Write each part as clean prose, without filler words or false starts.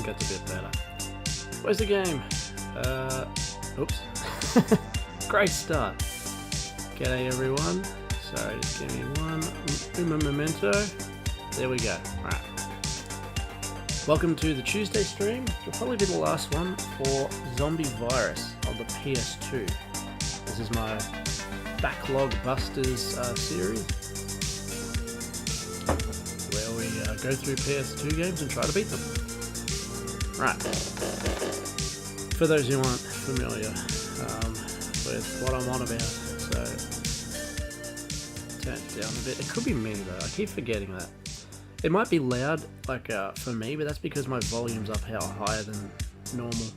think that's a bit better. Where's the game? Oops. Great start. G'day everyone. Sorry, just give me one memento. There we go. Alright. Welcome to the Tuesday stream. It'll probably be the last one for Zombie Virus on the PS2. This is my Backlog Busters series, where we go through PS2 games and try to beat them. Right. For those who aren't familiar with what I'm on about, so turn it down a bit. It could be me though. I keep forgetting that. It might be loud, like for me, but that's because my volume's up higher than normal.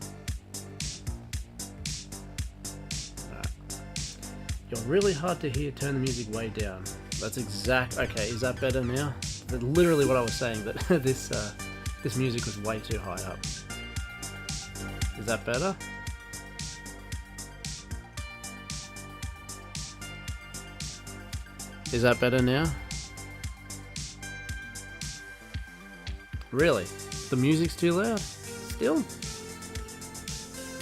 You're really hard to hear. Turn the music way down. That's exact. Okay, is that better now? That's literally what I was saying. That this music was way too high up. Is that better? Is that better now? Really? The music's too loud? Still?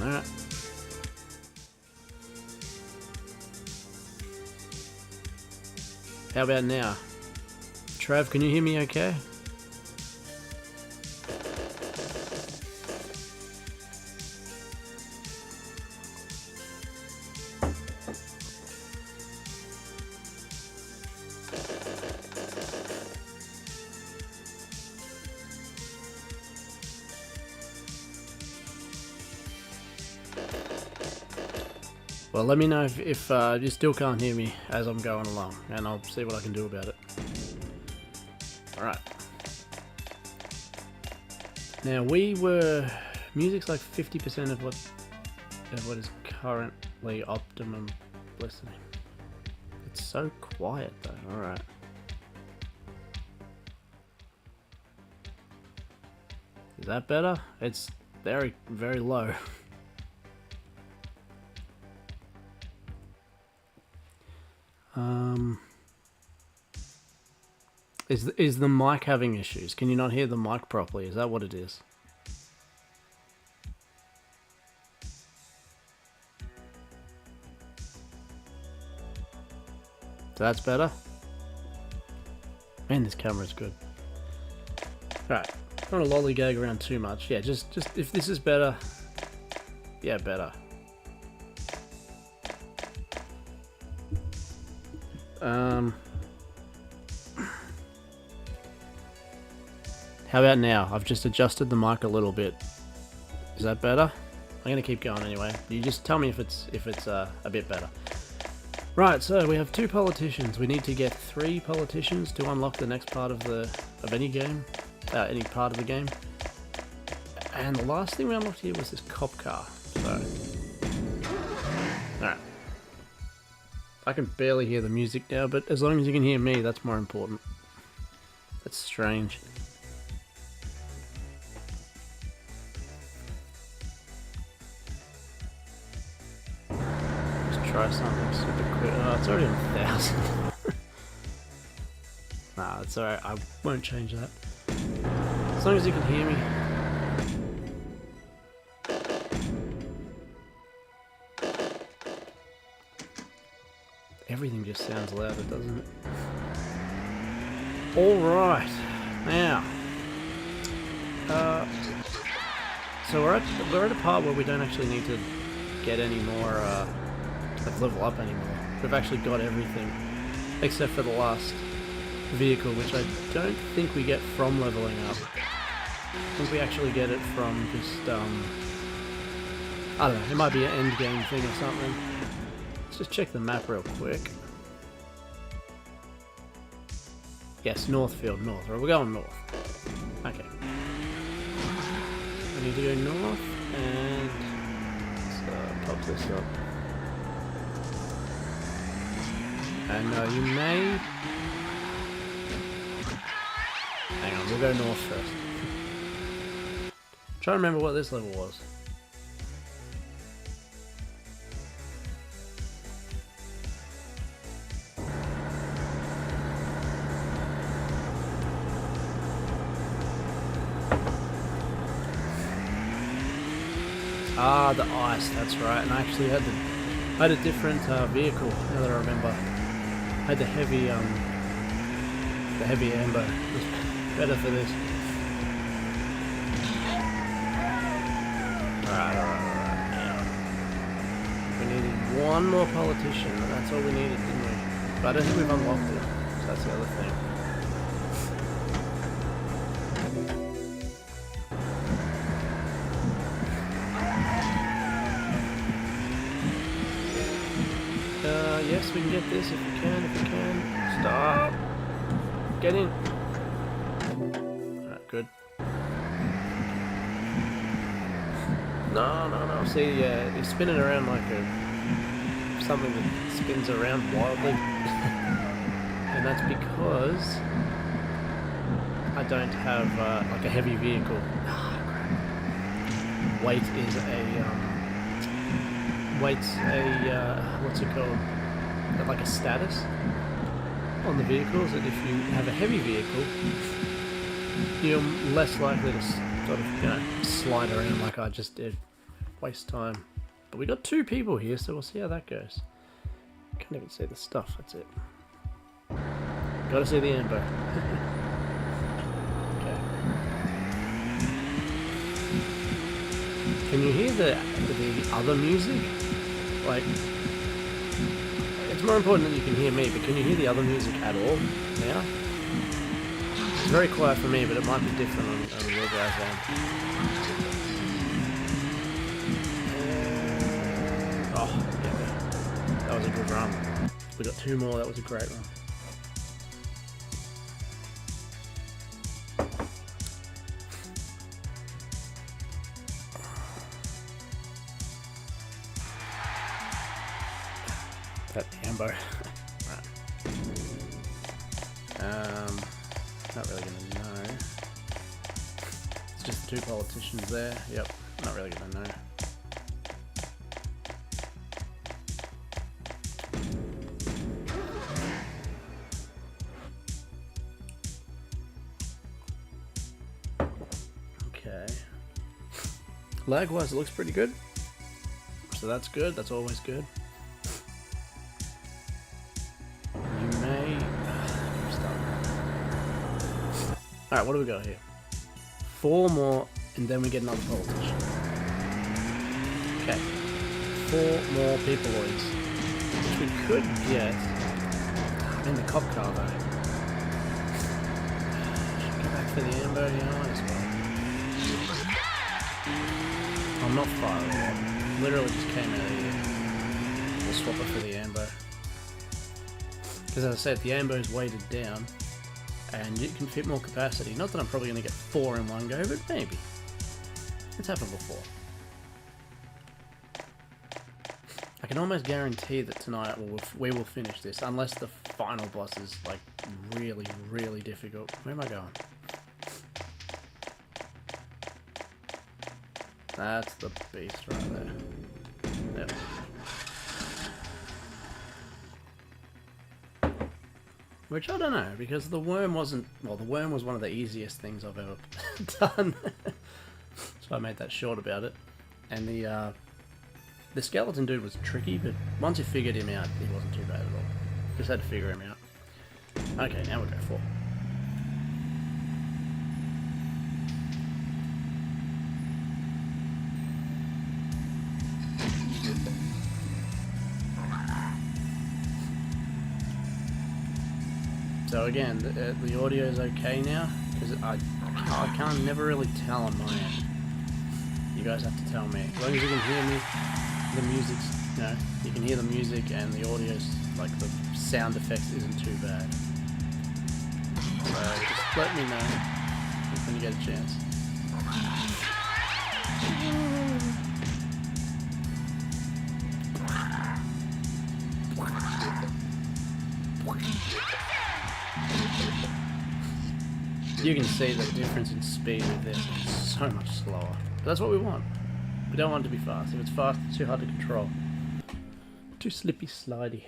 Alright. How about now? Trav, can you hear me okay? Well, let me know if you still can't hear me as I'm going along, and I'll see what I can do about it. Alright. Now, music's like 50% of what is currently optimum listening. It's so quiet though, alright. Is that better? It's very, very low. Is the mic having issues? Can you not hear the mic properly? Is that what it is? So that's better? Man, this camera's good. Alright, don't want to lollygag around too much. Yeah, just if this is better, yeah, better. How about now? I've just adjusted the mic a little bit. Is that better? I'm gonna keep going anyway. You just tell me if it's a bit better. Right, so we have 2 politicians. We need to get 3 politicians to unlock the next part of any game, any part of the game. And the last thing we unlocked here was this cop car. So, alright. I can barely hear the music now, but as long as you can hear me, that's more important. That's strange. Try something super quick. Oh, it's already on 1,000. Nah, it's alright. I won't change that. As long as you can hear me. Everything just sounds louder, doesn't it? Alright. Now. So we're at a part where we don't actually need to get any more level up anymore. We've actually got everything except for the last vehicle, which I don't think we get from leveling up. I think we actually get it from just I don't know, it might be an end game thing or something. Let's just check the map real quick. Yes, Northfield, north. Right, we're going north. Okay. I need to go north and let's pop this up. And you may... Hang on, we'll go north first. Try to remember what this level was. Ah, the ice, that's right. And I actually had a different vehicle, now that I remember. I had the heavy amber. It was better for this. Alright. Yeah. We needed one more politician, and that's all we needed, didn't we? But I don't think we've unlocked it, so that's the other thing. Yes, we can get this if we can. Stop! Get in! Alright, good. No. See, you're spinning around like something that spins around wildly. And that's because I don't have like a heavy vehicle. Weight's a what's it called? Like a status on the vehicles, that if you have a heavy vehicle, you're less likely to sort of, slide around like I just did. Waste time. But we got 2 people here, so we'll see how that goes. Can't even see the stuff, that's it. Gotta see the amber. Okay. Can you hear the other music? Like, it's more important that you can hear me, but can you hear the other music at all now? It's very quiet for me, but it might be different on your guys' end. Oh, yeah, that was a good run. We got 2 more, that was a great run. That ambo. Right. Not really gonna know. It's just 2 politicians there. Yep, not really gonna know. Okay. Lag-wise, it looks pretty good. So that's good. That's always good. Alright, what do we got here? 4 more, and then we get another politician. Okay. 4 more peopleoids. Which we could get in the cop car, though. Should we go back for the amber? Yeah, might as well. I'm not far away. Literally just came out of here. We'll swap it for the amber. Because as I said, the amber is weighted down. And it can fit more capacity. Not that I'm probably going to get 4 in one go, but maybe. It's happened before. I can almost guarantee that tonight we will finish this, unless the final boss is like really, really difficult. Where am I going? That's the beast right there. Yep. Which I don't know, because the worm wasn't... Well, the worm was one of the easiest things I've ever done. So I made that short about it. And the skeleton dude was tricky, but once you figured him out, he wasn't too bad at all. Just had to figure him out. Okay, now we'll go 4. So again, the audio is okay now, because I can't never really tell on my end. You guys have to tell me. As long as you can hear me, the music's, you can hear the music and the audio's, like the sound effects isn't too bad. So just let me know when you get a chance. You can see the difference in speed with this. It's so much slower. But that's what we want. We don't want it to be fast. If it's fast, it's too hard to control. Too slippy slidey.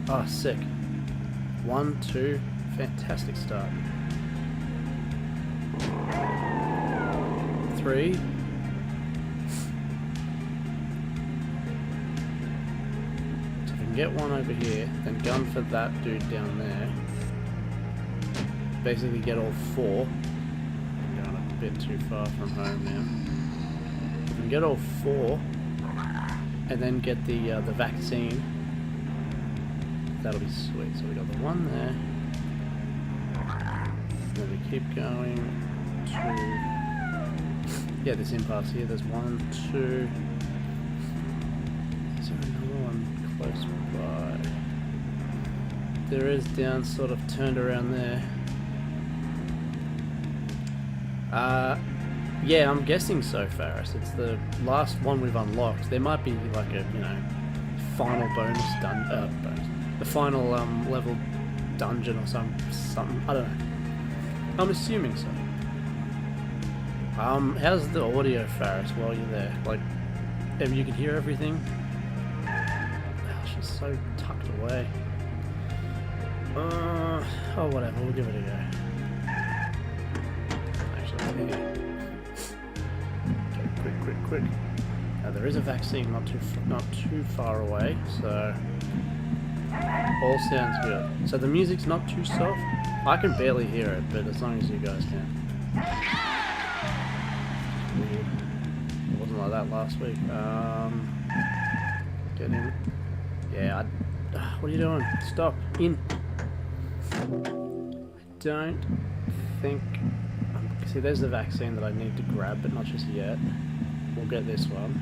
Oh, sick. 1, 2. Fantastic start. 3. So if I can get one over here, then gun for that dude down there. Basically get all 4. I'm going a bit too far from home now. If we can get all 4, and then get the vaccine, that'll be sweet. So we got the one there. Then we keep going to, yeah, this impasse here. There's 1, 2. Is there another one close by? There is down, sort of turned around there. Yeah, I'm guessing so, Faris. It's the last one we've unlocked. There might be like a, you know, final bonus the final level dungeon or something. I don't know. I'm assuming so. How's the audio, Faris, while you're there? Like, if you can hear everything? Gosh, it's so tucked away. Oh, whatever. We'll give it a go. Actually, yeah. Quick. There is a vaccine not too far away, so all sounds good. So the music's not too soft. I can barely hear it, but as long as you guys can. Weird. It wasn't like that last week. Get in. Yeah. What are you doing? Stop. In. I don't think. See, there's the vaccine that I need to grab, but not just yet. We'll get this one.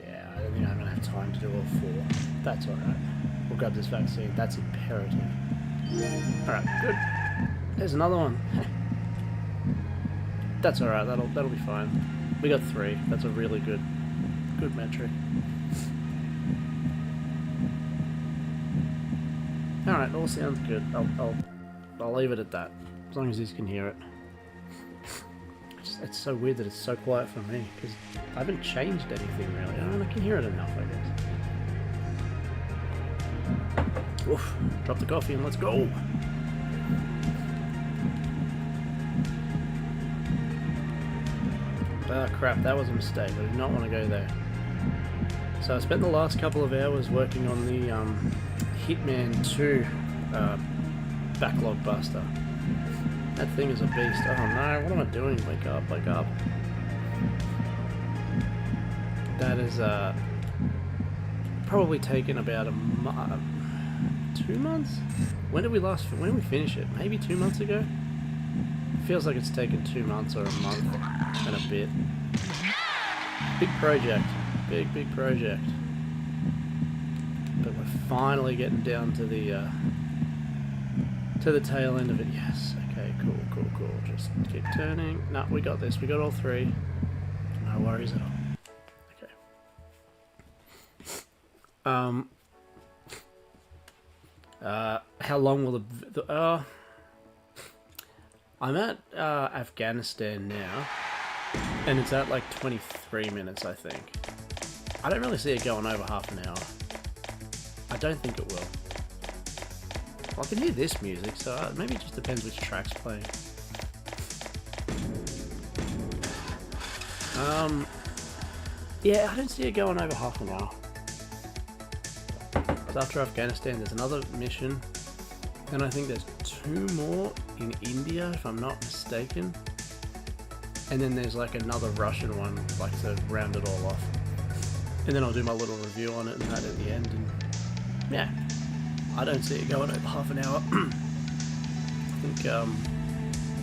Yeah, I don't think I'm going to have time to do all 4. That's alright. We'll grab this vaccine. That's imperative. Alright, good. There's another one. That's alright. That'll be fine. We got 3. That's a really good metric. Alright, all sounds good. I'll leave it at that. As long as you can hear it. It's so weird that it's so quiet for me, because I haven't changed anything really. I can hear it enough, I guess. Oof. Drop the coffee and let's go! Ah, crap, that was a mistake. I did not want to go there. So I spent the last couple of hours working on the Hitman 2 backlog buster. That thing is a beast. Oh no, what am I doing? Wake up, wake up. That is probably taken about 2 months? When did we finish it? Maybe 2 months ago? Feels like it's taken 2 months or a month and a bit. Big project. Big project. But we're finally getting down to the tail end of it. Yes. Okay, cool. Just keep turning. No, we got this. We got all 3. No worries at all. Okay. How long will the I'm at Afghanistan now, and it's at like 23 minutes, I think. I don't really see it going over half an hour. I don't think it will. Well, I can hear this music, so maybe it just depends which track's playing. Yeah, I don't see it going over half an hour. So after Afghanistan, there's another mission. Then I think there's 2 more in India, if I'm not mistaken. And then there's like another Russian one, like to round it all off. And then I'll do my little review on it and that at the end. And yeah, I don't see it going over half an hour. I think,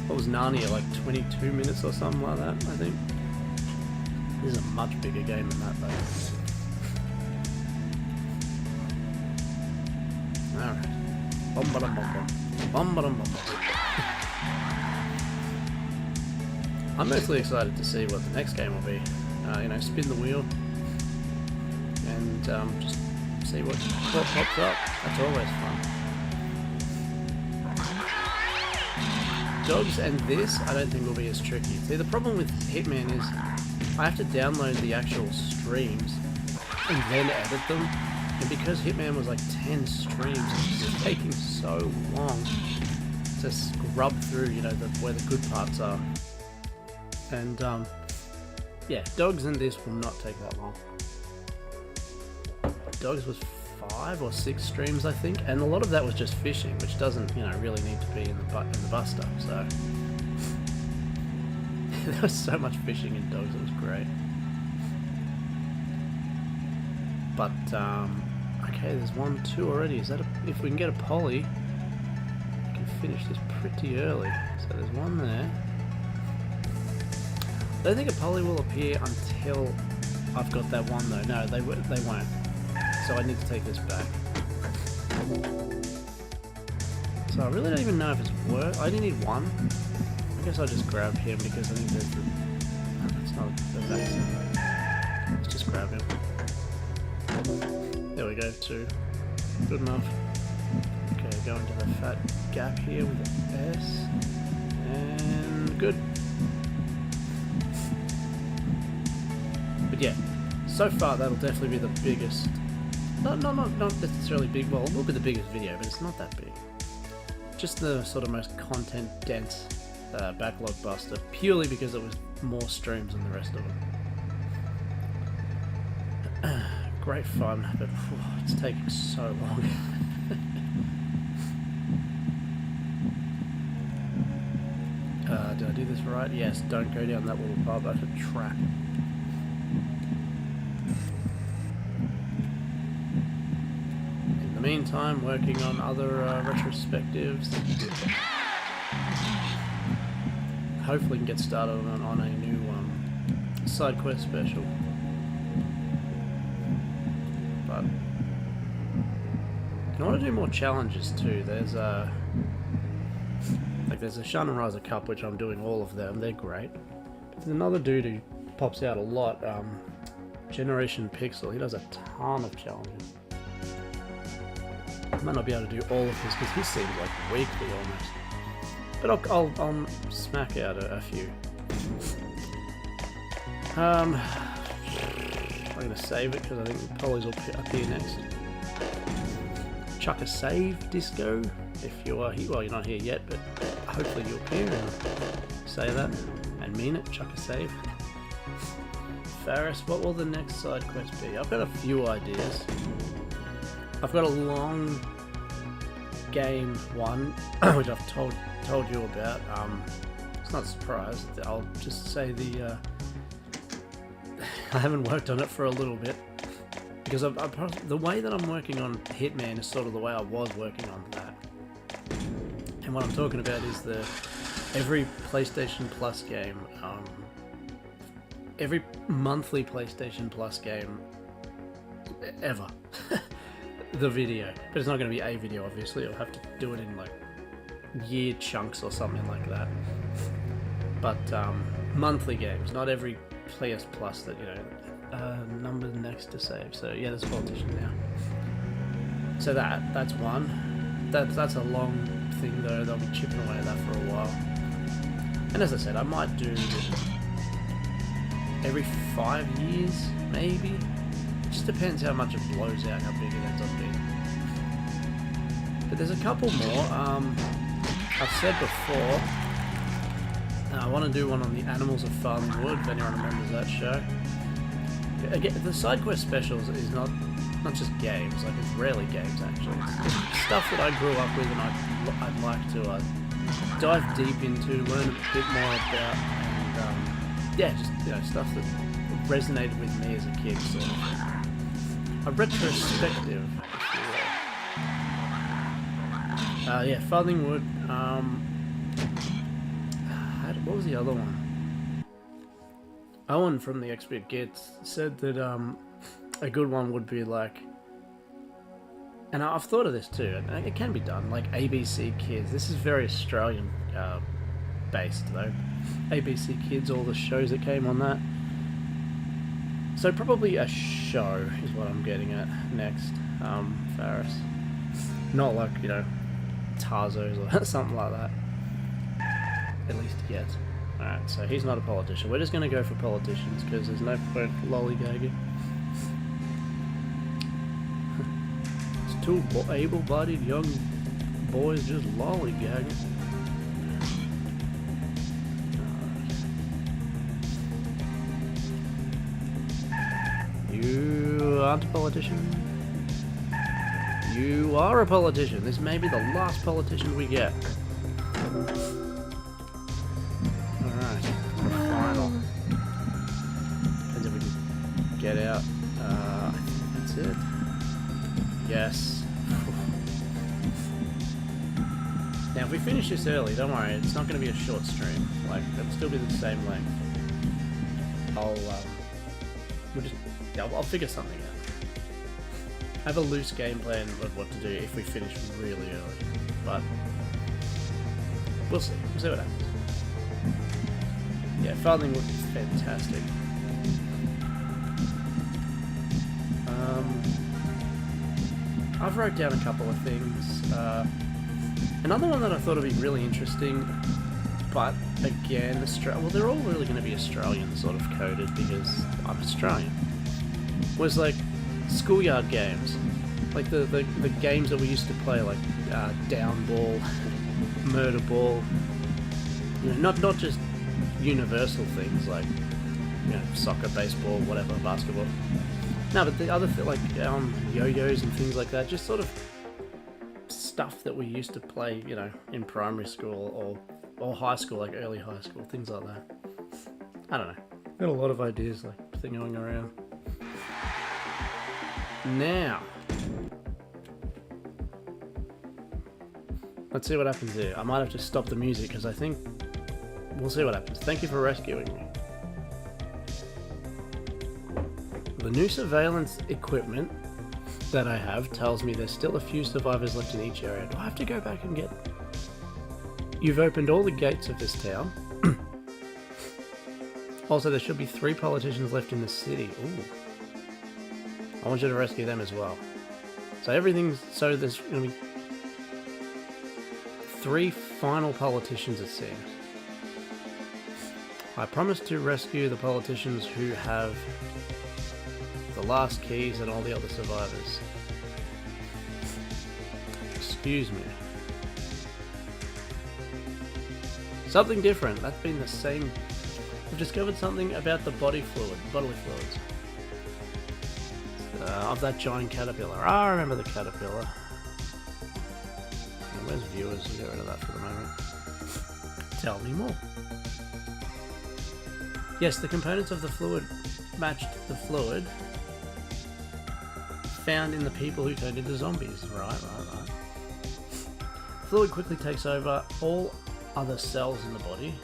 what was Narnia, like 22 minutes or something like that, I think. This is a much bigger game than that though. Alright. I'm mostly excited to see what the next game will be. You know, spin the wheel and just see what pops up. That's always fun. Dogs and this, I don't think will be as tricky. See, the problem with Hitman is I have to download the actual streams and then edit them. And because Hitman was like 10 streams, it's just taking so long to scrub through, you know, where the good parts are. And yeah, Dogs and this will not take that long. Dogs was 5 or 6 streams, I think, and a lot of that was just fishing, which doesn't, you know, really need to be in the Buster. So there was so much fishing in Dogs, it was great. But okay, there's 1, 2 already. Is that if we can get a poly, we can finish this pretty early. So there's 1 there. I don't think a poly will appear until I've got that 1 though. No, they won't. So I need to take this back. So I really don't even know if it's worth. I only need 1. I guess I'll just grab him because I think there's the. Oh, that's not the vaccine. Let's just grab him. There we go, 2. Good enough. Okay, go into the fat gap here with the S. And good. But yeah, so far that'll definitely be the biggest. Not necessarily big. Well, it will be the biggest video, but it's not that big. Just the sort of most content dense backlog buster, purely because it was more streams than the rest of them. Great fun, but it's taking so long. Did I do this right? Yes, don't go down that little pub, that's a trap. In the meantime, working on other retrospectives. Hopefully can get started on a new side quest special. But I want to do more challenges too. There's there's a Shun and Riser Cup, which I'm doing all of them. They're great. But there's another dude who pops out a lot. Generation Pixel. He does a ton of challenges. I might not be able to do all of his because he seems like weekly almost. But I'll smack out a few. I'm going to save it because I think the polys will appear next. Chuck a save, Disco, if you are here. Well, you're not here yet, but hopefully you'll appear and say that and mean it. Chuck a save. Faris, what will the next side quest be? I've got a few ideas. I've got a long game 1, which I've told you about. It's not a surprise. I'll just say I haven't worked on it for a little bit because the way that I'm working on Hitman is sort of the way I was working on that. And what I'm talking about is every PlayStation Plus game, every monthly PlayStation Plus game ever. The video, but it's not going to be a video, obviously. I'll have to do it in like year chunks or something like that. But monthly games, not every PS Plus that, you know, number next to save. So yeah, there's a politician now. So that's one. That's a long thing though. They'll be chipping away at that for a while. And as I said, I might do every 5 years, maybe. It just depends how much it blows out, how big it ends up being. But there's a couple more. I've said before, I want to do one on the Animals of Farming Wood, if anyone remembers that show. Again, the side quest specials is not just games, like it's rarely games actually. It's stuff that I grew up with and I'd like to dive deep into, learn a bit more about, and yeah, just, you know, stuff that resonated with me as a kid, sort of. A retrospective, if you will. Yeah, Farthing Wood. What was the other one? Owen from the XP Kids said that a good one would be like, and I've thought of this too, and it can be done, like ABC Kids. This is very Australian based though. ABC Kids, all the shows that came on that. So probably a show is what I'm getting at next, Faris. Not like, you know, Tarzos or something like that. At least yet. Alright, so he's not a politician. We're just going to go for politicians because there's no point lollygagging. It's two able-bodied young boys just lollygagging. You aren't a politician. You are a politician. This may be the last politician we get. Alright. Final. Depends if we can get out. I think that's it. Yes. Now if we finish this early, don't worry, it's not going to be a short stream. Like, it'll still be the same length. I'll figure something out. I have a loose game plan of what to do if we finish really early, but we'll see. We'll see what happens. Yeah, farming would be fantastic. I've wrote down a couple of things. Another one that I thought would be really interesting, but again, well, they're all really going to be Australian sort of coded because I'm Australian. Was like schoolyard games, like the games that we used to play, like down ball, murder ball. You know, not just universal things like, you know, soccer, baseball, whatever, basketball. No, but the other like yo-yos and things like that, just sort of stuff that we used to play, you know, in primary school or high school, like early high school, things like that. I don't know. Got a lot of ideas like going around. Now, let's see what happens here. I might have to stop the music because I think we'll see what happens. Thank you for rescuing me. The new surveillance equipment that I have tells me there's still a few survivors left in each area. Do I have to go back and get... You've opened all the gates of this town. Also, there should be 3 politicians left in the city. Ooh. I want you to rescue them as well. So there's going to be 3 final politicians, it seems. I promise to rescue the politicians who have the last keys and all the other survivors. Excuse me. Something different. That's been the same. We've discovered something about the bodily fluids. Of that giant caterpillar. I remember the caterpillar. Where's viewers? We'll get rid of that for the moment. Tell me more. Yes, the components of the fluid matched the fluid found in the people who turned into zombies. Right. Fluid quickly takes over all other cells in the body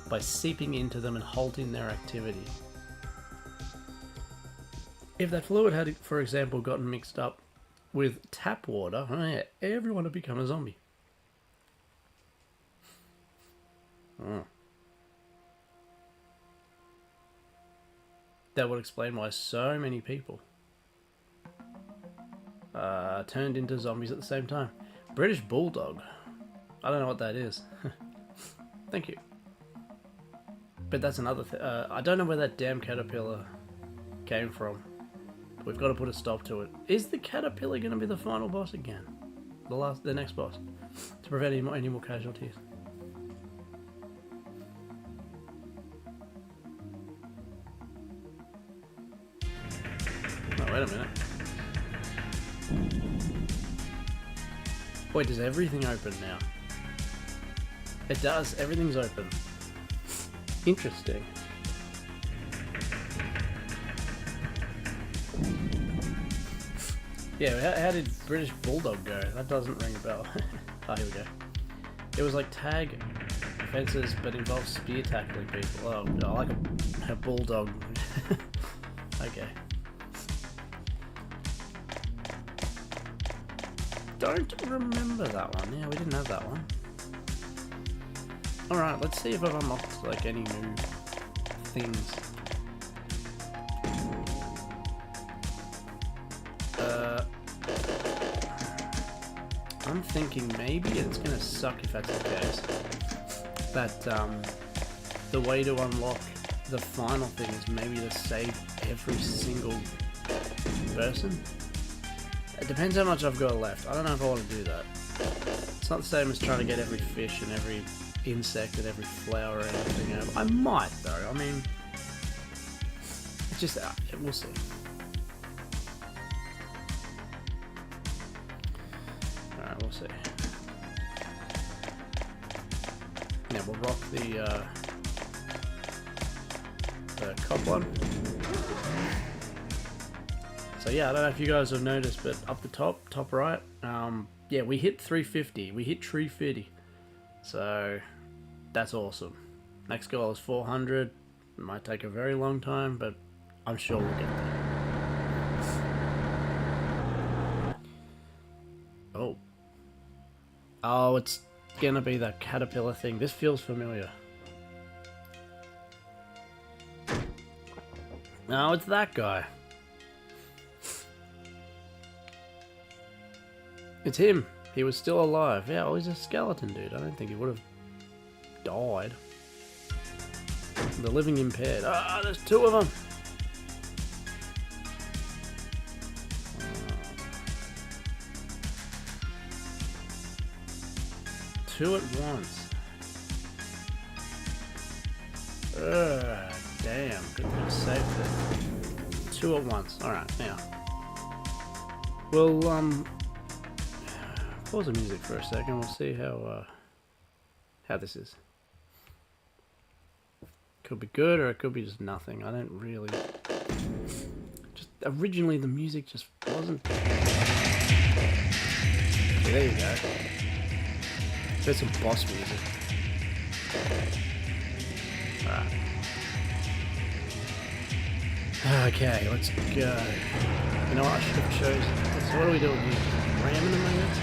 by seeping into them and halting their activity. If that fluid had, for example, gotten mixed up with tap water, oh yeah, everyone would become a zombie. That would explain why so many people turned into zombies at the same time. British Bulldog. I don't know what that is. Thank you. But that's another thing. I don't know where that damn caterpillar came from. We've got to put a stop to it. Is the caterpillar going to be the final boss again? The next boss? To prevent any more casualties. Oh, wait a minute. Wait, does everything open now? It does. Everything's open. Interesting. Yeah, how did British Bulldog go? That doesn't ring a bell. Oh, here we go. It was like tag fences, but involves spear tackling people. Oh, I like a bulldog. Okay. Don't remember that one. Yeah, we didn't have that one. Alright, let's see if I've unlocked like any new things. I'm thinking maybe it's gonna suck if that's the case. that the way to unlock the final thing is maybe to save every single person. It depends how much I've got left. I don't know if I want to do that. It's not the same as trying to get every fish and every insect and every flower and everything. I might though. I mean, it's just we'll see. Alright, we'll see. Yeah, we'll rock the cop one. So yeah, I don't know if you guys have noticed, but up the top right, yeah, we hit 350. We hit 350. So that's awesome. Next goal is 400. It might take a very long time, but I'm sure we'll get there. Oh. Oh, it's gonna be that caterpillar thing. This feels familiar. No, it's that guy. It's him. He was still alive. Yeah, well, he's a skeleton dude. I don't think he would have died. The living impaired. Ah, there's two of them. Two at once. Damn. Good thing I saved it. Two at once. Alright, now. We'll, pause the music for a second. We'll see how this is. Could be good or it could be just nothing. I don't really... Just originally the music just wasn't... Okay, there you go. There's some boss music. Alright. Okay, let's go. You know what I should have chosen? So what are we doing here? Ramming them, I guess?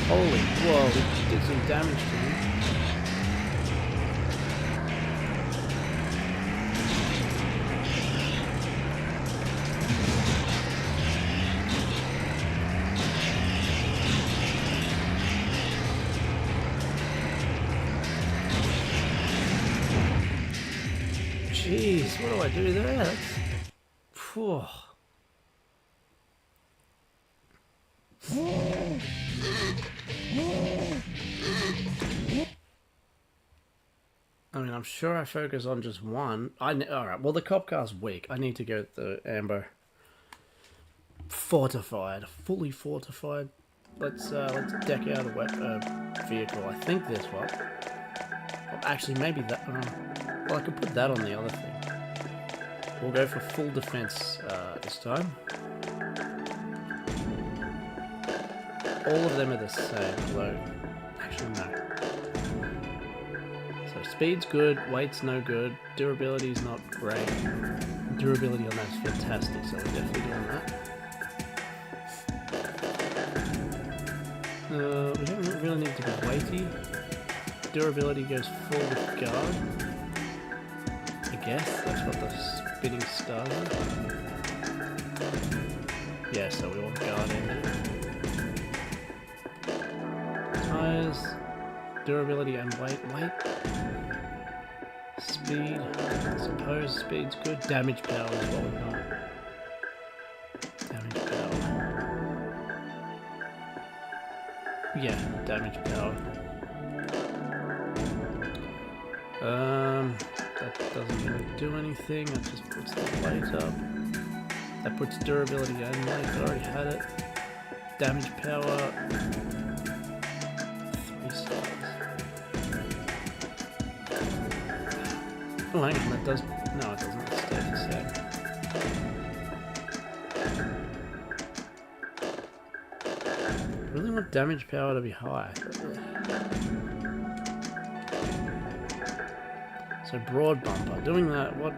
Holy, whoa, we did some damage to him. Jeez, what do I do there? That's... Phew. I mean, I'm sure I focus on just one. Alright, well the cop car's weak. I need to go with the amber. Fortified. Fully fortified. Let's deck out a vehicle. I think this one. Well, actually, maybe that... well, I could put that on the other thing. We'll go for full defense this time. All of them are the same, although... Actually, no. So speed's good, weight's no good, durability's not great. Durability on that's fantastic, so we're definitely doing that. We don't really need to be weighty. Durability goes full with guard. I guess that's what the spinning stars are. Yeah, so we want guard engine. Tires, durability and weight. Speed, I suppose speed's good. Damage power is what we want. Damage power. Yeah, damage power. That doesn't really do anything. That just puts the weight up. That puts durability and weight. I already had it. Damage power. 3 stars. Oh, hang on. That does. No, it doesn't. It stays the same. I really want damage power to be high. So broad bumper, doing that, what,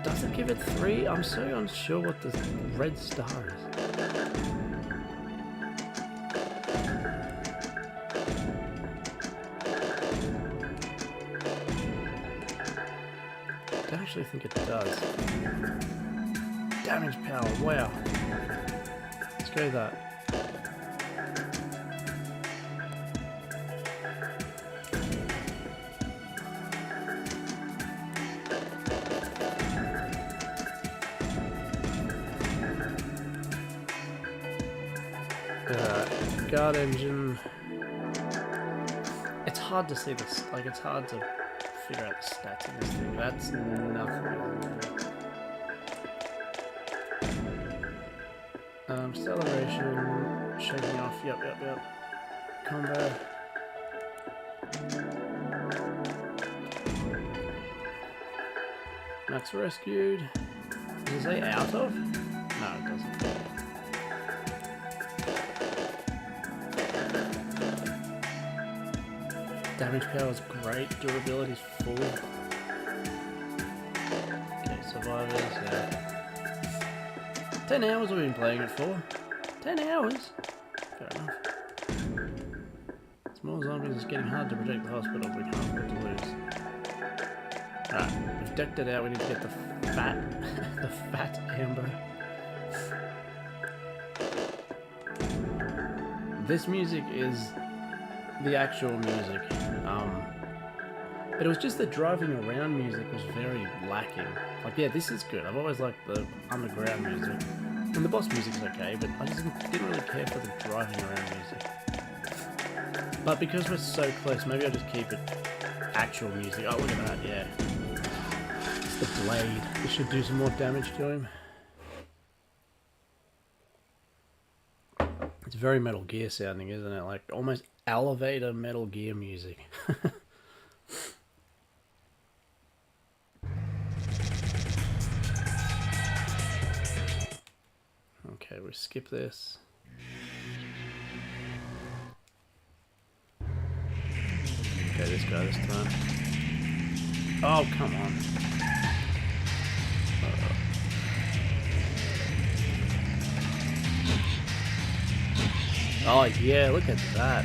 does it give it 3? I'm so unsure what the red star is. I actually think it does. Damage power, wow. Let's go that. Guard engine. It's hard to see this, like it's hard to figure out the stats in this thing. That's nothing. Acceleration, shaking off, yep. Combo. Max rescued. Does it say out of? No, it doesn't. Damage power is great, durability is full. Okay, survivors, yeah. 10 hours we've been playing it for. 10 hours? Fair enough. Small zombies is getting hard to protect the hospital, we can't afford to lose. Alright, we've decked it out, we need to get the fat amber. This music is the actual music. But it was just the driving around music was very lacking. Like, yeah, this is good. I've always liked the underground music. And the boss music's okay, but I just didn't really care for the driving around music. But because we're so close, maybe I'll just keep it actual music. Oh, look at that, yeah. It's the blade. This should do some more damage to him. It's very Metal Gear sounding, isn't it? Like, almost elevator Metal Gear music. Okay, we skip this. Okay, this guy this time. Oh, come on. Oh, yeah, look at that.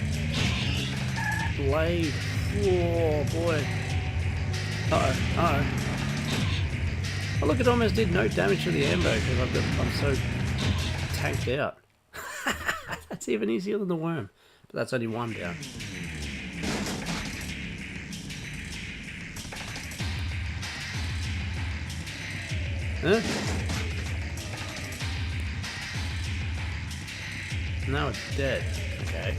Blade. Whoa, boy. Uh-oh. Oh, look, it almost did no damage to the ambo because I'm so tanked out. That's even easier than the worm. But that's only one down. Huh? Now it's dead. Okay.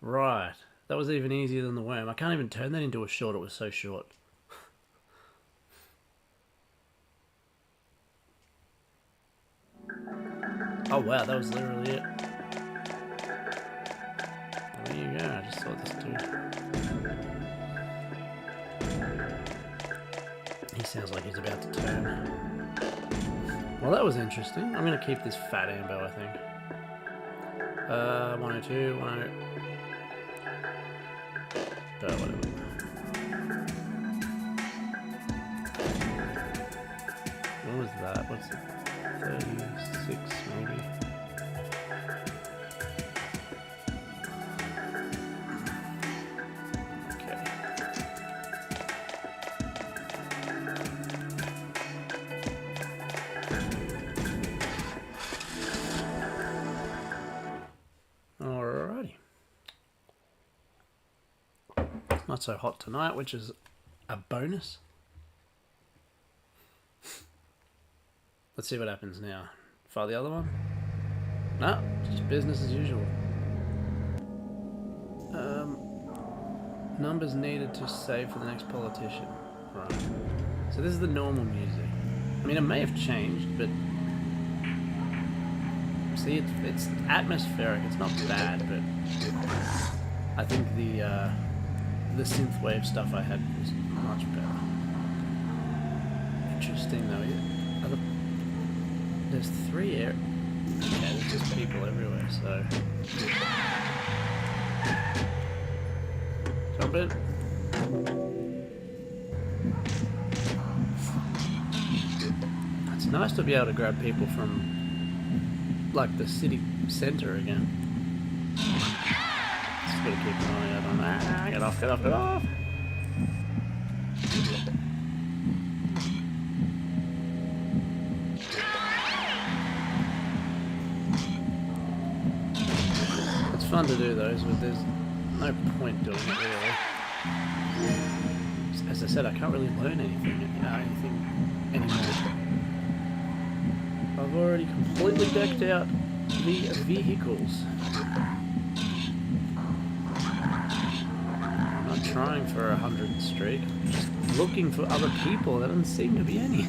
Right. That was even easier than the worm. I can't even turn that into a short. It was so short. Oh wow, that was literally it. There you go, I just saw this dude. He sounds like he's about to turn. Well, that was interesting. I'm going to keep this fat ambo, I think. 102, 100. Whatever. What was that? What's it? 36 maybe. Okay. Alrighty. Not so hot tonight, which is a bonus. Let's see what happens now. File the other one? No, just business as usual. Numbers needed to save for the next politician. Right. So this is the normal music. I mean, it may have changed, but see, it's atmospheric. It's not bad, but I think the synthwave stuff I had was much better. Interesting though. There's 3 air. Yeah, there's just people everywhere, so. Jump in. It's nice to be able to grab people from, like, the city center again. Just gotta keep an eye out on that. Get off, get off, get off! Fun to do those, but there's no point doing it really. As I said, I can't really learn anything anymore. I've already completely decked out the vehicles. I'm not trying for 100 streak, I'm just looking for other people. There doesn't seem to be any.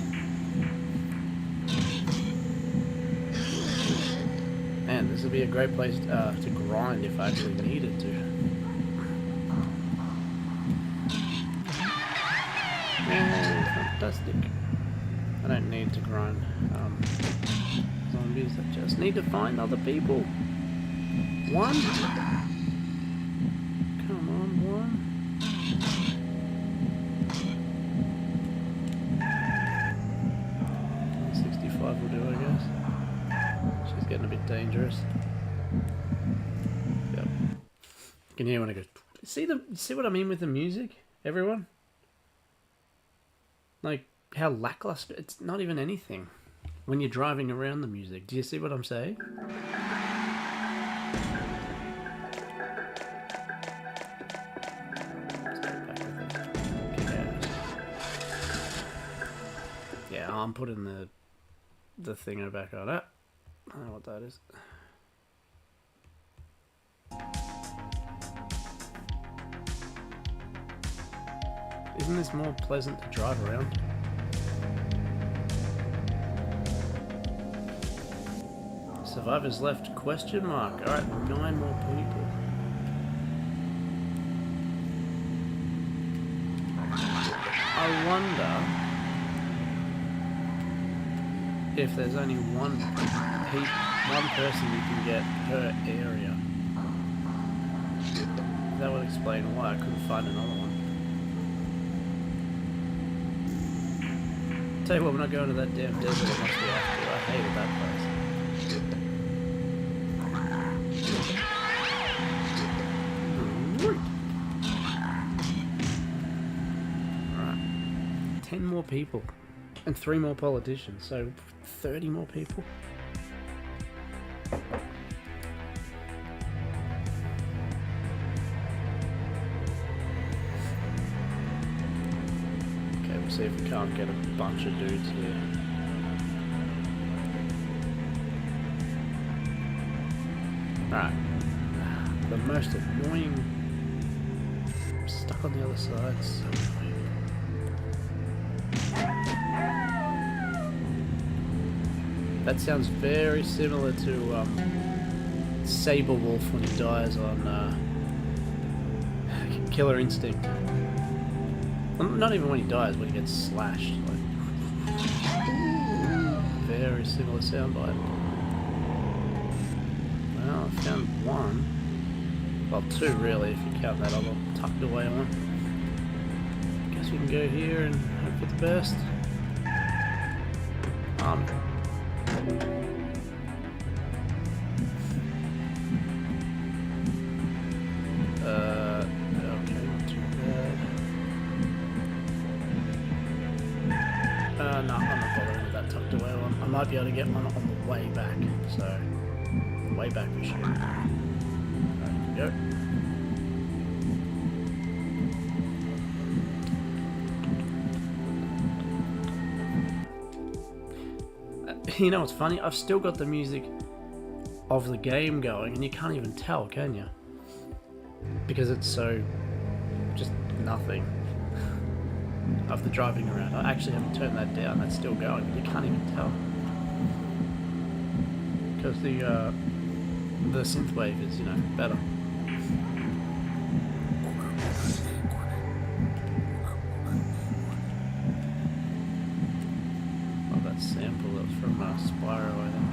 Man, this would be a great place to grind if I actually needed to. Yeah, fantastic. I don't need to grind zombies, I just need to find other people. One? Come on, one. $65 will do, I guess. She's getting a bit dangerous. Yep. You can hear when it goes. See what I mean with the music, everyone? Like how lackluster. It's not even anything when you're driving around the music. Do you see what I'm saying? Yeah, I'm putting the thing back on it. I don't know what that is. Isn't this more pleasant to drive around? Survivors left, question mark. Alright, 9 more people. I wonder if there's only one person you can get per area. That would explain why I couldn't find another one. Tell you what, we're not going to that damn desert. It must be after. I hated that place. Alright. 10 more people. And 3 more politicians. So 30 more people. See if we can't get a bunch of dudes here. Alright. The most annoying... I'm stuck on the other side. So annoying. That sounds very similar to Saberwolf when he dies on Killer Instinct. Not even when he dies, when he gets slashed. Like, very similar soundbite. Well, I found one. Well, 2 really, if you count that other tucked away one. Guess we can go here and hope for the best. No, I'm not bothering with that tucked away one. I might be able to get one on the way back, so way back we should. There we go. You know what's funny? I've still got the music of the game going, and you can't even tell, can you? Because it's so just nothing. Of the driving around. I actually haven't turned that down. That's still going, but you can't even tell because the synthwave is, you know, better. Oh, that sample that was from Spyro, I think.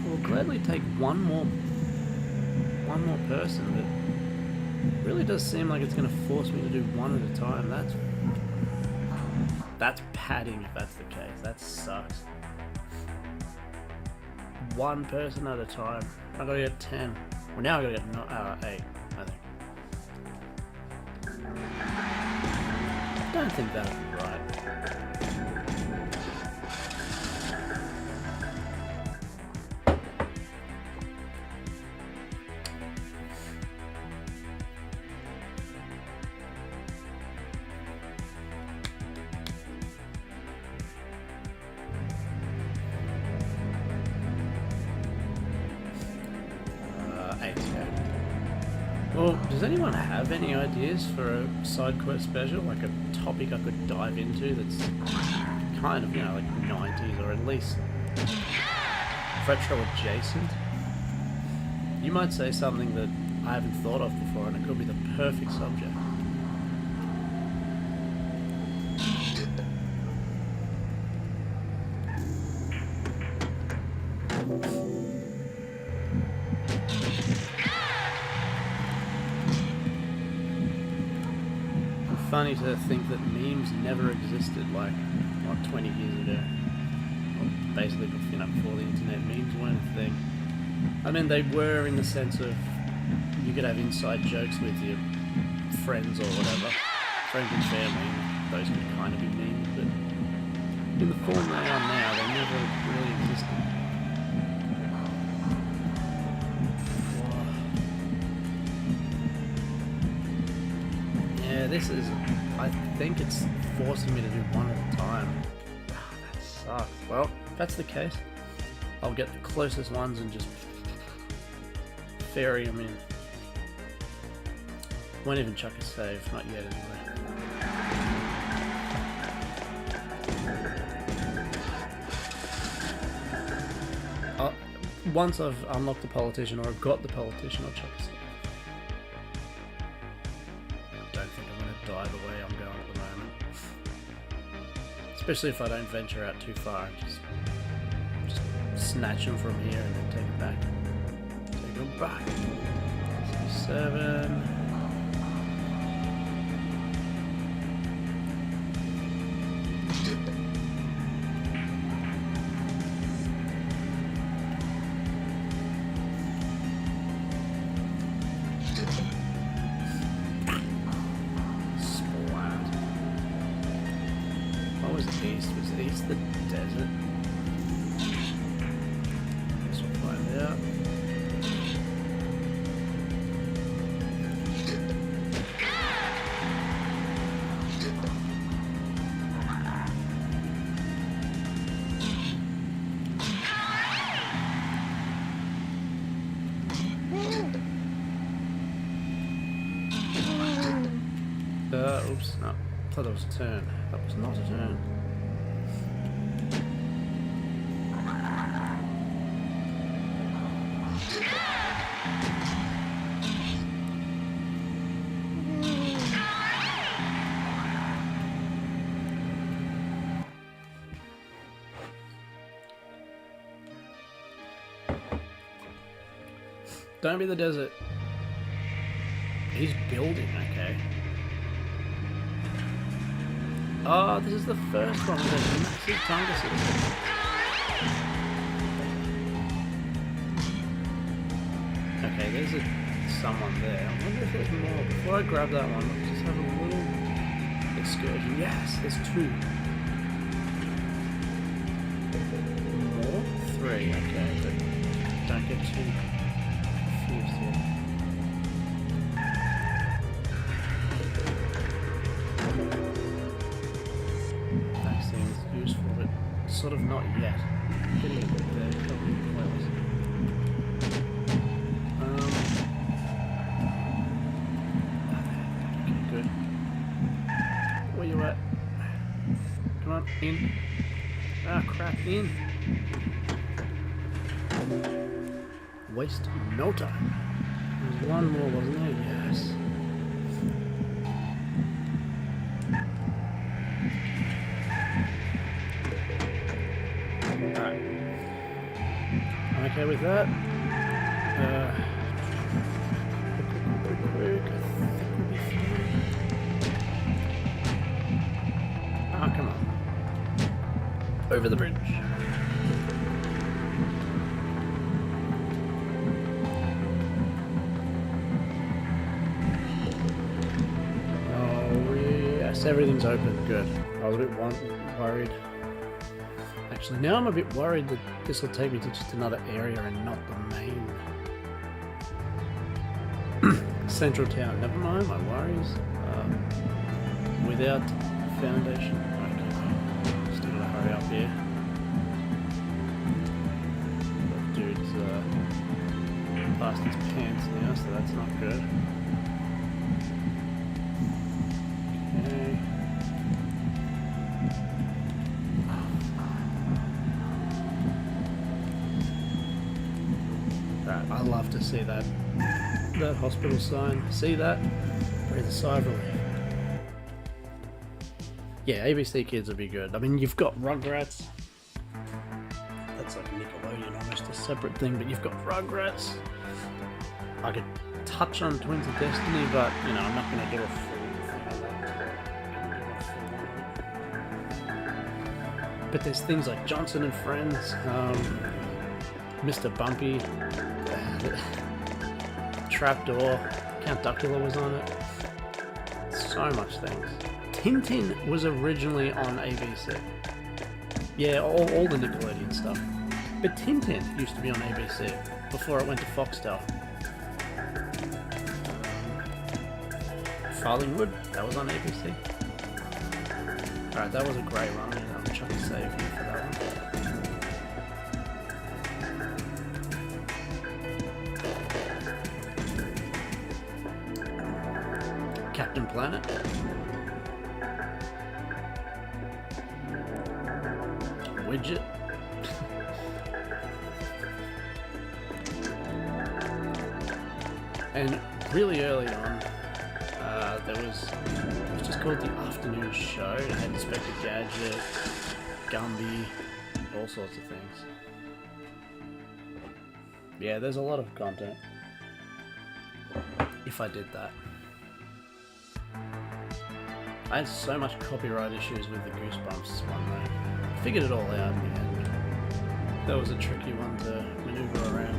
We'll gladly take one more person, but it really does seem like it's going to force me to do one at a time. That's padding if that's the case. That sucks. One person at a time. I gotta get 10. Well, now I gotta get 8, I think. I don't think that would be right. Well, does anyone have any ideas for a side quest special, like a topic I could dive into that's kind of, you know, like 90s or at least retro adjacent? You might say something that I haven't thought of before and it could be the perfect subject. Funny to think that memes never existed like, what, 20 years ago. Well, basically, you know, before the internet, memes weren't a thing. I mean, they were in the sense of you could have inside jokes with your friends or whatever, friends and family, those could kind of be memes, but in the form they are now, they never really existed. Yeah, this is, I think it's forcing me to do one at a time. That sucks. Well, if that's the case, I'll get the closest ones and just ferry them in. Won't even chuck a save, not yet anyway. Once I've unlocked the politician or I've got the politician, I'll chuck a save. Die the way I'm going at the moment, especially if I don't venture out too far and just snatch them from here and then take it back. Take them back. 7. Was east the desert? Guess we'll find out. Oops, no. I thought that was a turn. That was not a turn. Don't be the desert. He's building, okay. Oh, this is the first one with a massive funguses. Okay, there's someone there. I wonder if there's more. Before I grab that one, let's just have a little excursion. Yes, there's 2. More? 3, okay, but don't get too confused here. Sort of not yet. Getting a bit there, probably close. Okay, good. Where you at? Come on, in. Ah, crap, in. Waste no time. There was one more, wasn't there? Yes. Okay with that. Quick. Ah, come on. Over the bridge. Oh yes, everything's open. Good. I was a bit worried. Actually, now I'm a bit worried that this will take me to just another area and not the main central town. Never mind my worries. Without foundation. Okay, still gotta hurry up here. That dude's bastard's pants now, so that's not good. Okay. Right, I love to see that hospital sign. See that? Breathe a sigh of relief. Yeah, ABC Kids would be good. I mean, you've got Rugrats. That's like Nickelodeon, almost a separate thing, but you've got Rugrats. I could touch on Twins of Destiny, but, you know, I'm not going to do a full thing. But there's things like Johnson and Friends, Mr. Bumpy, Trapdoor, Count Duckula was on it. So much things. Tintin was originally on ABC. Yeah, all the Nickelodeon stuff. But Tintin used to be on ABC before it went to Foxtel. Farlingwood, that was on ABC. Alright, that was a great run. I'm trying to save you for that one. Captain Planet. Widget. And really early on, it was just called the Afternoon Show. It had Inspector Gadget, Gumby, all sorts of things. Yeah, there's a lot of content. If I did that. I had so much copyright issues with the Goosebumps one though. Figured it all out in the end. That was a tricky one to maneuver around.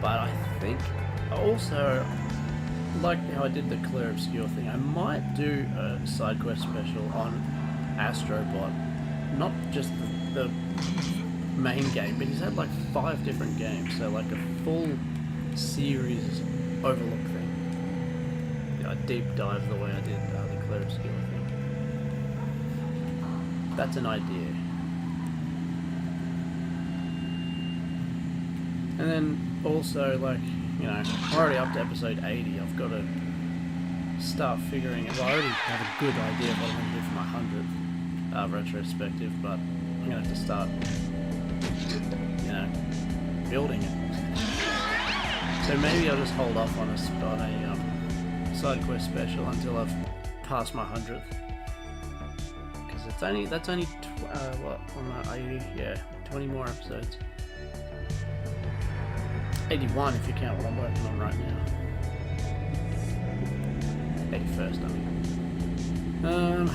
But I think also, like how I did the Clear Obscure thing, I might do a side quest special on Astrobot. Not just the main game, but he's had like 5 different games, so like a full series Overlook thing. Yeah, I deep dive the way I did the Clear Obscure thing. That's an idea. And then also, like, you know, I'm already up to episode 80. I've got to start figuring it. Well, I already have a good idea of what I'm going to do for my 100th retrospective, but I'm going to have to start, you know, building it. So maybe I'll just hold off on a side quest special until I've passed my 100th. Because that's only what, on the 80, yeah, 20 more episodes. 81 if you count what I'm working on right now. 81st, I mean. Yeah.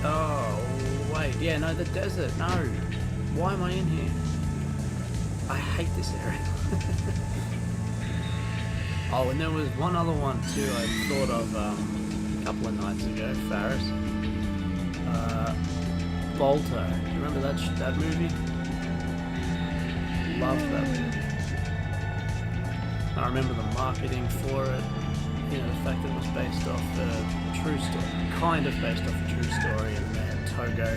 Oh, wait. Yeah, no, the desert. No. Why am I in here? I hate this area. Oh, and there was one other one too I thought of a couple of nights ago, Faris. Bolto. Do you remember that movie? Loved that movie. I remember the marketing for it. You know, the fact that it was based off a true story, kind of based off a true story, and they had Togo,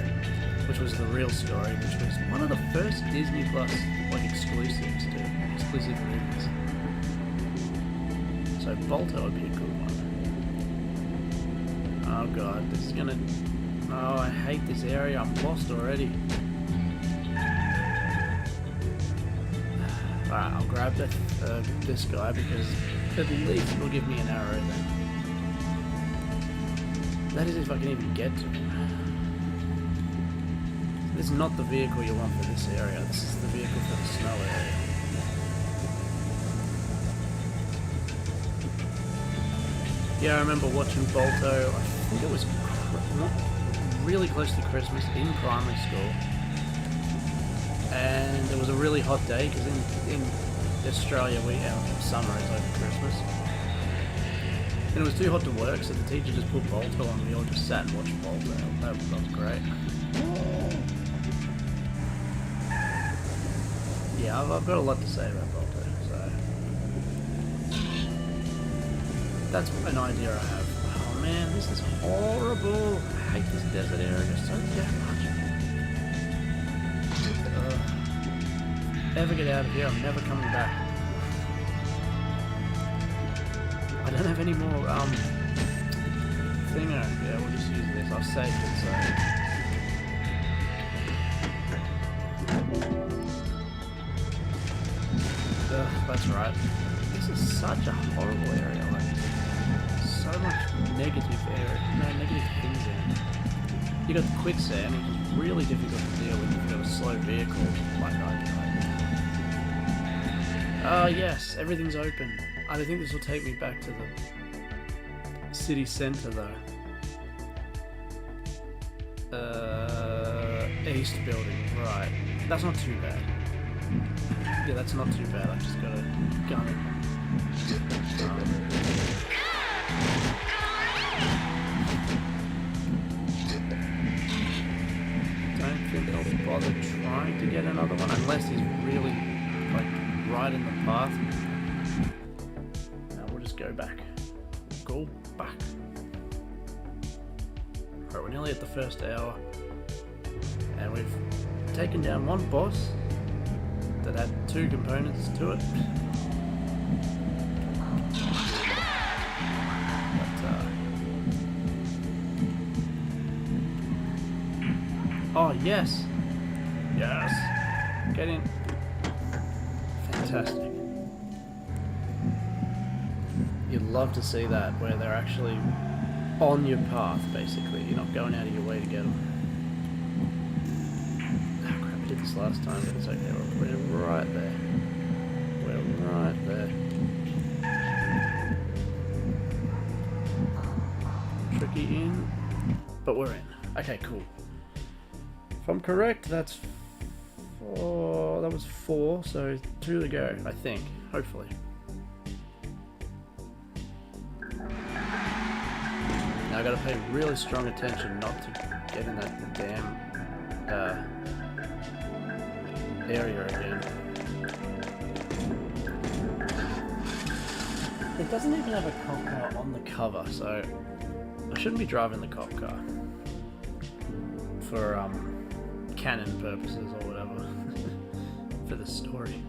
which was the real story, which was one of the first Disney Plus like exclusive movies. So Bolto would be a good one. Oh god, this is gonna... Oh, I hate this area. I'm lost already. Alright, I'll grab this guy because at least it'll give me an arrow then. That is if I can even get to him. This is not the vehicle you want for this area. This is the vehicle for the snow area. Yeah, I remember watching Bolto. I think it was really close to Christmas in primary school, and it was a really hot day because in Australia our summer is over Christmas, and it was too hot to work, so the teacher just put Bolto on. We all just sat and watched Bolto. That was great. Yeah, I've got a lot to say about Volta, so that's an idea I have. Oh man, this is horrible. I hate this desert area so damn much. Ever get out of here, I'm never coming back. I don't have any more thinger. Yeah, we'll just use this. I've saved it, so. That's right. This is such a horrible area. Like, so much negative area. No, negative things in it. You got the quicksand, which is really difficult to deal with if you've got a slow vehicle like I do. Oh yes, everything's open. I don't think this will take me back to the city centre though. East building, right. That's not too bad. Yeah, that's not too bad. I've just got to gun it. Don't think I'll bother trying to get another one unless he's really like right in the path. Now we'll just go back. Go back. Alright, we're nearly at the first hour. And we've taken down one boss that had 2 components to it. Oh yes! Yes! Get in! Fantastic. You'd love to see that, where they're actually on your path, basically. You're not going out of your way to get them. Oh crap, I did this last time, but it's okay. We're right there. We're right there. Tricky in, but we're in. Okay, cool. If I'm correct, that's 4. That was 4, so 2 to go, I think. Hopefully. Now I gotta pay really strong attention not to get in that damn area again. It doesn't even have a cop car on the cover, so I shouldn't be driving the cop car for canon purposes or whatever. For the story.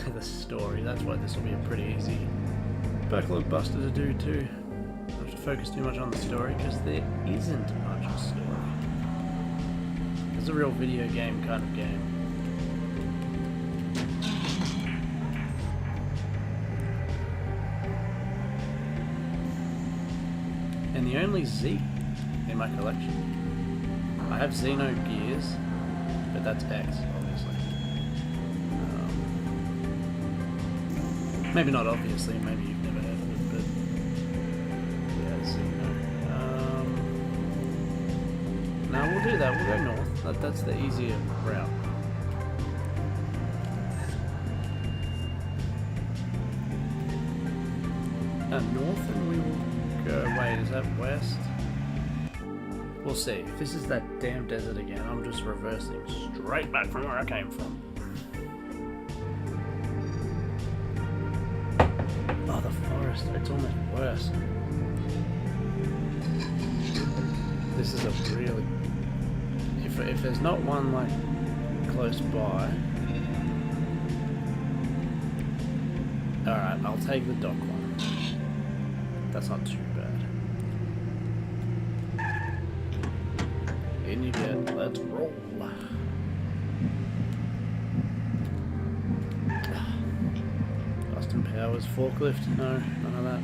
For the story, that's why this will be a pretty easy backlog buster to do too. I don't have to focus too much on the story because there isn't much of a story. It's a real video game kind of game. And the only Z in my collection. I have Xeno Gears, but that's X, obviously. Maybe not obviously, maybe you've never heard of it, but yeah, Xeno. No, we'll do that, we'll go north. That's the easier route. North and we will go, wait, is that west? We'll see. If this is that damn desert again, I'm just reversing straight back from where I came from. Oh, the forest. It's almost worse. This is a really... If there's not one, like, close by... Alright, I'll take the dock one. That's not too bad. In you get, let's roll. Austin Powers forklift, no, none of that.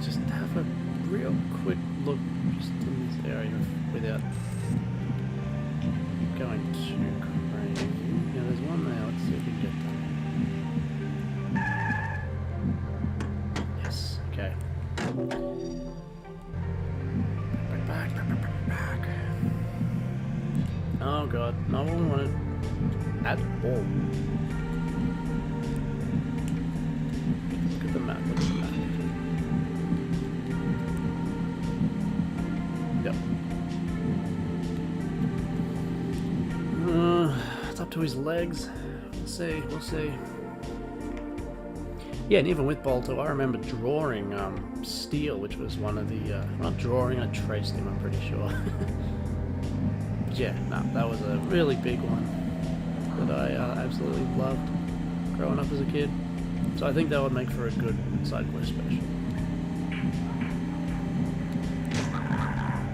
Just have a real quick look just in this area without going too crazy. Yeah, there's one there, let's see if we can get that. Back. Oh god, no one wanted at all. Look at that. Yep. It's up to his legs. We'll see. We'll see. Yeah, and even with Bolto, I remember drawing Steel, which was one of the... not drawing, I traced him, I'm pretty sure. But yeah, no, that was a really big one that I absolutely loved growing up as a kid. So I think that would make for a good side quest special.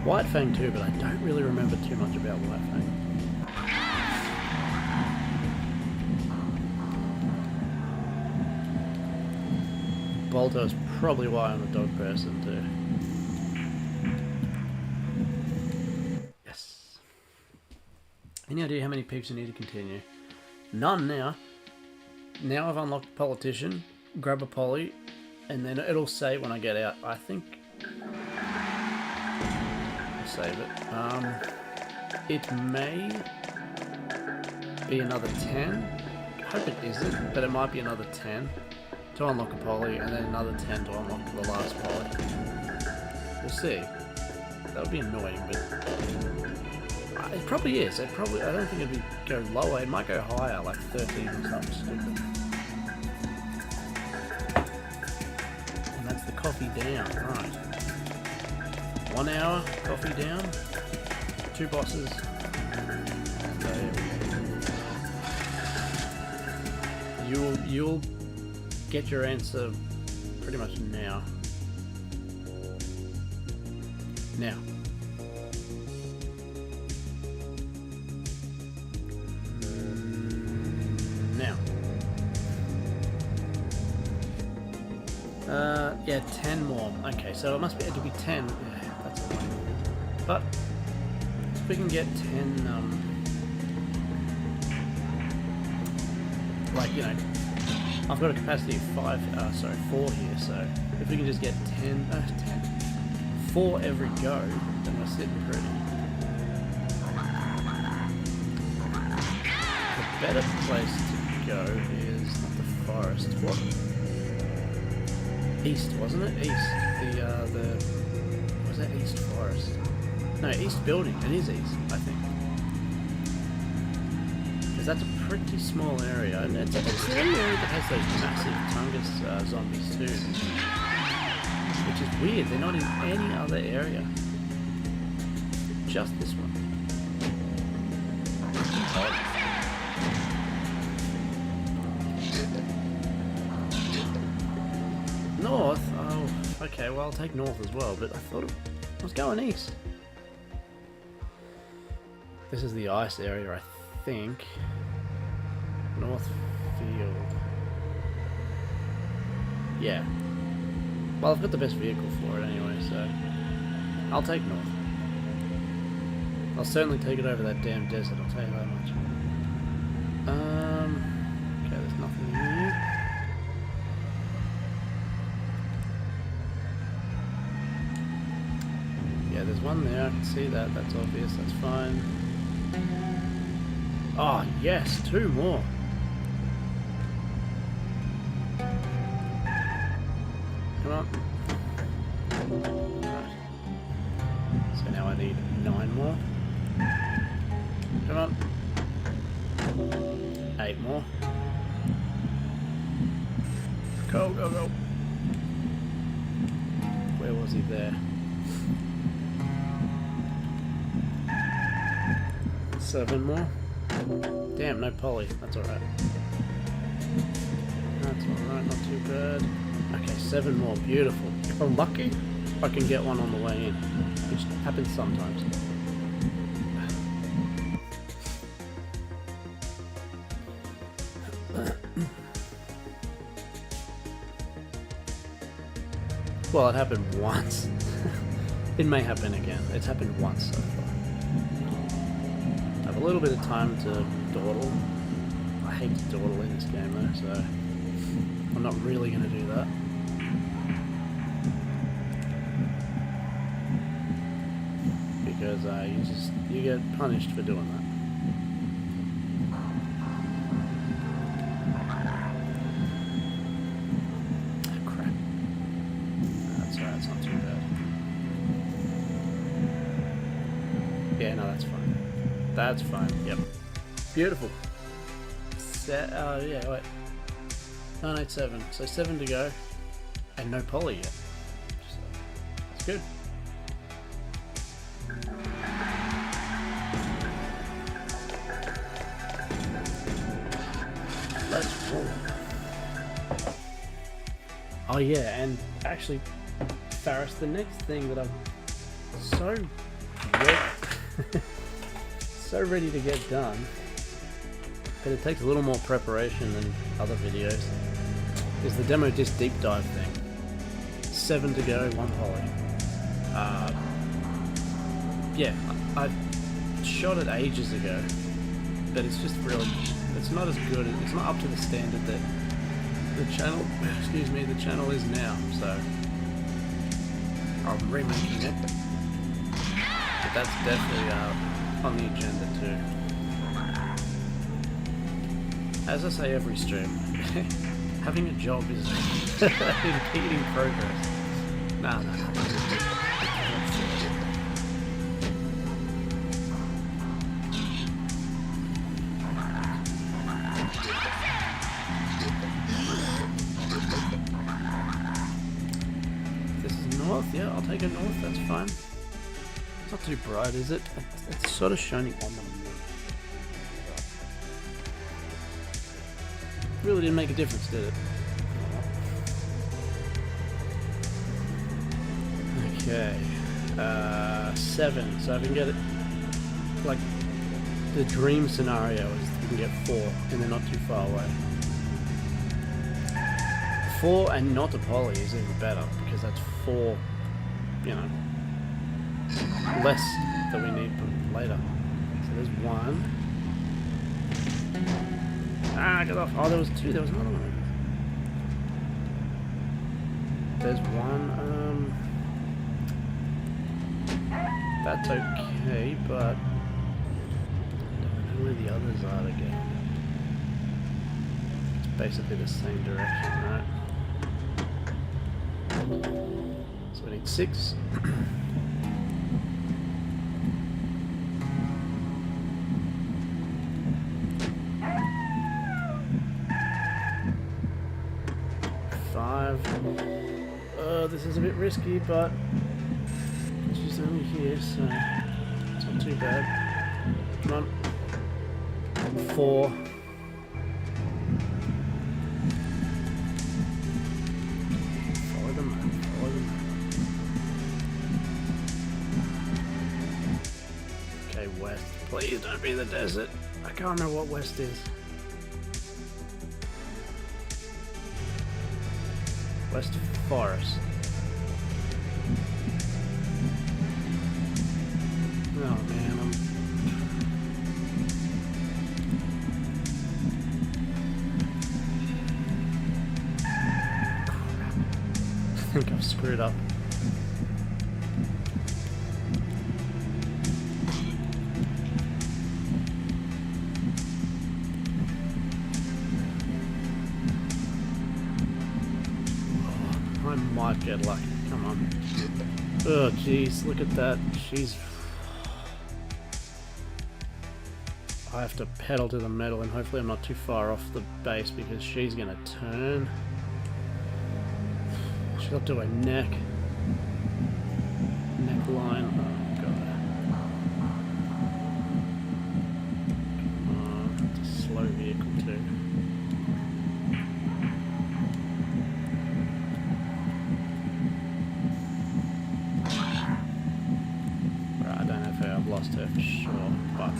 White Fang too, but I don't really remember too much about White Fang. Bolto's probably why I'm a dog person too. Yes. Any idea how many peeps you need to continue? None now. Now I've unlocked Politician, grab a poly, and then it'll say when I get out. I think I'll save it. It may be another 10. I hope it isn't, but it might be another 10. To unlock a poly, and then another 10 to unlock the last poly. We'll see. That would be annoying, but it probably is. I don't think it'd go lower. It might go higher, like 13 or something stupid. And that's the coffee down, right? 1 hour coffee down. 2 bosses. So you'll get your answer pretty much now. Now. Now. Yeah, 10 more. Okay, so it'll be 10. Yeah, that's annoying. But if we can get 10, like, you know, I've got a capacity of 4 here, so if we can just get 4 every go, then we're sitting pretty. The better place to go is not the forest. What? East, wasn't it? East. Was that East Forest? No, East Building. It is East, I think. Because that's a pretty small area, and it's the only area that has those massive Tungus zombies too. Which is weird, they're not in any other area. Just this one. North? Oh, okay, well I'll take north as well, but I thought it was going east. This is the ice area, I think. Northfield. Yeah. Well, I've got the best vehicle for it anyway, so I'll take north. I'll certainly take it over that damn desert, I'll tell you that much. Okay, there's nothing here. Yeah, there's one there, I can see that, that's obvious, that's fine. Oh, yes, 2 more. Come on. Right. So now I need 9 more. Come on. 8 more. Go, go, go. Where was he there? 7 more. Damn, no poly. That's alright. That's alright, not too bad. Okay, 7 more. Beautiful. If I'm lucky, I can get one on the way in. Which happens sometimes. Well, it happened once. It may happen again. It's happened once so far. I have a little bit of time to dawdle. I hate to dawdle in this game though, so I'm not really going to do that. Because you get punished for doing that. Oh, crap. That's fine. Yep. Beautiful. Yeah, wait. 987. So 7 to go. And no poly yet. So, that's good. Let's roll. Oh yeah, and actually, Faris, the next thing that I'm so ready to get done, but it takes a little more preparation than other videos, is the demo disc deep dive thing. 7 to go, 1 poly. Yeah, I shot it ages ago, but it's just really, it's not as good, it's not up to the standard that the channel, the channel is now, so I'm remaking it, but that's definitely on the agenda too. As I say every stream, having a job is impeding progress. Nah. This is north, yeah, I'll take it north, that's fine. It's not too bright, is it? It's sort of shining on the moon. Really didn't make a difference, did it? Okay. 7. So I can get it, like, the dream scenario is you can get 4 and they're not too far away. 4 and not a poly is even better because that's 4, you know, less that we need later. So there's 1. Ah, get off. Oh, there was 2. There was another one. There's 1. That's okay, but I don't know where the others are again. It's basically the same direction, right? So we need 6. This is a bit risky, but she's only here, so it's not too bad. Come on. 4. Follow them, man. Follow them. Okay, west. Please don't be the desert. I can't remember what west is. West Forest. Oh man, I think I've screwed up. I might get lucky. Come on. Oh jeez, look at that. She's... I have to pedal to the metal and hopefully I'm not too far off the base because she's gonna turn. She'll do a neckline. Oh god. Come on, it's a slow vehicle too. Right, I don't know if I've lost her for sure, but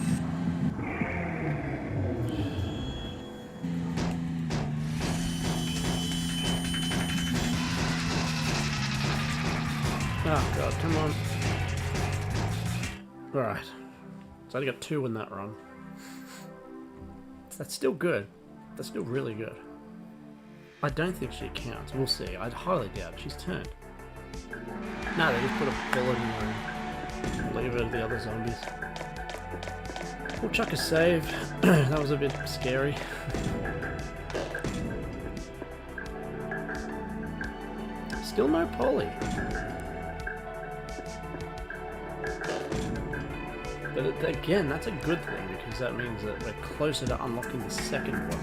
oh god, come on. Alright. So I only got 2 in that run. That's still good. That's still really good. I don't think she counts. We'll see. I'd highly doubt it. She's turned. No, they just put a bullet in her and leave her to the other zombies. We'll chuck a save. That was a bit scary. Still no poly. But again, that's a good thing, because that means that we're closer to unlocking the second one.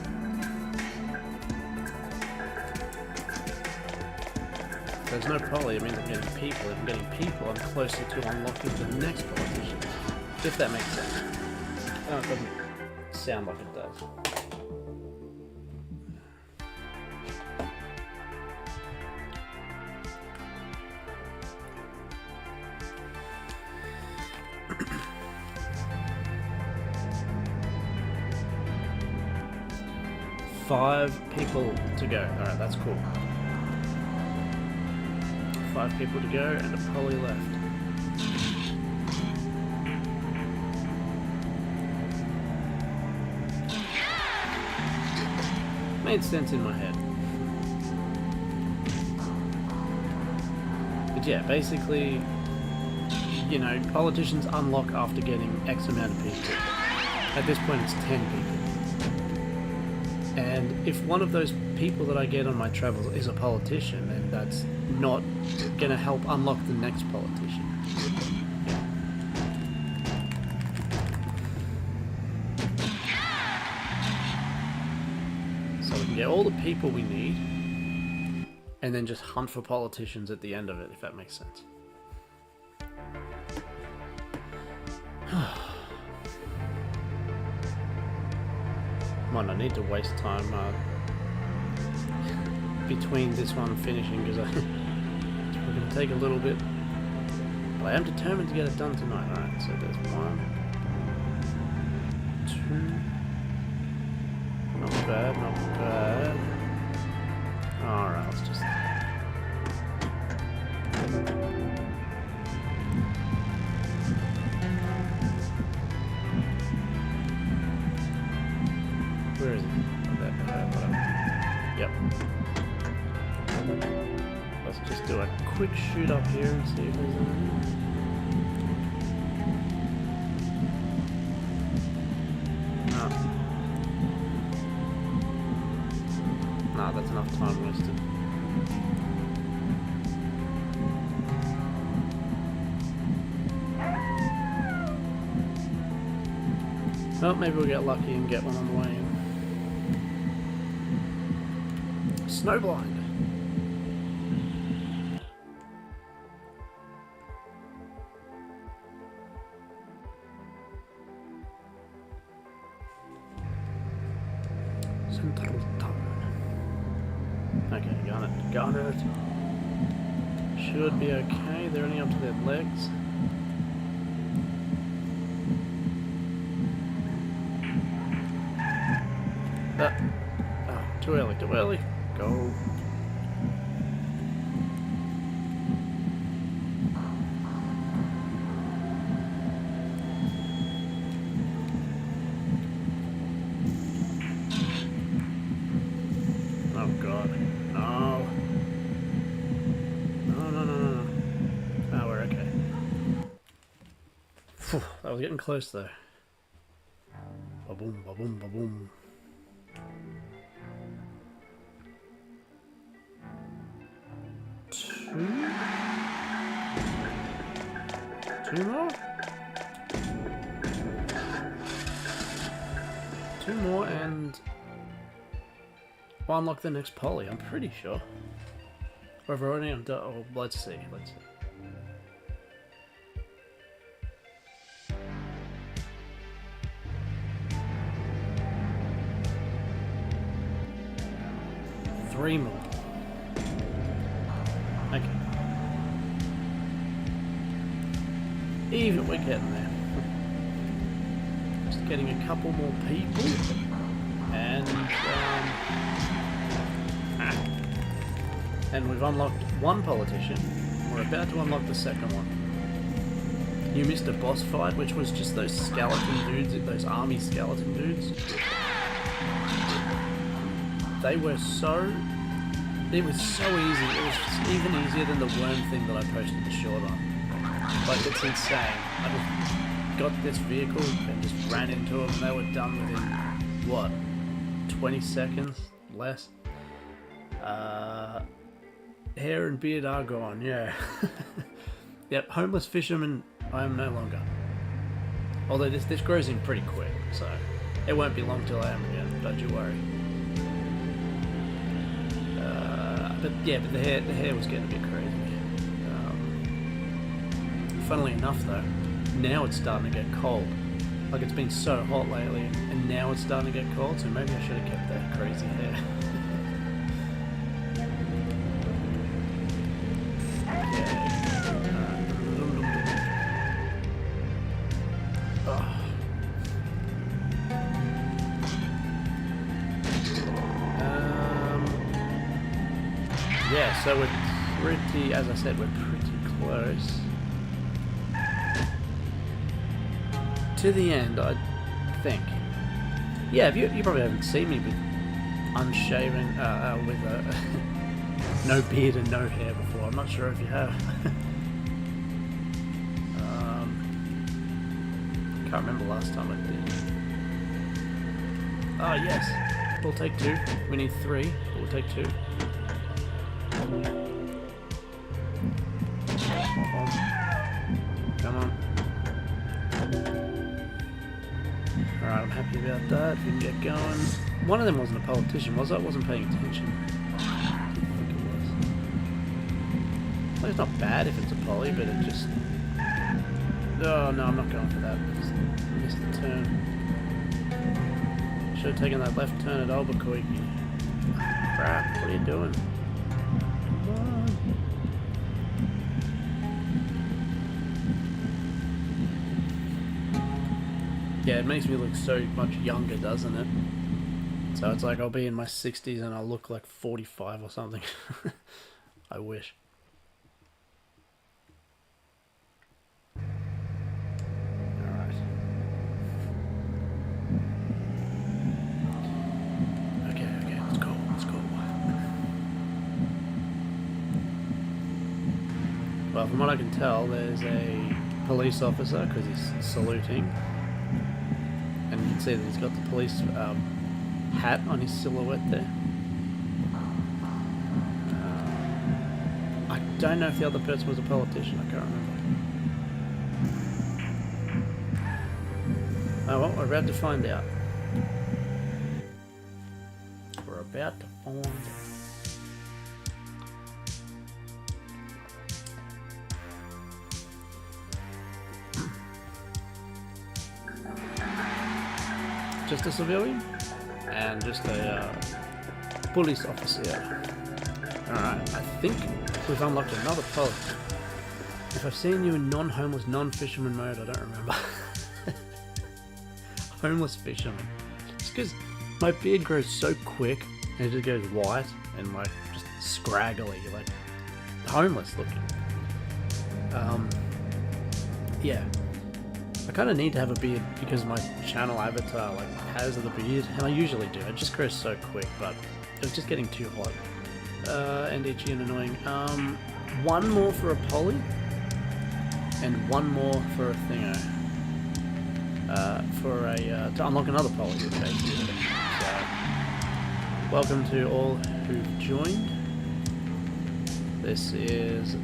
If there's no poly, it means I'm getting people. If I'm getting people, I'm closer to unlocking the next politician. If that makes sense. I know it doesn't sound like it does. Five people to go. Alright, that's cool. 5 people to go and a poly left. Made sense in my head. But yeah, basically, you know, politicians unlock after getting X amount of people. At this point it's 10 people. And if one of those people that I get on my travels is a politician, then that's not going to help unlock the next politician. So we can get all the people we need, and then just hunt for politicians at the end of it, if that makes sense. Might not need to waste time between this one finishing, because it's going to take a little bit. But I am determined to get it done tonight. Alright, so there's 1, 2. Not bad, not bad. Alright, let's just... Where is it? Whatever. Yep. Let's just do a quick shoot up here and see if there's anything. Nah, that's enough time wasted. Well, maybe we'll get lucky and get one on the way in. Snowblind. Central Town. Okay, got it. Should be okay. They're only up to their legs. Oh, too early. Go. Oh god. No. No. Oh, we're okay. Phew, that was getting close though. Ba-boom, ba-boom, ba-boom. Two more? 2 more and we'll unlock the next poly, I'm pretty sure. Or if we're already on... Oh, let's see. 3 more. Okay. Even we're getting there. Just getting a couple more people. And we've unlocked 1 politician. We're about to unlock the second one. You missed a boss fight, which was just those skeleton dudes, those army skeleton dudes. They were so... It was so easy. It was even easier than the worm thing that I posted the short on. Like, it's insane. I just got this vehicle and just ran into them, and they were done within, what, 20 seconds? Less? Hair and beard are gone, yeah. Yep, homeless fisherman, I am no longer. Although this grows in pretty quick, so it won't be long till I am again, don't you worry. But the hair was getting a bit crazy. Funnily enough though, now it's starting to get cold. Like, it's been so hot lately, and now it's starting to get cold, so maybe I should have kept that crazy hair. Yeah, so we're pretty, as I said, we're pretty close to the end, I think. Yeah, you probably haven't seen me with unshaven, with no beard and no hair before. I'm not sure if you have. Can't remember last time I did. Oh yes, we'll take 2. We need 3, but we'll take 2. Come on. Alright, I'm happy about that. We can get going. One of them wasn't a politician, was it? I wasn't paying attention. I think it was. Well, it's not bad if it's a poly, but it just... Oh, no, I'm not going for that. I just missed the turn. Should have taken that left turn at Albuquerque. Crap, what are you doing? Come on. Yeah, it makes me look so much younger, doesn't it? So it's like I'll be in my 60s and I'll look like 45 or something. I wish. Alright. Okay, let's go. Well, from what I can tell, there's a police officer, because he's saluting. And you can see that he's got the police hat on his silhouette there. I don't know if the other person was a politician, I can't remember. Oh well, we're about to find out. We're about to find out. Just a civilian and just a police officer. Alright, I think we've unlocked another poly. If I've seen you in non-homeless, non-fisherman mode, I don't remember. Homeless fisherman. It's because my beard grows so quick and it just goes white and like just scraggly, like homeless looking. Yeah. I kind of need to have a beard because my channel avatar like has the beard, and I usually do. It just grows so quick, but it was just getting too hot and itchy and annoying. One more for a poly, and one more for a thingo. To unlock another poly, basically. So, welcome to all who've joined. This is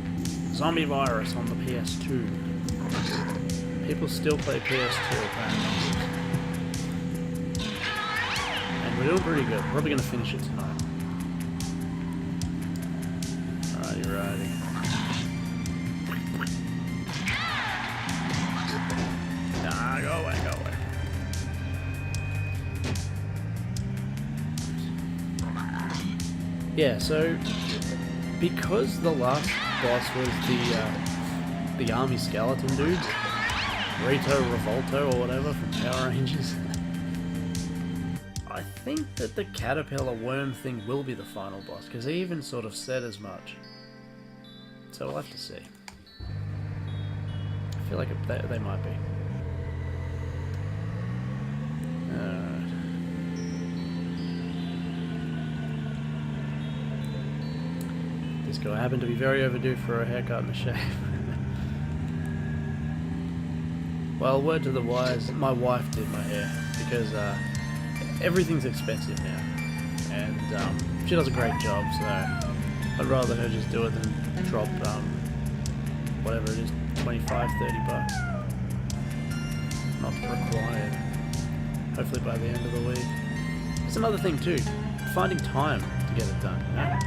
Zombie Virus on the PS2. People still play PS2 apparently. And we're doing pretty good. We're probably going to finish it tonight. Alrighty. Nah, go away. Yeah, so because the last boss was the army skeleton dude, Rito Revolto or whatever from Power Rangers, I think that the caterpillar worm thing will be the final boss, because he even sort of said as much. So we'll have to see. I feel like they might be. This guy happened to be very overdue for a haircut and a shave. Well, word to the wise, my wife did my hair, because everything's expensive now, and she does a great job, so I'd rather her just do it than drop whatever it is, 25, 30 bucks. not required. Hopefully by the end of the week. It's another thing too, finding time to get it done, you know?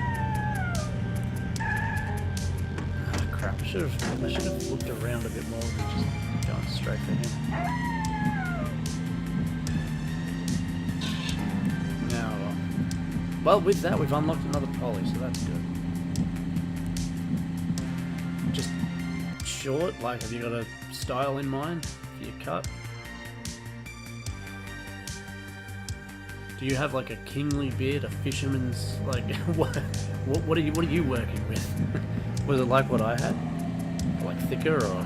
Oh crap, I should have looked around a bit more than just going straight for him. Now, well, with that we've unlocked another poly, so that's good. Just short, like, have you got a style in mind for your cut? Do you have like a kingly beard, a fisherman's, like, what are you working with? Was it like what I had? Like thicker or?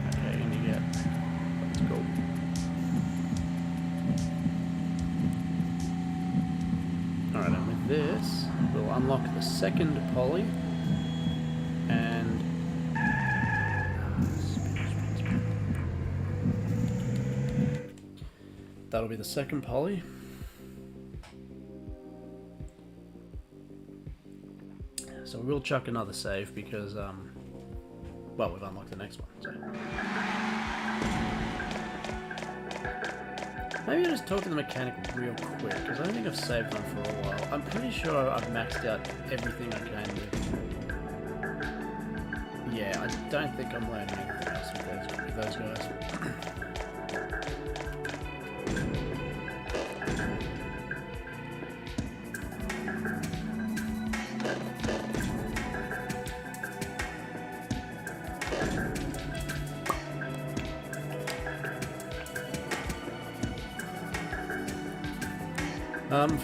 Okay, in you get. Let's go. Alright, and with this, we'll unlock the second poly. And that'll be the second poly. So we'll chuck another save because, well, we've unlocked the next one. So maybe I'll just talk to the mechanic real quick because I don't think I've saved one for a while. I'm pretty sure I've maxed out everything I can with. Yeah, I don't think I'm learning anything else with those guys.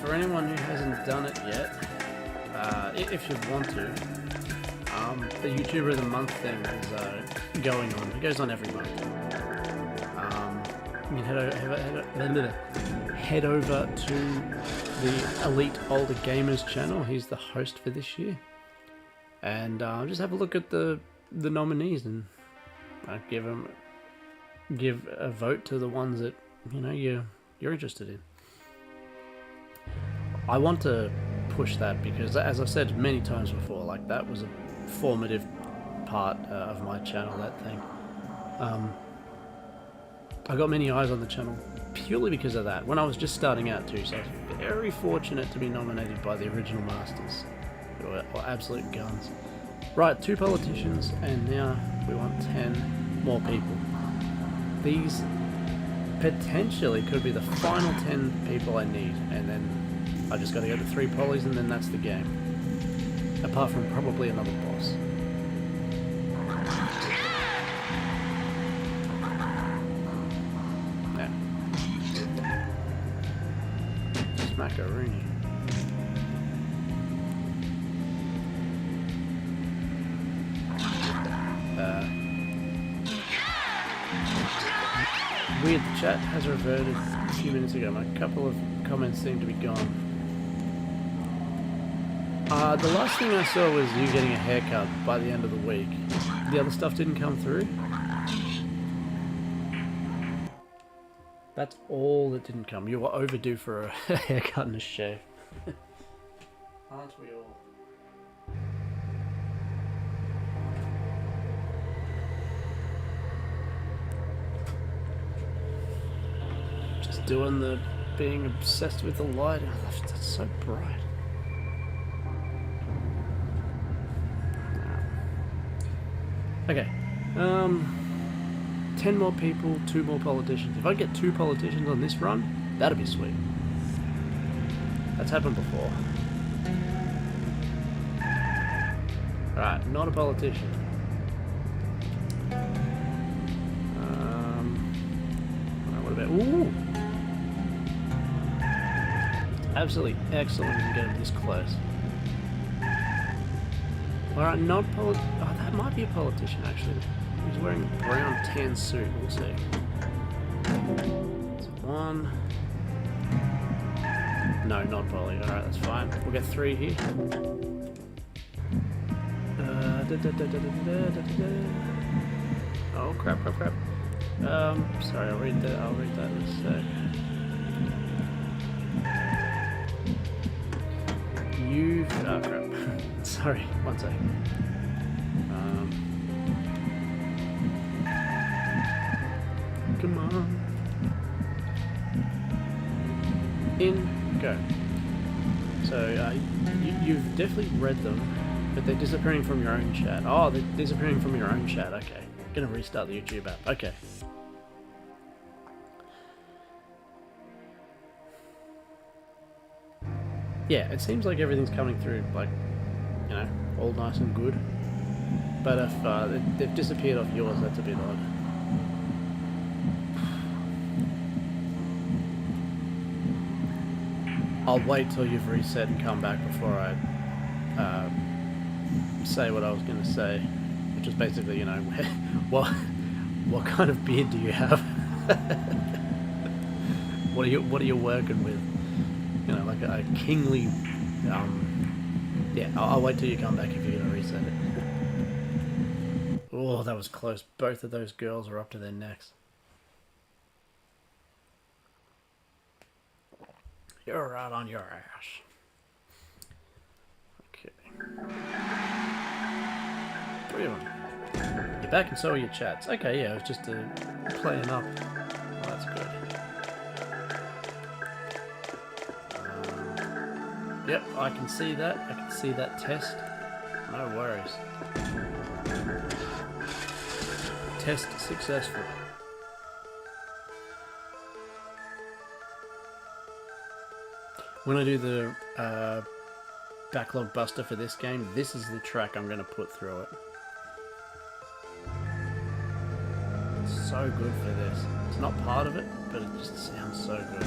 For anyone who hasn't done it yet, if you want to, the YouTuber of the Month thing is going on. It goes on every month. You can head over to the Elite Older Gamers channel. He's the host for this year, and just have a look at the nominees and give a vote to the ones that you're interested in. I want to push that because, as I've said many times before, like, that was a formative part of my channel, that thing. I got many eyes on the channel purely because of that, when I was just starting out too, so I was very fortunate to be nominated by the original masters, who were absolute guns. Right, 2 politicians, and now we want 10 more people. These potentially could be the final 10 people I need, and then I just got to get the 3 polys, and then that's the game. Apart from probably another boss. Yeah. Smackaroonie. Weird, the chat has reverted a few minutes ago. A couple of comments seem to be gone. The last thing I saw was you getting a haircut by the end of the week. The other stuff didn't come through. That's all that didn't come. You were overdue for a haircut and a shave. Aren't we all? Just doing the being obsessed with the light. Oh, that's so bright. Okay, 10 more people, 2 more politicians. If I get 2 politicians on this run, that'd be sweet. That's happened before. Alright, not a politician. What about... Ooh! Absolutely excellent to get him this close. Alright, not oh, that might be a politician actually. He's wearing a brown tan suit, we'll see. That's 1. No, not poly. Alright, that's fine. We'll get 3 here. Oh crap. Sorry, I'll read that in a sec. Oh crap. Sorry, one sec. Come on. In, go. So, you've definitely read them, but they're disappearing from your own chat. Oh, they're disappearing from your own chat, okay. Gonna restart the YouTube app, okay. Yeah, it seems like everything's coming through, like, you know, all nice and good. But if they've disappeared off yours, that's a bit odd. I'll wait till you've reset and come back before I say what I was going to say, which is basically, you know, what kind of beard do you have? What are you working with? You know, like a kingly. Yeah, I'll wait till you come back if you're going to reset it. Oh, that was close. Both of those girls are up to their necks. You're right on your ass. Okay. 3 of them. You're back and so are your chats. Okay, yeah, it was just playing up. Oh, that's good. Yep, I can see that. I can see that test. No worries. Test successful. When I do the backlog buster for this game, this is the track I'm going to put through it. It's so good for this. It's not part of it, but it just sounds so good.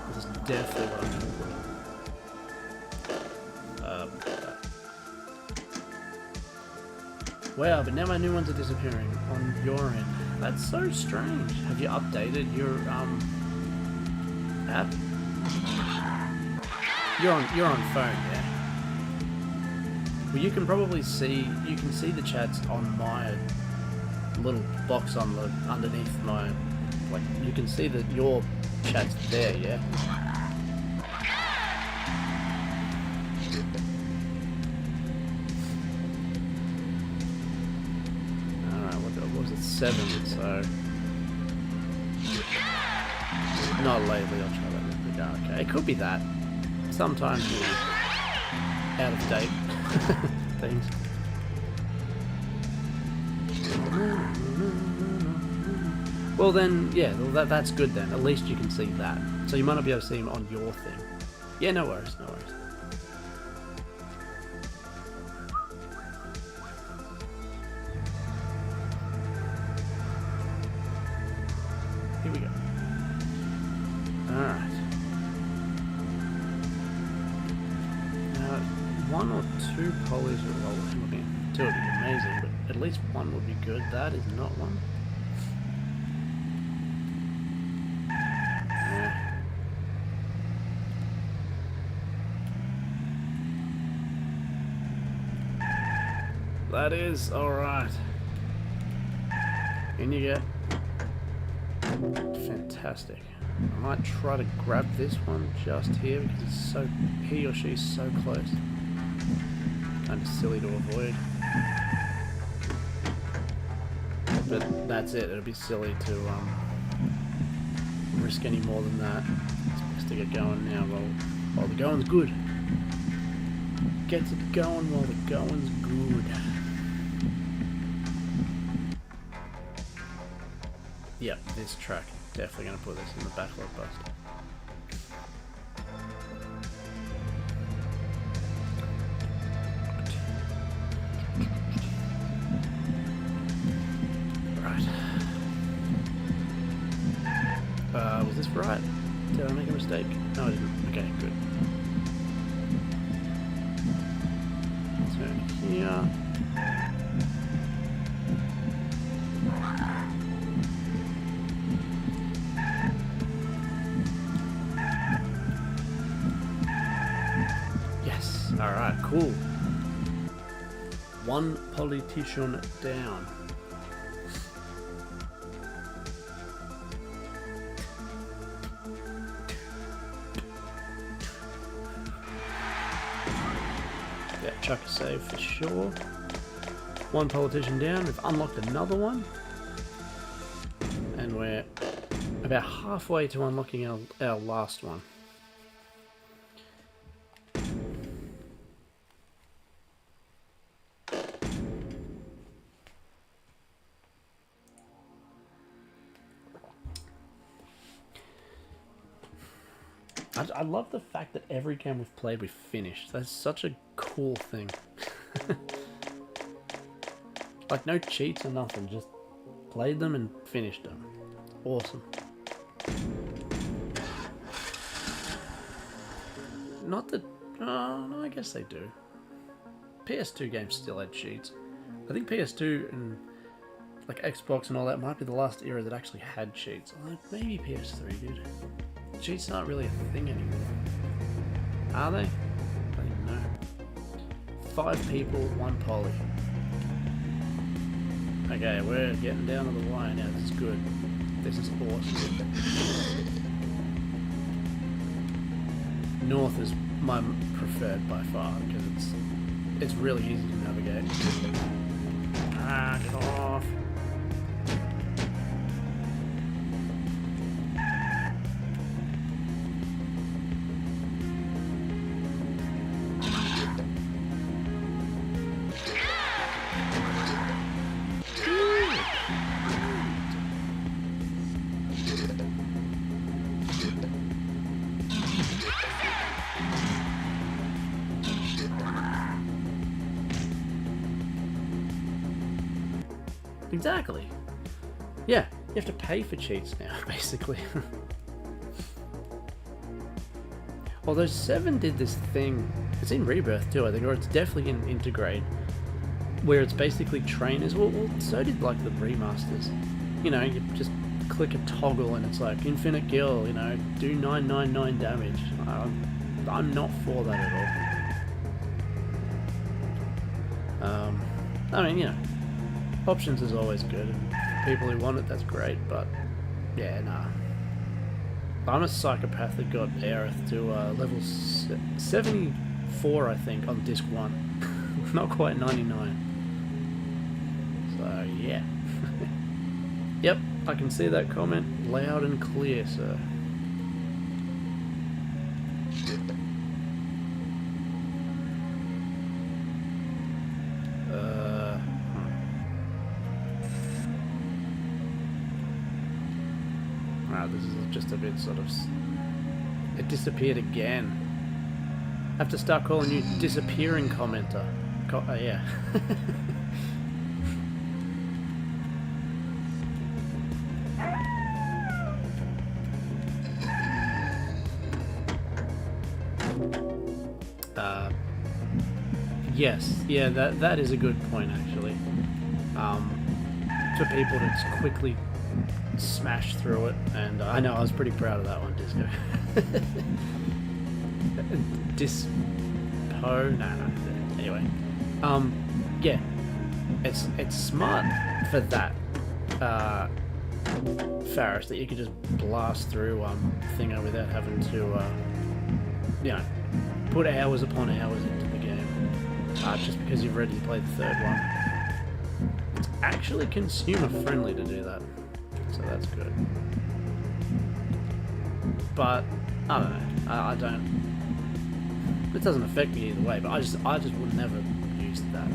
This is definitely what I'm going to put. Wow, but now my new ones are disappearing on your end. That's so strange. Have you updated your app? You're on phone, yeah. Well, you can probably see the chats on my little box on the underneath my, like, you can see that your chat's there, yeah. All right, what was it? 7, so not lately. I'll try that. Okay, it could be that. Sometimes out of date things. Well then, yeah, that's good then. At least you can see that. So you might not be able to see him on your thing. Yeah, no worries, no worries. Here we go. Alright. Now, 1 or 2 polys are rolling. 2 would be amazing, but at least 1 would be good. That is not one. That is alright. In you get. Fantastic. I might try to grab this one just here because it's so, he or she is so close. Kind of silly to avoid. But that's it. It'll be silly to risk any more than that. It's best to get going now while the going's good. Get it going while the going's good. Yep, this track. Definitely going to put this in the backlog bust. Right. Was this right? Did I make a mistake? No, I didn't. Okay, good. Turn here. Alright, cool. 1 politician down. chuck a save for sure. One politician down, we've unlocked another one. And we're about halfway to unlocking our last one. I love the fact that every game we've played we've finished. That's such a cool thing. Like no cheats or nothing, just played them and finished them. Awesome. Not that... no, I guess they do. PS2 games still had cheats. I think PS2 and like Xbox and all that might be the last era that actually had cheats. Like maybe PS3 did. Cheats aren't really a thing anymore. Are they? I don't even know. 5 people, 1 poly. Okay, we're getting down to the wire now. This is good. This is awesome. North is my preferred by far because it's really easy to navigate. Ah, get off. Exactly. Yeah, you have to pay for cheats now, basically. Although 7 did this thing, it's in Rebirth too, I think, or it's definitely in Integrate, where it's basically trainers. Well, so did like the remasters. You know, you just click a toggle and it's like infinite kill, you know, do 999 damage. I'm not for that at all. I mean, you know, options is always good, and for people who want it, that's great, but yeah, nah. I'm a psychopath that got Aerith to level 74, I think, on disc 1. Not quite 99. So, yeah. Yep, I can see that comment loud and clear, sir. This is just a bit sort of... It disappeared again. I have to start calling you disappearing commenter. Yeah. Yes. Yeah, that is a good point, actually. For people to just quickly smash through it, and I know I was pretty proud of that one, Disco. No. Anyway, yeah, it's smart for that, Faris, that you could just blast through Thinger without having to, you know, put hours upon hours into the game, just because you've already played the 3rd one. It's actually consumer friendly to do that. So that's good. But I don't know. I don't. It doesn't affect me either way. But I just would never use that.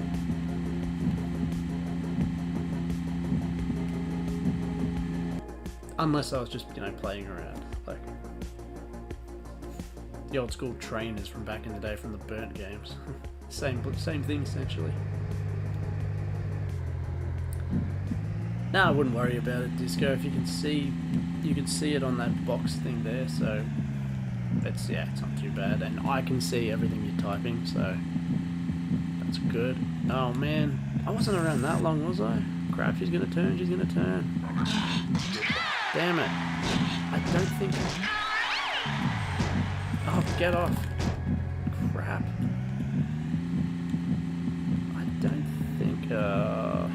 Unless I was just, you know, playing around, like the old school trainers from back in the day from the burnt games. Same thing essentially. No, I wouldn't worry about it, Disco. If you can see it on that box thing there, so it's not too bad, and I can see everything you're typing, so that's good. Oh man, I wasn't around that long, was I? Crap, she's gonna turn. Damn it! I don't think. Oh, get off! Crap! I don't think. Oh,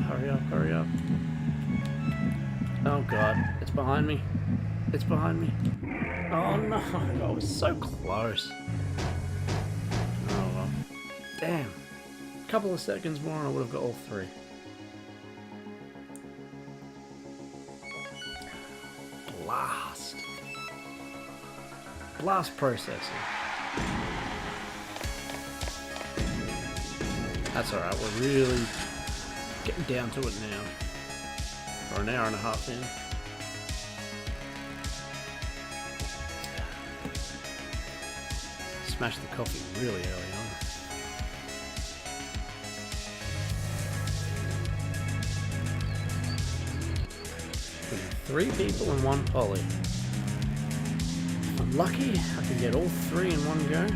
hurry up! Oh god, it's behind me. Oh no, I was so close. Oh well. Damn. A couple of seconds more and I would have got all 3. Blast. Blast processing. That's alright, we're really getting down to it now. For an hour and a half in. Smashed the coffee really early on. We have 3 people and 1 poly. If I'm lucky, I can get all 3 in one go.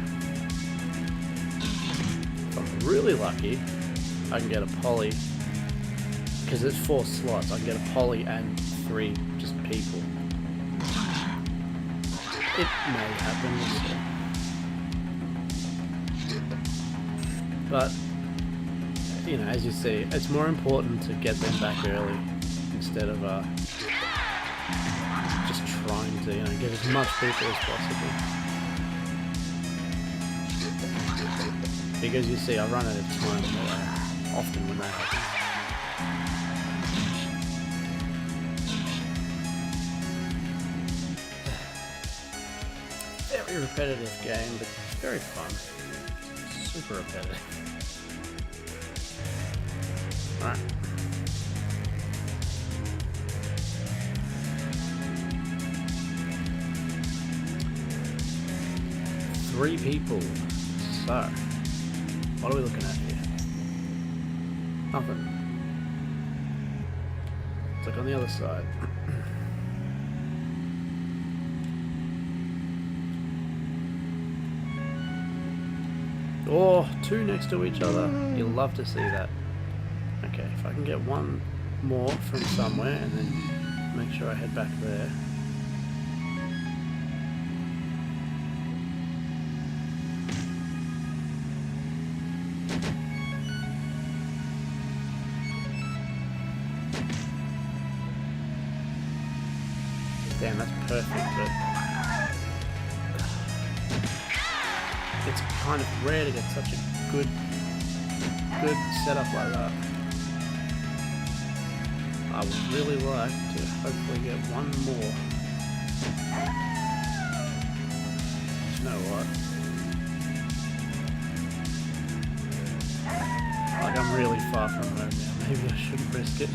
If I'm really lucky, I can get a poly. Because there's 4 slots, I can get a poly and 3 just people. It may happen, we'll see. But, you know, as you see, it's more important to get them back early instead of just trying to, you know, get as much people as possible. Because you see, I run out of time often when that happens. Very repetitive game, but very fun. Super repetitive. Alright. Three people. So, what are we looking at here? Nothing. It's like on the other side. Oh, 2 next to each other. You'll love to see that. Okay, if I can get 1 more from somewhere and then make sure I head back there. Damn, that's perfect, but it's kind of rare to get such a good setup like that. I would really like to hopefully get 1 more. You know what? Like, I'm really far from home now. Maybe I shouldn't risk it.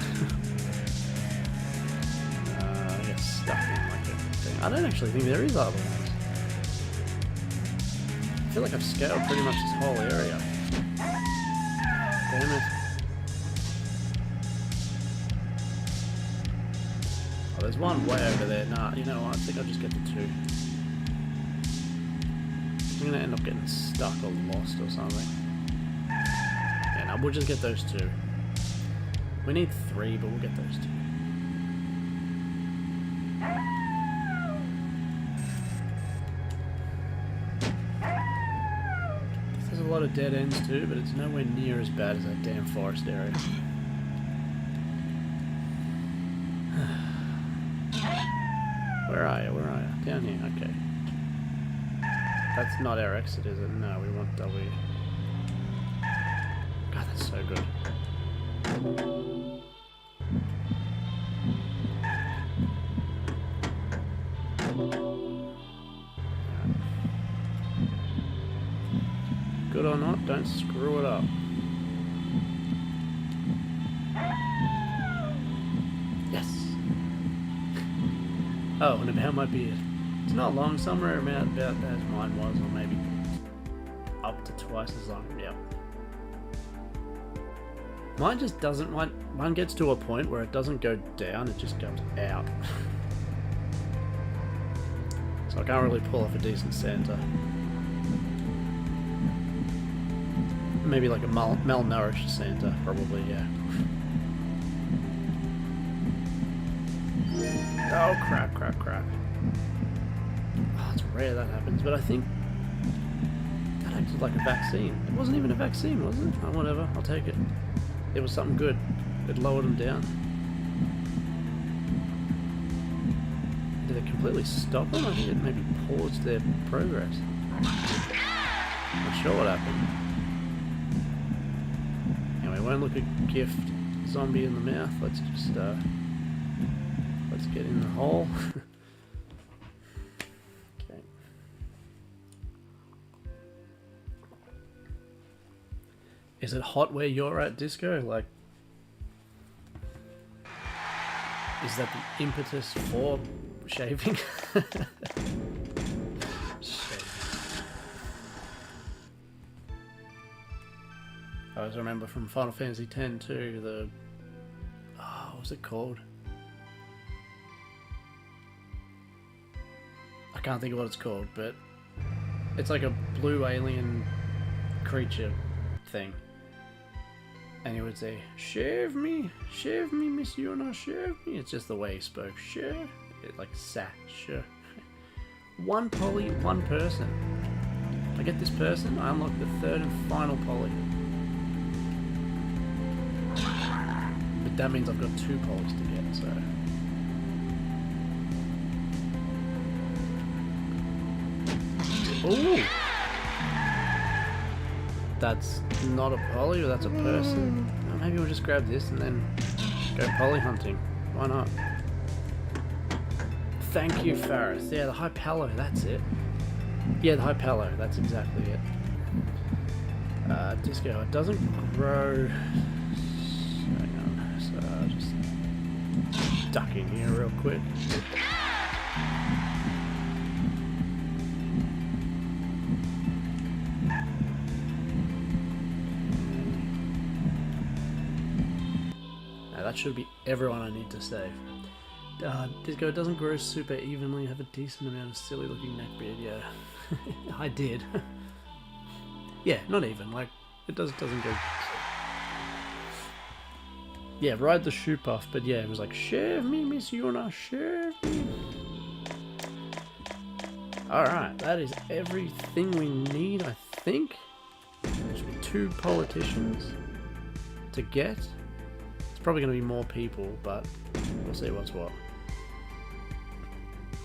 I get stuck in like everything. I don't actually think there is other ones. I feel like I've scaled pretty much this whole area. Damn it. Oh, there's 1 way over there. Nah, you know what? I think I'll just get the 2. I'm gonna end up getting stuck or lost or something. Yeah, no, we'll just get those 2. We need 3, but we'll get those 2. There's a lot of dead ends too, but it's nowhere near as bad as that damn forest area. Where are you? Where are you? Down here, okay. That's not our exit, is it? No, we want W. God, that's so good. Good or not, don't screw it up. Yes! Oh, and about my beard. It's not long, somewhere about as mine was, or maybe up to twice as long. Yep. Mine just doesn't, mine gets to a point where it doesn't go down, it just goes out. So I can't really pull off a decent center. Maybe like a malnourished Santa, probably, yeah. Oh, crap. Oh, it's rare that happens, but I think that acted like a vaccine. It wasn't even a vaccine, was it? Oh, whatever, I'll take it. It was something good. It lowered them down. Did it completely stop them? I think it maybe paused their progress. Not sure what happened. won't look a gift zombie in the mouth. Let's just let's get in the hole. Okay. Is it hot where you're at, Disco? Like, is that the impetus for shaving? I always remember from Final Fantasy X too, the... Oh, what was it called? I can't think of what it's called, but it's like a blue alien creature thing. And he would say, shave me, Miss Yuna, shave me. It's just the way he spoke, shave. It like sat, sure. One poly, one person. I get this person, I unlock the third and final poly. But that means I've got 2 polys to get, so... Ooh! That's not a poly, or that's a person. Oh, maybe we'll just grab this and then go poly hunting. Why not? Thank you, Faris. Yeah, the high palo, that's it. Yeah, the high palo, that's exactly it. Disco, it doesn't grow... Hang on, so just duck in here real quick. Now that should be everyone I need to save. Disco, it doesn't grow super evenly. You have a decent amount of silly looking neckbeard, yeah. I did. Yeah, not even, like, it doesn't go... Yeah, ride the shoe puff, but yeah, it was like, shave me, Miss Yuna, shave me. Alright, that is everything we need, I think. There's 2 politicians to get. It's probably going to be more people, but we'll see what's what.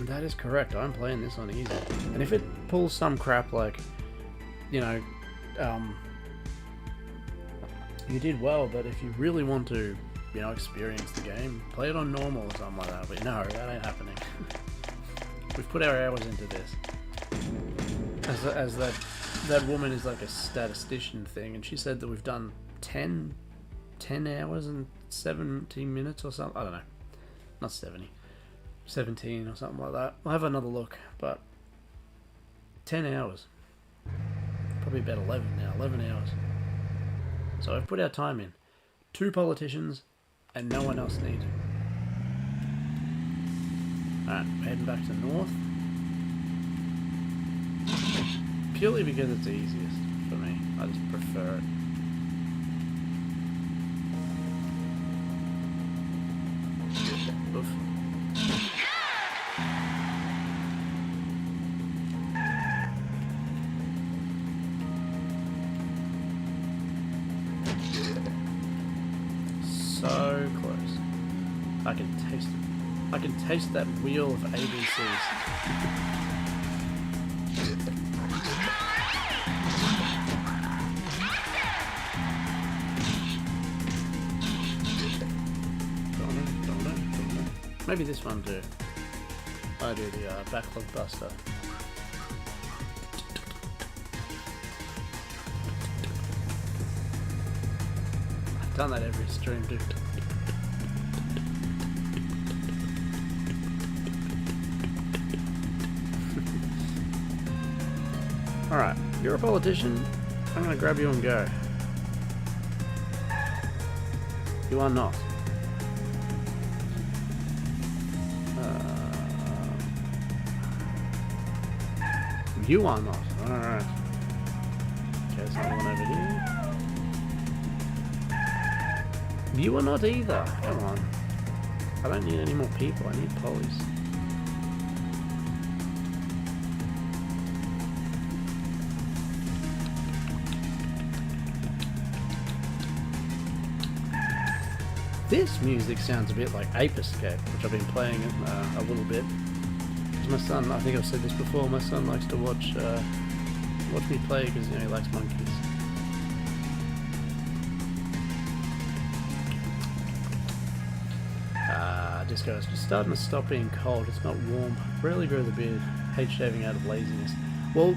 That is correct, I'm playing this on easy. And if it pulls some crap like, you know, you did well, but if you really want to, you know, experience the game, play it on normal or something like that. But no, that ain't happening. We've put our hours into this. As that woman is like a statistician thing, and she said that we've done 10 hours and 70 minutes or something. I don't know. Not 70. 17 or something like that. I'll have another look, but 10 hours. Probably about 11 now. 11 hours. So I've put our time in. 2 politicians and no one else needed. Alright, we're heading back to north. Purely because it's the easiest for me. I just prefer it. Oof. So close. I can taste it. I can taste that wheel of ABCs. Maybe this one too. I do the Backlog Buster. I've done that every stream, dude. Alright, you're a politician. I'm gonna grab you and go. You are not. You are not. Alright. Okay, there's another one over here. You are not either. Come on. I don't need any more people. I need polys. This music sounds a bit like Ape Escape, which I've been playing a little bit. My son, I think I've said this before, my son likes to watch me play because, you know, he likes monkeys. disco. It's just starting to stop being cold. It's not warm. Rarely grow the beard. Hate shaving out of laziness. Well,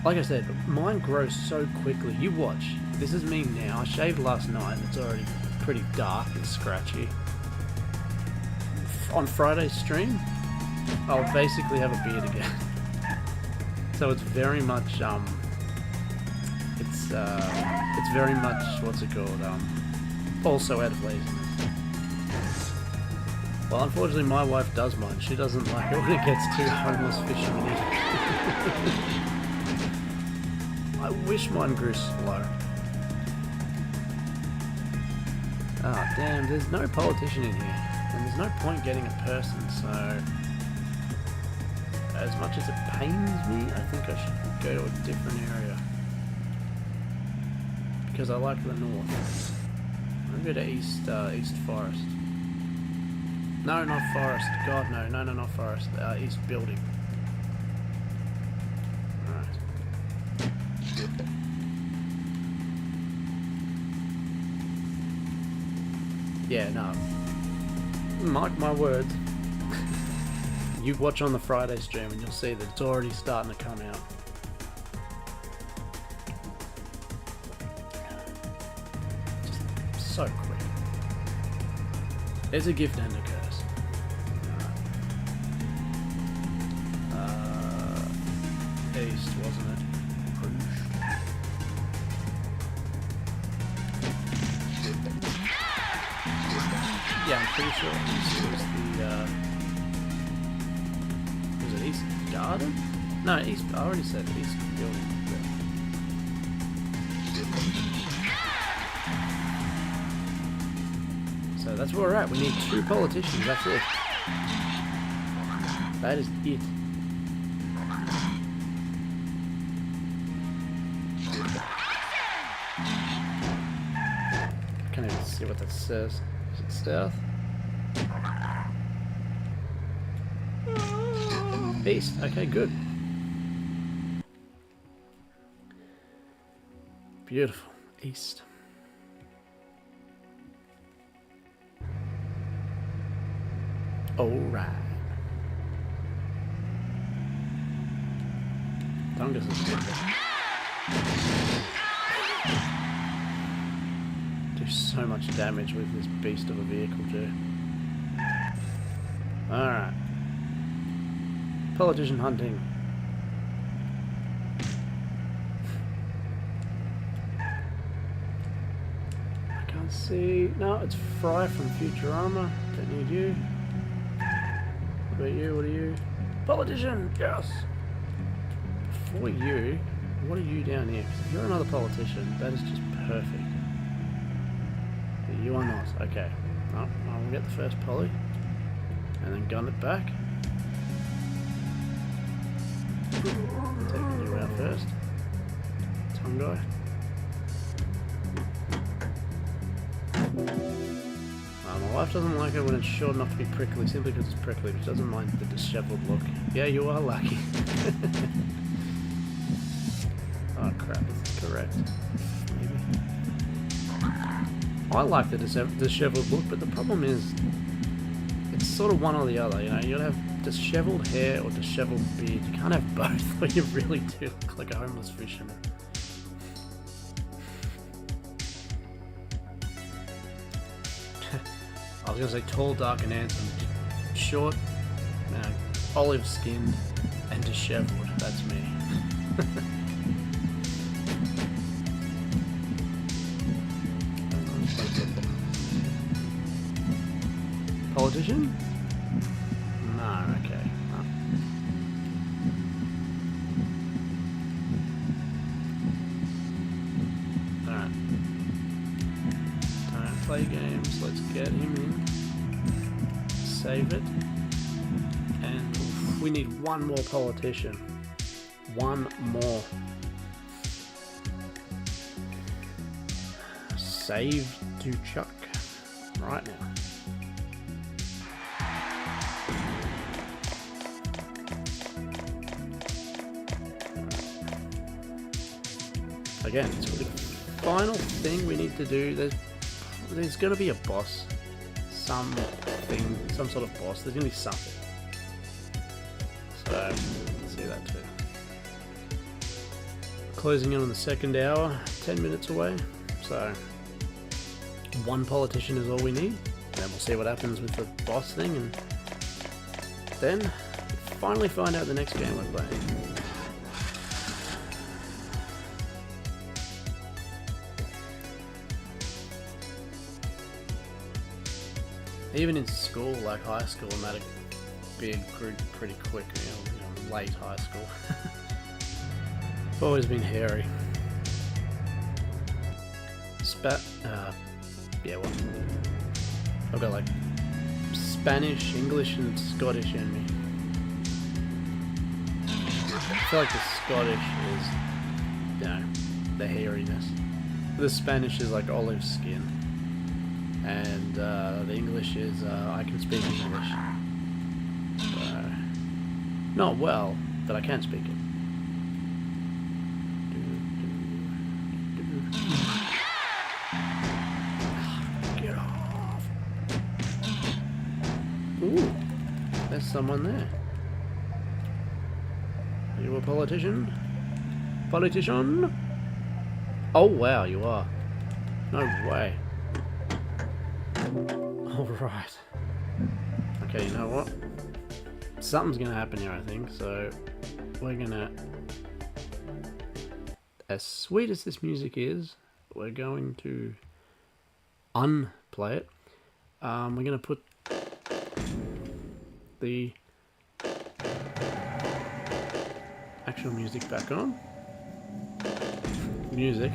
like I said, mine grows so quickly. You watch. This is me now. I shaved last night. It's already pretty dark and scratchy. On Friday's stream, I'll basically have a beard again. So it's very much it's very much, what's it called, also out of laziness. Well, unfortunately my wife does mine. She doesn't like it when it gets too homeless fisherman-y. I wish mine grew slow. Ah, damn, there's no politician in here. And there's no point getting a person, so... As much as it pains me, I think I should go to a different area. Because I like the north. I'm going to go to East Forest. No, not Forest. God, no, not Forest. East Building. Alright. Yeah, no. Mark my words. You watch on the Friday stream and you'll see that it's already starting to come out. Just so quick. There's a gift and a curse. East, wasn't it? Yeah, I'm pretty sure East was the, was it East Garden? No, East, I already said East Building. So that's where we're at. We need 2 politicians, that's it. That is it. I can't even see what that says. Is it stealth? East. Okay, good. Beautiful. East. Alright. Dungus is good. Do so much damage with this beast of a vehicle too. Alright. Politician hunting. I can't see. No, it's Fry from Futurama. Don't need you. What about you? What are you? Politician! Yes! Before you, what are you down here? If you're another politician, that is just perfect. You are not. Okay. No, I'll get the first poly. And then gun it back. Taking you out first. Tongue guy. My wife doesn't like it when it's short enough to be prickly, simply because it's prickly, but she doesn't mind the disheveled look. Yeah, you are lucky. Oh crap, it's correct. Maybe. I like the disheveled look, but the problem is, it's sort of one or the other, you know? You gotta have disheveled hair or disheveled beard. You can't have both, or you really do look like a homeless fisherman. I was gonna say tall, dark, and handsome. Short, olive skinned, and disheveled. That's me. Politician? No, okay. No. Alright. Don't play games, let's get him in. Save it. And oof, we need one more politician. One more. Save to Chuck. Right now. Again, so the final thing we need to do, there's going to be a boss something, some sort of boss. There's gonna be something. So, let's see that too. Closing in on the second hour, 10 minutes away. So, one politician is all we need. Then we'll see what happens with the boss thing, and then finally find out the next game we're playing. Even in school, like high school, I'm at a big group pretty quick, you know, late high school. I've always been hairy. Yeah, well, I've got like Spanish, English, and Scottish in me. I feel like the Scottish is, you know, the hairiness. The Spanish is like olive skin. And the English is, I can speak English. So, not well, but I can speak it. Get off! Ooh, there's someone there. Are you a politician? Politician? Oh wow, you are. No way. Alright. Okay, you know what? Something's gonna happen here, I think, so we're gonna... As sweet as this music is, we're going to unplay it. We're gonna put the actual music back on. Music.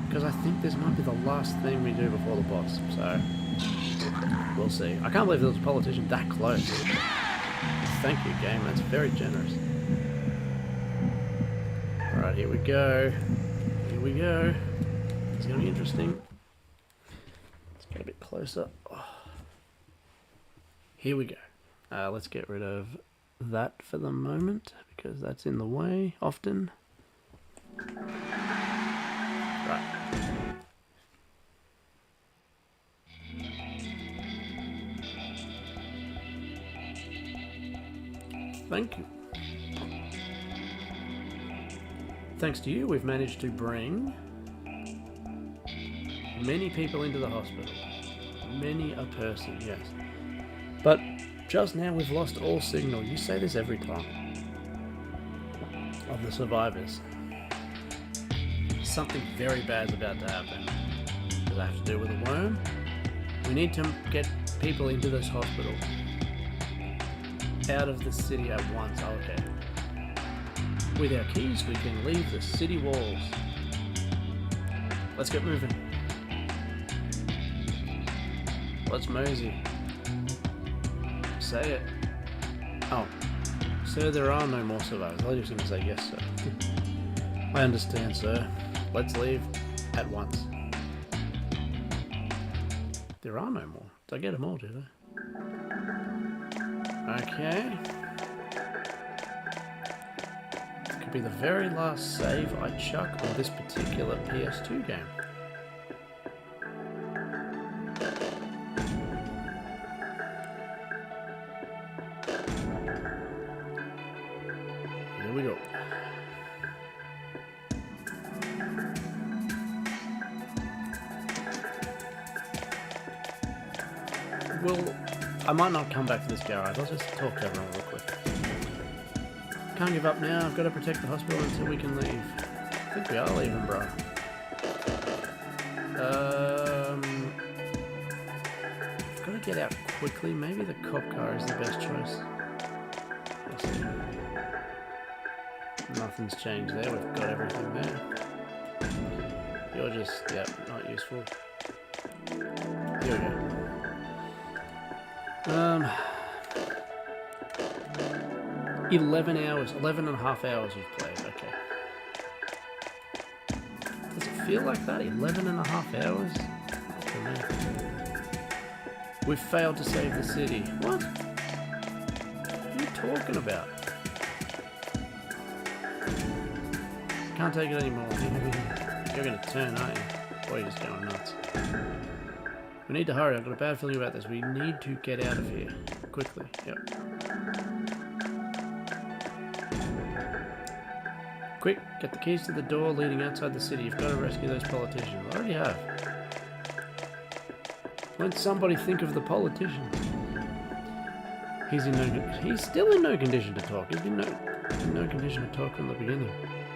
Because I think this might be the last thing we do before the boss, so we'll see. I can't believe there was a politician that close. Thank you, game, that's very generous. Alright, here we go. Here we go. It's going to be interesting. Let's get a bit closer. Oh. Here we go. Let's get rid of that for the moment, because that's in the way often. Right. Thank you. Thanks to you, we've managed to bring many people into the hospital. Many a person, yes. But just now we've lost all signal. You say this every time. Of the survivors. Something very bad's about to happen. Does that have to do with a worm? We need to get people into this hospital. Out of the city at once. Oh, okay. With our keys, we can leave the city walls. Let's get moving. Let's mosey. Say it. Oh. Sir, there are no more survivors. I was just going to say yes, sir. I understand, sir. Let's leave at once. There are no more. Did I get them all, did I? Okay. This could be the very last save I chuck on this particular PS2 game. Here we go. Well, I might not come back to this garage. I'll just talk to everyone real quick. Can't give up now. I've got to protect the hospital until we can leave. I think we are leaving, bro. I've got to get out quickly. Maybe the cop car is the best choice. We'll see. Nothing's changed there. We've got everything there. You're just, yep, not useful. Here we go. 11 hours, 11 and a half hours we've played, okay. Does it feel like that? 11 and a half hours? For me. We've failed to save the city. What? What are you talking about? Can't take it anymore. You're gonna turn, aren't you? Or you're just going nuts. We need to hurry. I've got a bad feeling about this. We need to get out of here. Quickly. Yep. Quick, get the keys to the door leading outside the city. You've got to rescue those politicians. I already have. Won't somebody think of the politician? He's still in no condition to talk. He's been in no condition to talk from the beginning.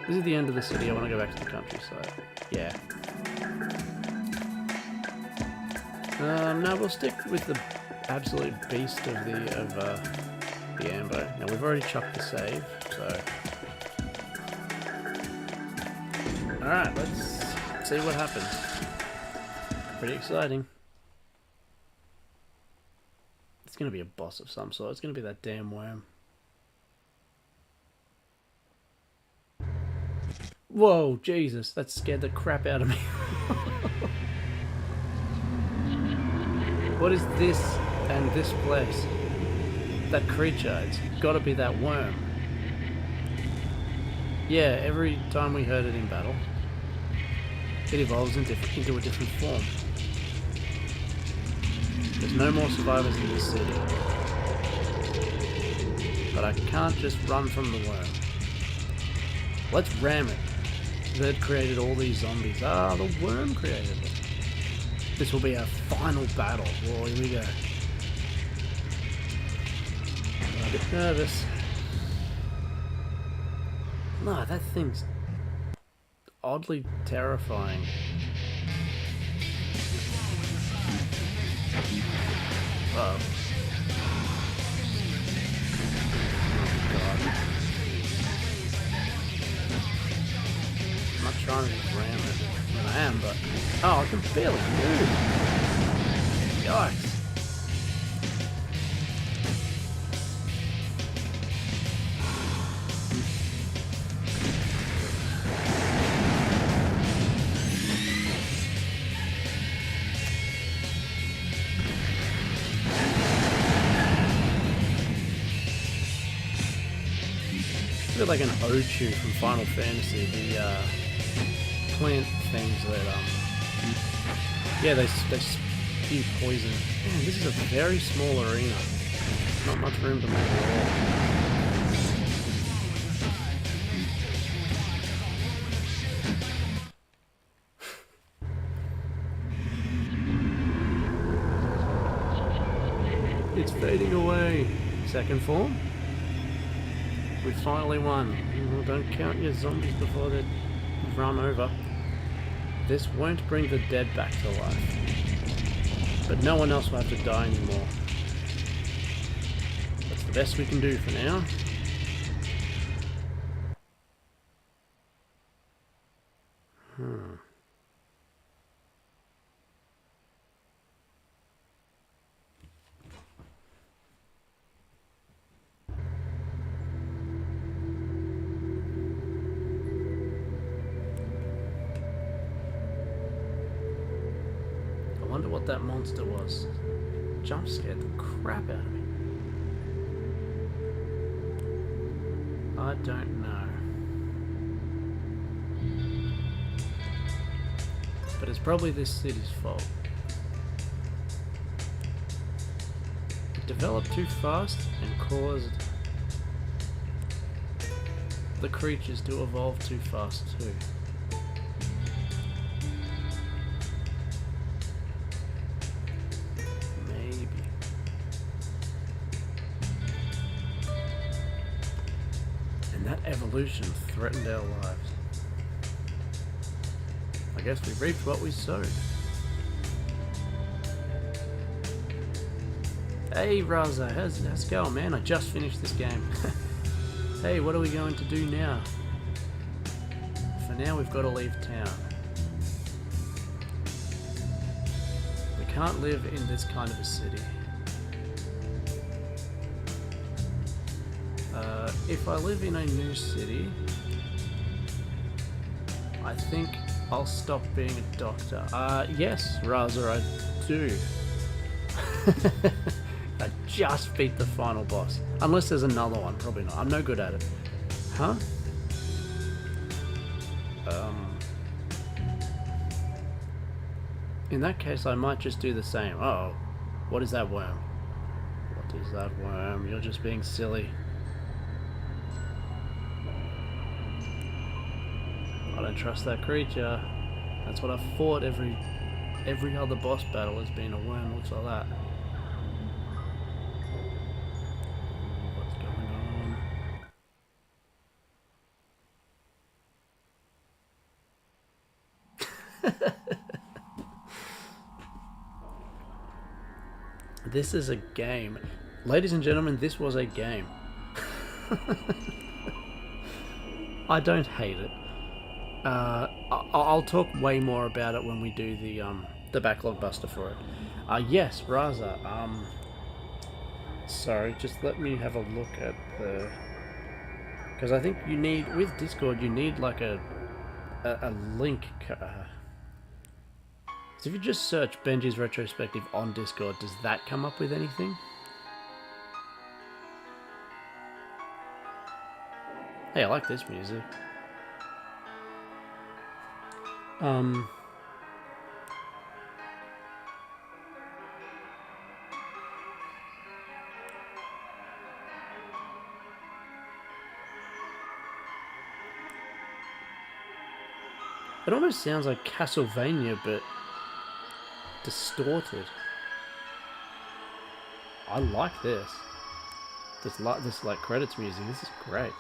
This is the end of the city. I want to go back to the countryside. Yeah. No, we'll stick with the absolute beast of the Ambo. Now we've already chucked the save, so. All right, let's see what happens. Pretty exciting. It's gonna be a boss of some sort. It's gonna be that damn worm. Whoa, Jesus, that scared the crap out of me. What is this and this place? That creature, it's gotta be that worm. Yeah, every time we heard it in battle, it evolves into a different form. There's no more survivors in this city. But I can't just run from the worm. Let's ram it. That created all these zombies. Ah, the worm created them. This will be our final battle. Whoa, here we go. I'm a bit nervous. No, that thing's oddly terrifying. Uh-oh. Oh, God. I'm not trying to just ram it. I mean, I am, but... Oh, I can barely move. Yikes. A bit like an Ochu from Final Fantasy, the plant things that yeah, they spew poison. Man, this is a very small arena. Not much room to move at all. It's fading away. Second form. We finally won. Well, don't count your zombies before they run over. This won't bring the dead back to life. But no one else will have to die anymore. That's the best we can do for now. I wonder what that monster was. Jump scared the crap out of me. I don't know. But it's probably this city's fault. It developed too fast and caused the creatures to evolve too fast too. Evolution threatened our lives. I guess we reaped what we sowed. Hey Raza, how's it going, man? I just finished this game. Hey, what are we going to do now? For now we've got to leave town. We can't live in this kind of a city. If I live in a new city, I think I'll stop being a doctor. Yes, Raza, I do. I just beat the final boss. Unless there's another one, probably not. I'm no good at it. Huh? In that case, I might just do the same. Uh oh. What is that worm? What is that worm? You're just being silly. I don't trust that creature. That's what I've fought every other boss battle has been a worm. Looks like that. What's going on? This is a game. Ladies and gentlemen, this was a game. I don't hate it. I'll talk way more about it when we do the backlog buster for it. Yes, Raza. Sorry, just let me have a look at the... Because I think you need, with Discord, you need like a link. So if you just search Benji's Retrospective on Discord, does that come up with anything? Hey, I like this music. It almost sounds like Castlevania, but distorted. I like this. This like credits music. This is great.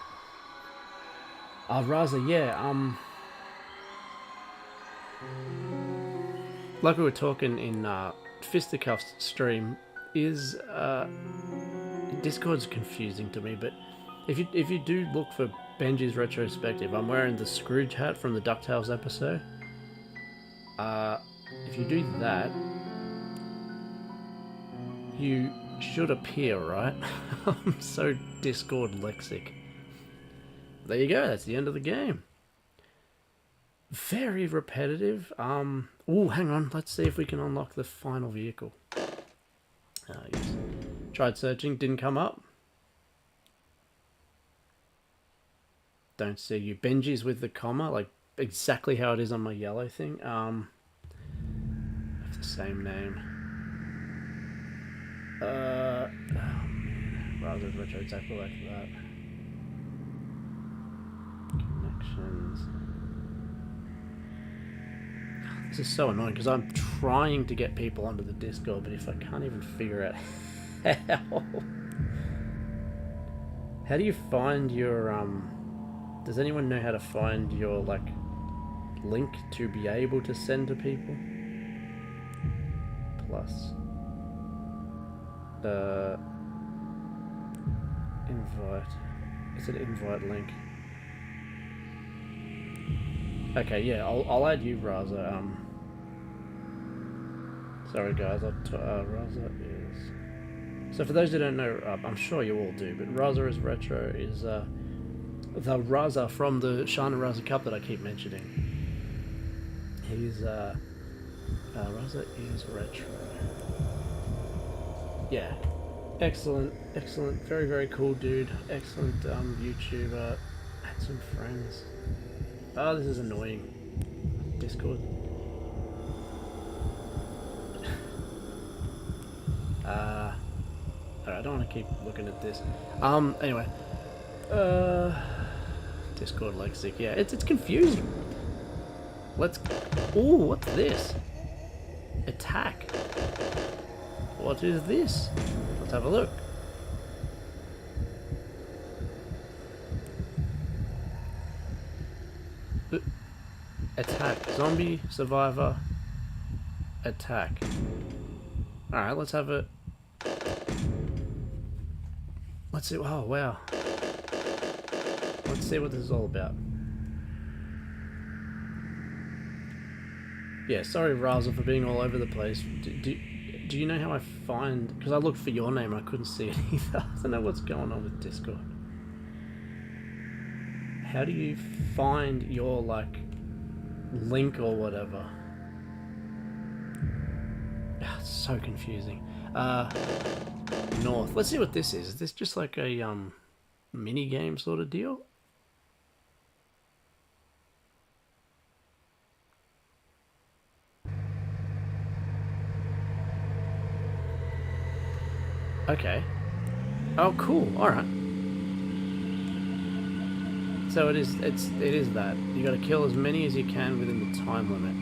Raza, yeah. Like we were talking in Fisticuff's stream, is Discord's confusing to me, but if you do look for Benji's Retrospective, I'm wearing the Scrooge hat from the DuckTales episode. If you do that, you should appear, right? I'm so Discord lexic. There you go, that's the end of the game. Very repetitive. Oh, hang on, let's see if we can unlock the final vehicle. Yes. Tried searching, didn't come up. Don't see you. Benji's with the comma, like exactly how it is on my yellow thing. It's the same name. Oh man, rather retro exactly like that. Connections. This is so annoying because I'm trying to get people onto the Discord, but if I can't even figure out how do you find your does anyone know how to find your like link to be able to send to people? Plus invite. It's an invite link. Okay, yeah, I'll add you, Raza. Sorry guys, Raza is... So for those who don't know, I'm sure you all do, but Raza is Retro is the Raza from the Shine and Raza Cup that I keep mentioning. He's Raza is Retro. Yeah, excellent, very, very cool dude. Excellent YouTuber. Had some friends. Oh, this is annoying. Discord. I don't want to keep looking at this. Anyway. Discord lexic. Yeah, it's confusing. Let's... Ooh, what's this? Attack. What is this? Let's have a look. Attack. Zombie, survivor, attack. Alright, let's have it. Let's see. Oh, wow. Let's see what this is all about. Yeah, sorry, Raza, for being all over the place. Do you know how I find... Because I looked for your name and I couldn't see it either. I don't know what's going on with Discord. How do you find your, like, link or whatever? It's so confusing. North. Let's see what this is. Is this just like a mini game sort of deal? Okay. Oh, cool. All right. So it is that you got to kill as many as you can within the time limit.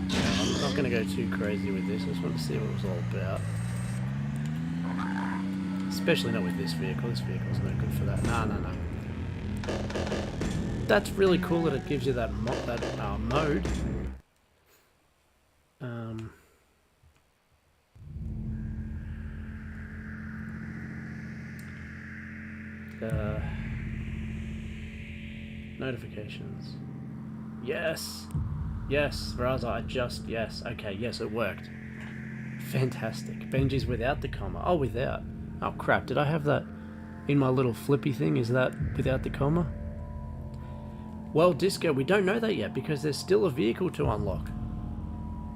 Yeah, I'm not going to go too crazy with this. I just want to see what it was all about. Especially not with this vehicle. This vehicle's no good for that. No. That's really cool that it gives you that mode. Notifications. Yes, Raza. Yes. Okay, yes, it worked. Fantastic. Benji's without the comma. Oh, without. Oh crap! Did I have that in my little flippy thing? Is that without the comma? Well, Disco, we don't know that yet because there's still a vehicle to unlock.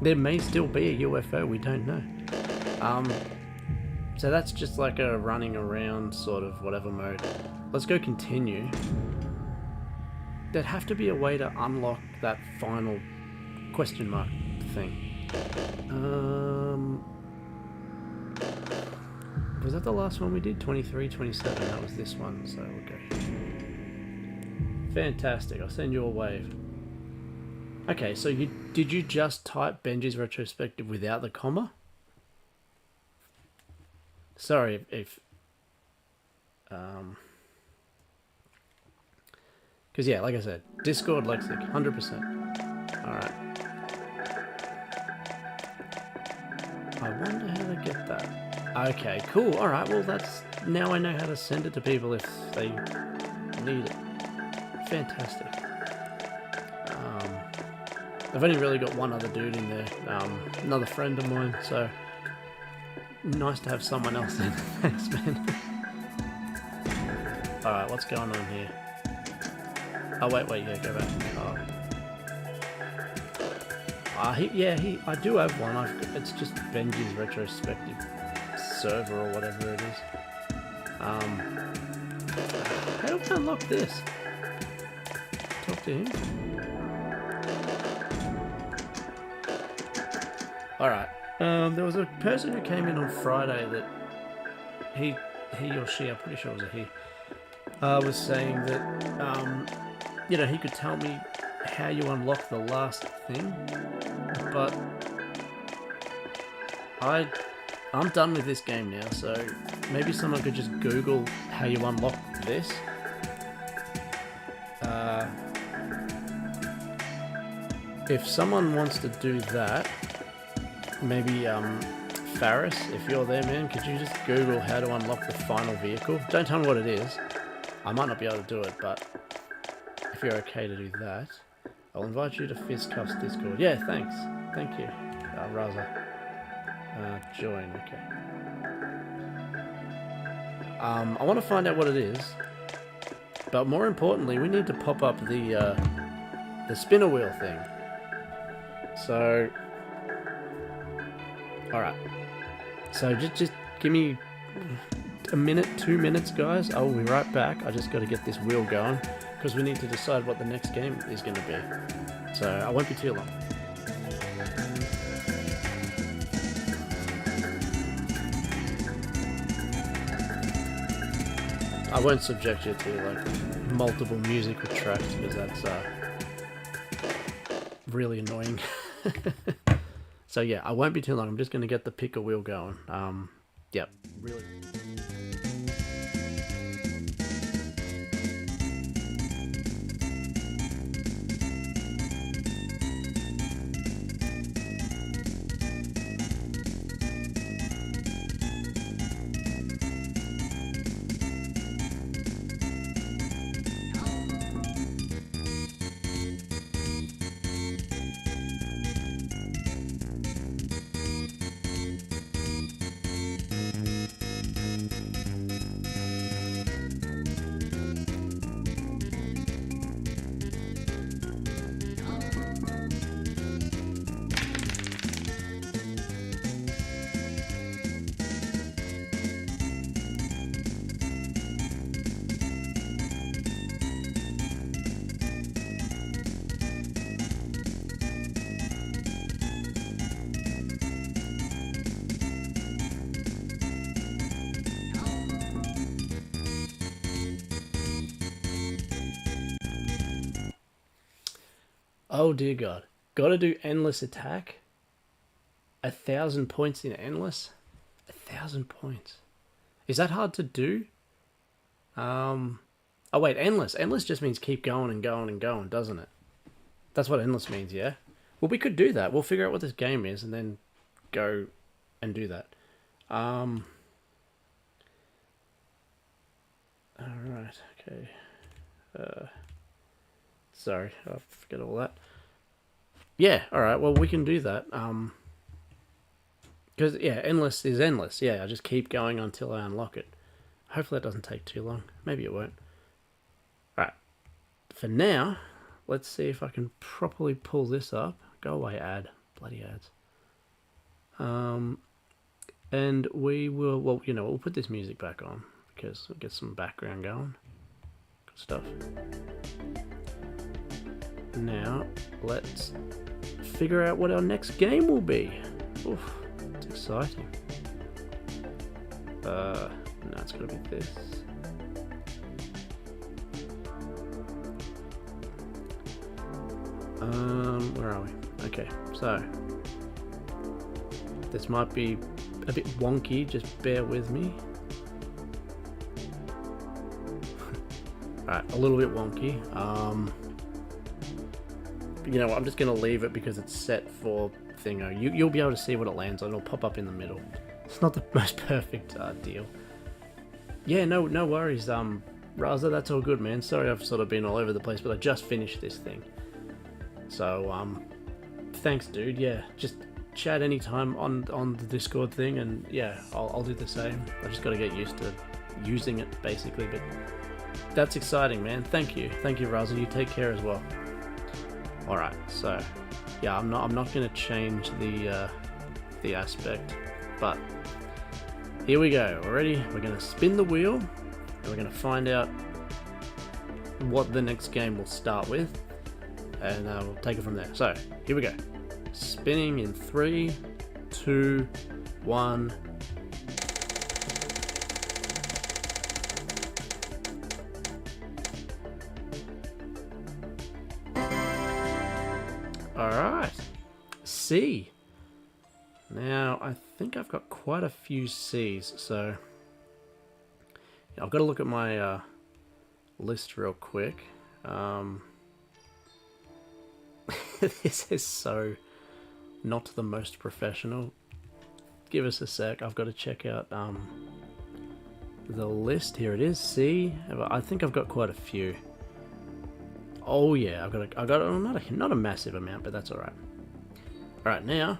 There may still be a UFO, we don't know. So that's just like a running around sort of whatever mode. Let's go continue. There'd have to be a way to unlock that final question mark thing. Was that the last one we did? 23, 27, that was this one, so we'll go. Fantastic, I'll send you a wave. Okay, so did you just type Benji's retrospective without the comma? Sorry if because yeah, like I said, Discord lexic, 100%. Alright. I wonder how to get that. Okay, cool, alright, well that's... Now I know how to send it to people if they need it. Fantastic. I've only really got one other dude in there, another friend of mine, so nice to have someone else in. Thanks, man. Alright, what's going on here? Oh, wait, yeah, go back. Oh. I do have one. It's just Benji's retrospective server or whatever it is. How do I unlock this? Talk to him. Alright. There was a person who came in on Friday that he or she, I'm pretty sure it was a he, was saying that, you know, he could tell me how you unlock the last thing, but I'm done with this game now, so maybe someone could just Google how you unlock this. If someone wants to do that, maybe Faris, if you're there, man, could you just Google how to unlock the final vehicle? Don't tell me what it is. I might not be able to do it, but if you're okay to do that, I'll invite you to Fistcuffs Discord. Yeah, thanks. Thank you, Raza. Join, okay. I want to find out what it is, but more importantly, we need to pop up the spinner wheel thing. So, alright. So just give me a minute, 2 minutes, guys. I will be right back. I just got to get this wheel going because we need to decide what the next game is going to be. So I won't be too long. I won't subject you to like multiple musical tracks because that's really annoying. So yeah, I won't be too long. I'm just going to get the picker wheel going. Yep, really. Oh dear God. Gotta do endless attack? 1,000 points in endless? 1,000 points. Is that hard to do? Oh wait, endless. Endless just means keep going and going and going, doesn't it? That's what endless means, yeah? Well, we could do that. We'll figure out what this game is and then go and do that. Alright, okay. Sorry, I forget all that. Yeah, alright, well, we can do that. Because, yeah, endless is endless. Yeah, I just keep going until I unlock it. Hopefully that doesn't take too long. Maybe it won't. Alright, for now, let's see if I can properly pull this up. Go away, ad. Bloody ads. And we will, well, you know, we'll put this music back on because we'll get some background going. Good stuff. Now, let's figure out what our next game will be. Oof, it's exciting. No, it's gotta be this. Where are we? Okay, so this might be a bit wonky, just bear with me. Alright, a little bit wonky. You know what, I'm just going to leave it because it's set for thingo. You'll be able to see what it lands on. It'll pop up in the middle. It's not the most perfect deal. Yeah, no worries, Raza, that's all good, man. Sorry I've sort of been all over the place, but I just finished this thing. So, thanks, dude. Yeah, just chat anytime on the Discord thing, and yeah, I'll do the same. I just got to get used to using it, basically, but that's exciting, man. Thank you, Raza. You take care as well. All right, so yeah, I'm not going to change the aspect, but here we go. Already, we're going to spin the wheel, and we're going to find out what the next game will start with, and we'll take it from there. So here we go. Spinning in 3, 2, 1. Alright, C. Now, I think I've got quite a few C's, so yeah, I've got to look at my list real quick. This is so not the most professional. Give us a sec, I've got to check out the list. Here it is, C. I think I've got quite a few. Oh yeah, I got not a massive amount, but that's all right. All right, now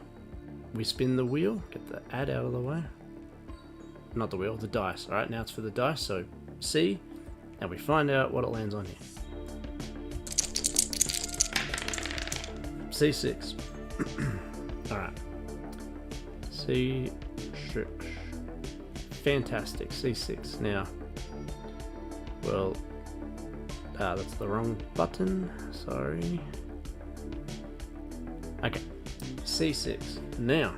we spin the wheel. Get the ad out of the way. Not the wheel, the dice. All right, now it's for the dice. So C, and we find out what it lands on here. C6. All right. C6. Fantastic. C6. Now, well. That's the wrong button, sorry. Okay, C6. Now,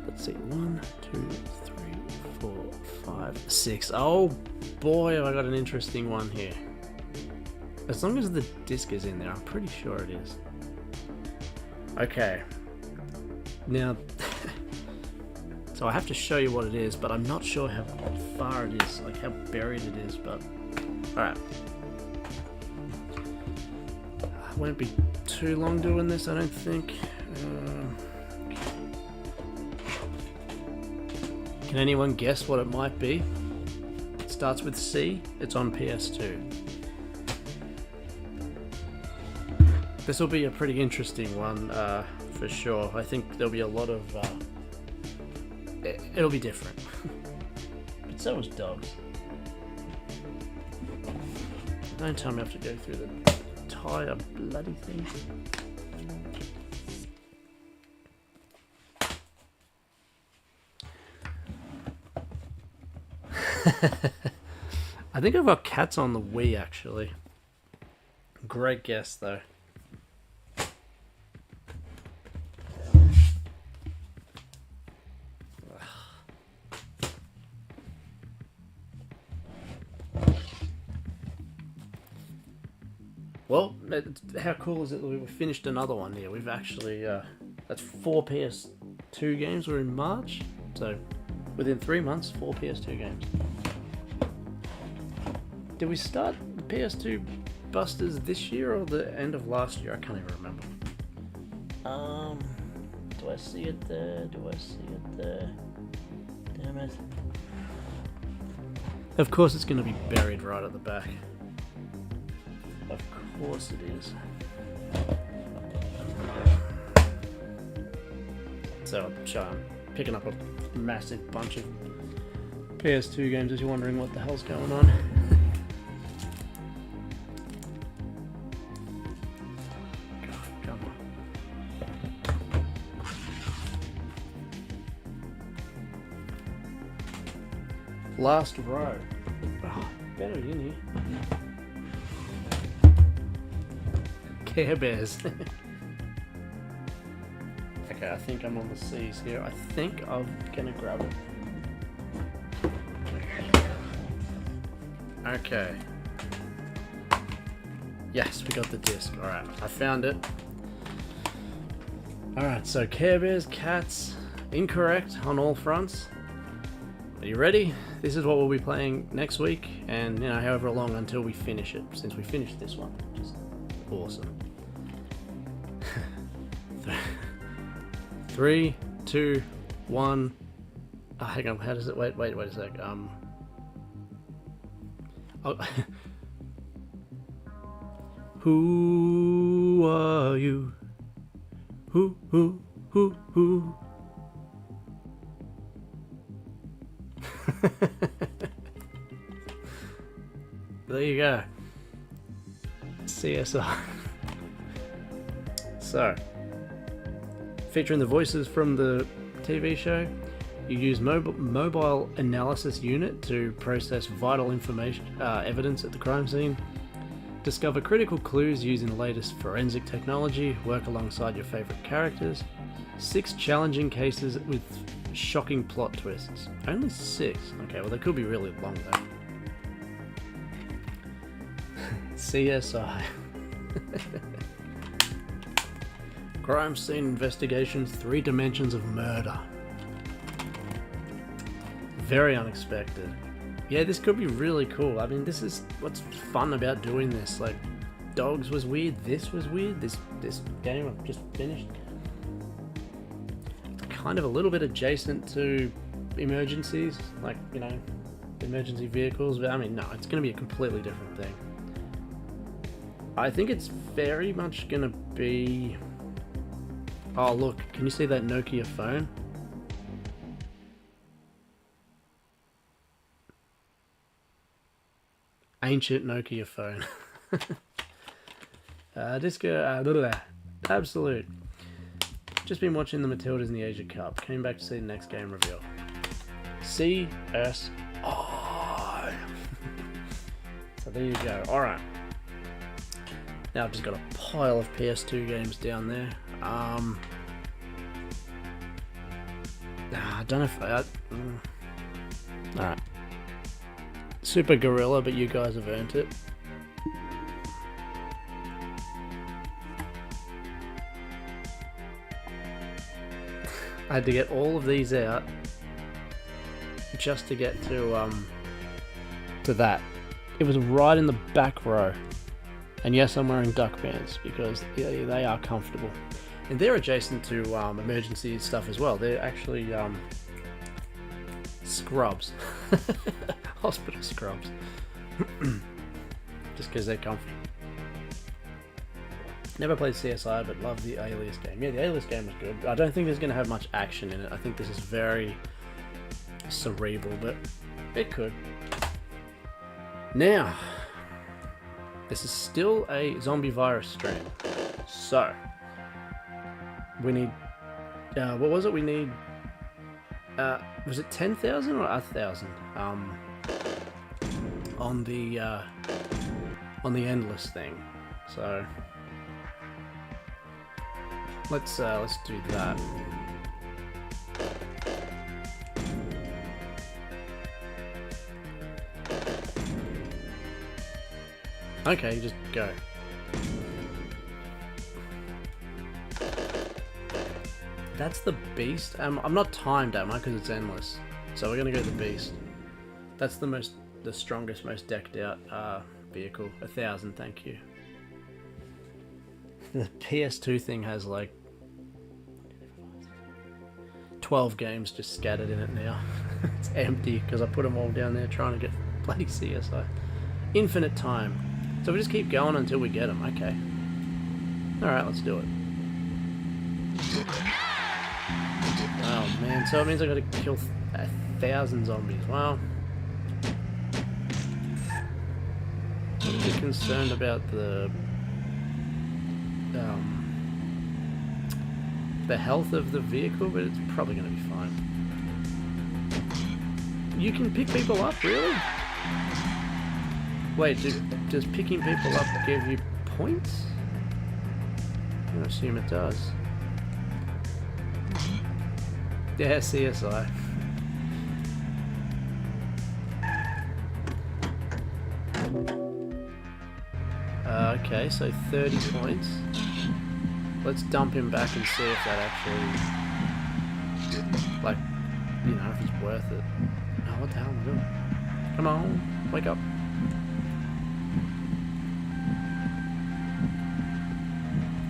let's see, 1, 2, 3, 4, 5, 6. Oh boy, have I got an interesting one here. As long as the disc is in there, I'm pretty sure it is. Okay, now, so I have to show you what it is, but I'm not sure how far it is, like how buried it is, but alright. I won't be too long doing this, I don't think. Can anyone guess what it might be? It starts with C. It's on PS2. This will be a pretty interesting one, for sure. I think there'll be a lot of... it'll be different. But so is dogs. Don't tell me I have to go through the entire bloody thing. I think I've got cats on the Wii, actually. Great guess, though. Well, how cool is it that we've finished another one here? We've actually, that's 4 PS2 games. We're in March, so within 3 months, 4 PS2 games. Did we start the PS2 busters this year or the end of last year? I can't even remember. Do I see it there? Do I see it there? Damn it. Of course it's going to be buried right at the back. Of course it is. So I'm picking up a massive bunch of PS2 games as you're wondering what the hell's going on. Come on. Last row. Oh, better in here. Care Bears. Okay, I think I'm on the C's here. I think I'm gonna grab it. Okay. Yes, we got the disc. Alright, I found it. Alright, so Care Bears, cats, incorrect on all fronts. Are you ready? This is what we'll be playing next week, and you know, however long until we finish it, since we finished this one, which is awesome. 3, 2, 1. Oh, hang on, how does it wait a sec. Oh. Who are you? Who? There you go. CSI. So, featuring the voices from the TV show, you use mobile analysis unit to process vital information, evidence at the crime scene, discover critical clues using the latest forensic technology, work alongside your favorite characters, 6 challenging cases with shocking plot twists. Only 6? Okay, well they could be really long though. CSI. Crime scene investigations, 3 dimensions of murder. Very unexpected. Yeah, this could be really cool. I mean, this is what's fun about doing this. Like, Dogs was weird, this was weird, this game I've just finished. It's kind of a little bit adjacent to emergencies, like, you know, emergency vehicles, but I mean, no, it's going to be a completely different thing. I think it's very much going to be... Oh, look, can you see that Nokia phone? Ancient Nokia phone. Disco, absolute. Just been watching the Matildas in the Asia Cup. Came back to see the next game reveal. CSI. So there you go. Alright. Now I've just got a pile of PS2 games down there. I don't know if I... Alright. Super Gorilla, but you guys have earned it. I had to get all of these out just to get to that. It was right in the back row. And yes, I'm wearing duck pants because they are comfortable. And they're adjacent to emergency stuff as well. They're actually scrubs. Hospital scrubs. Just because they're comfy. Never played CSI, but love the Alias game. Yeah, the Alias game was good. I don't think there's going to have much action in it. I think this is very cerebral, but it could. Now, this is still a zombie virus strain. So, we need... what was it? We need... was it 10,000 or 1,000? On the endless thing. So let's do that. Okay, just go. That's the beast. I'm not timed, am I? Because it's endless. So we're gonna go the beast. That's the strongest, most decked out vehicle. 1,000, thank you. The PS2 thing has like 12 games just scattered in it now. It's empty because I put them all down there trying to get bloody CSI. Infinite time. So we just keep going until we get them. Okay. Alright, let's do it. Oh man, so it means I gotta kill 1,000 zombies. Wow. I'm a bit concerned about the health of the vehicle, but it's probably gonna be fine. You can pick people up, really? Wait, does picking people up give you points? I assume it does. Yeah, CSI. Okay, so 30 points. Let's dump him back and see if that actually, like, you know, if he's worth it. Oh, what the hell am I doing? Come on, wake up.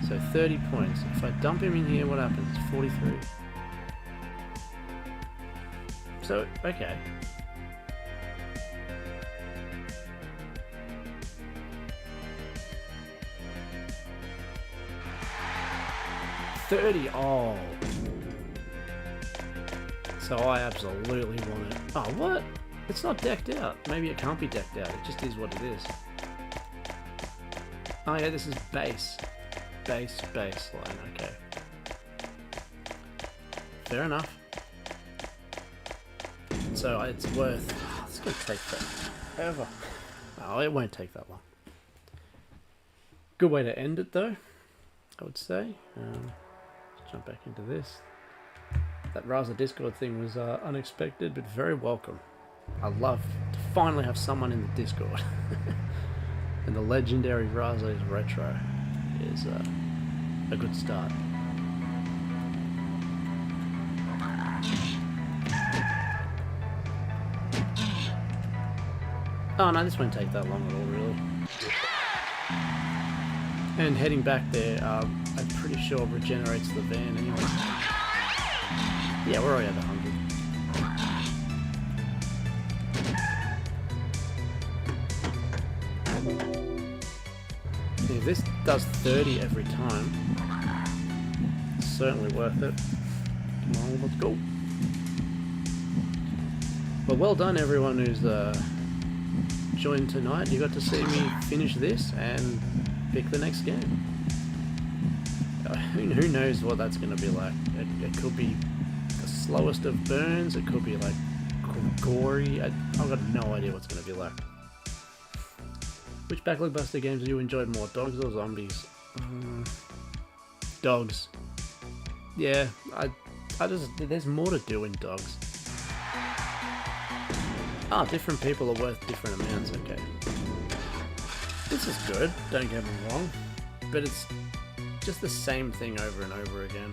So 30 points. If I dump him in here, what happens? 43. So, okay. Oh. So I absolutely want it. Oh, what? It's not decked out. Maybe it can't be decked out. It just is what it is. Oh yeah, this is base. Baseline, okay. Fair enough. So it's worth... It's going to take forever. Oh, it won't take that long. Good way to end it though, I would say. Jump back into this. That Raza Discord thing was unexpected, but very welcome. I love to finally have someone in the Discord. And the legendary Raza is Retro is a good start. Oh no, this won't take that long at all, really. And heading back there, I'm pretty sure regenerates the van anyway. Yeah, we're already at 100. If this does 30 every time, it's certainly worth it. Come on, let's go. Well done everyone who's joined tonight. You got to see me finish this and pick the next game. Who knows what that's going to be like. It could be the slowest of burns, it could be like gory. I've got no idea what's going to be like. Which Backlog Buster games have you enjoyed more, dogs or zombies? Dogs. Yeah, I just, there's more to do in dogs. Ah, different people are worth different amounts, okay. This is good, don't get me wrong, but it's just the same thing over and over again.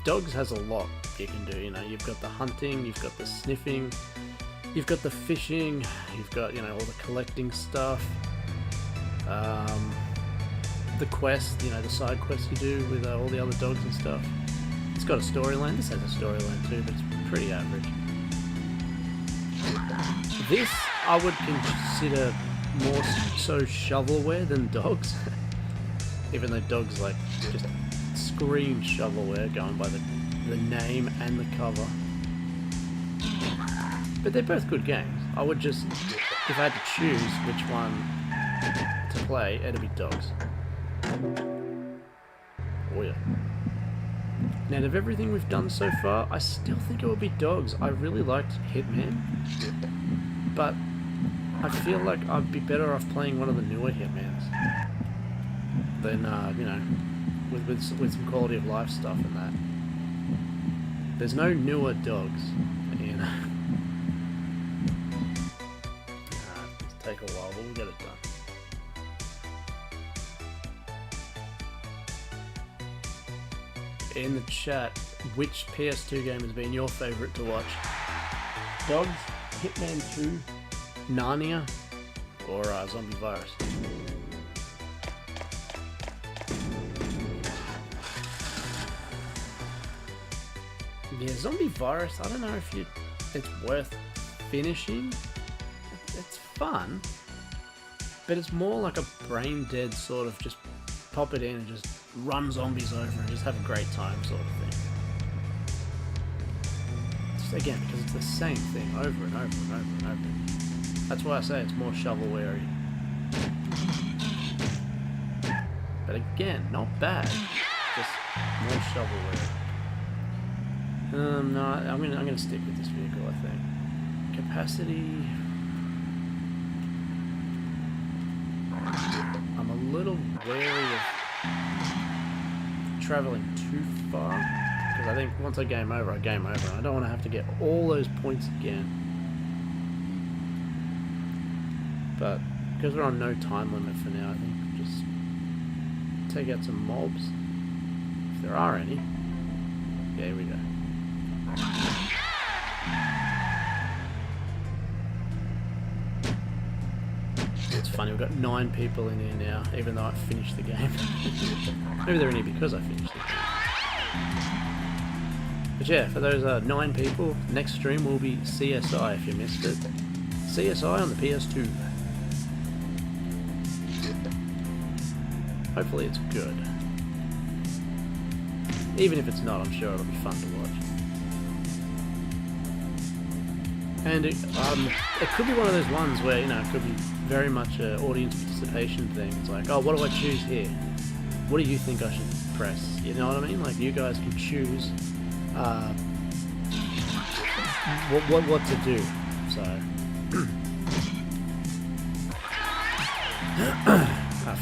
Dogs has a lot you can do, you know, you've got the hunting, you've got the sniffing, you've got the fishing, you've got, you know, all the collecting stuff, the quest, you know, the side quests you do with all the other dogs and stuff. It's got a storyline, this has a storyline too, but it's pretty average. This I would consider more so shovelware than dogs. Even though dogs like just scream shovelware going by the name and the cover. But they're both good games. I would just, if I had to choose which one to play, it'd be dogs. Oh yeah. Now, of everything we've done so far, I still think it would be dogs. I really liked Hitman, but I feel like I'd be better off playing one of the newer Hitmans than, you know, with some quality of life stuff and that. There's no newer dogs, you know. It'll take a while, but we'll get it done. In the chat, which PS2 game has been your favourite to watch? Dogs, Hitman 2, Narnia, or Zombie Virus? Yeah, Zombie Virus, I don't know if it's worth finishing. It's fun, but it's more like a brain dead sort of just pop it in and just run zombies over and just have a great time sort of thing. Just again, because it's the same thing over and over and over and over. That's why I say it's more shovelware-y. But again, not bad. Just more shovelware. No, I'm gonna stick with this vehicle, I think. Capacity. I'm a little wary of traveling too far, because I think once I game over, I game over, and I don't want to have to get all those points again. But because we're on no time limit for now, I think we'll just take out some mobs, if there are any. Yeah, here we go. It's funny, we've got 9 people in here now, even though I finished the game. Maybe they're in here because I finished the game. But yeah, for those 9 people, next stream will be CSI if you missed it. CSI on the PS2. Hopefully it's good. Even if it's not, I'm sure it'll be fun to watch. And it could be one of those ones where, you know, it could be very much an audience participation thing. It's like, oh, what do I choose here? What do you think I should press? You know what I mean? Like, you guys can choose what to do. So,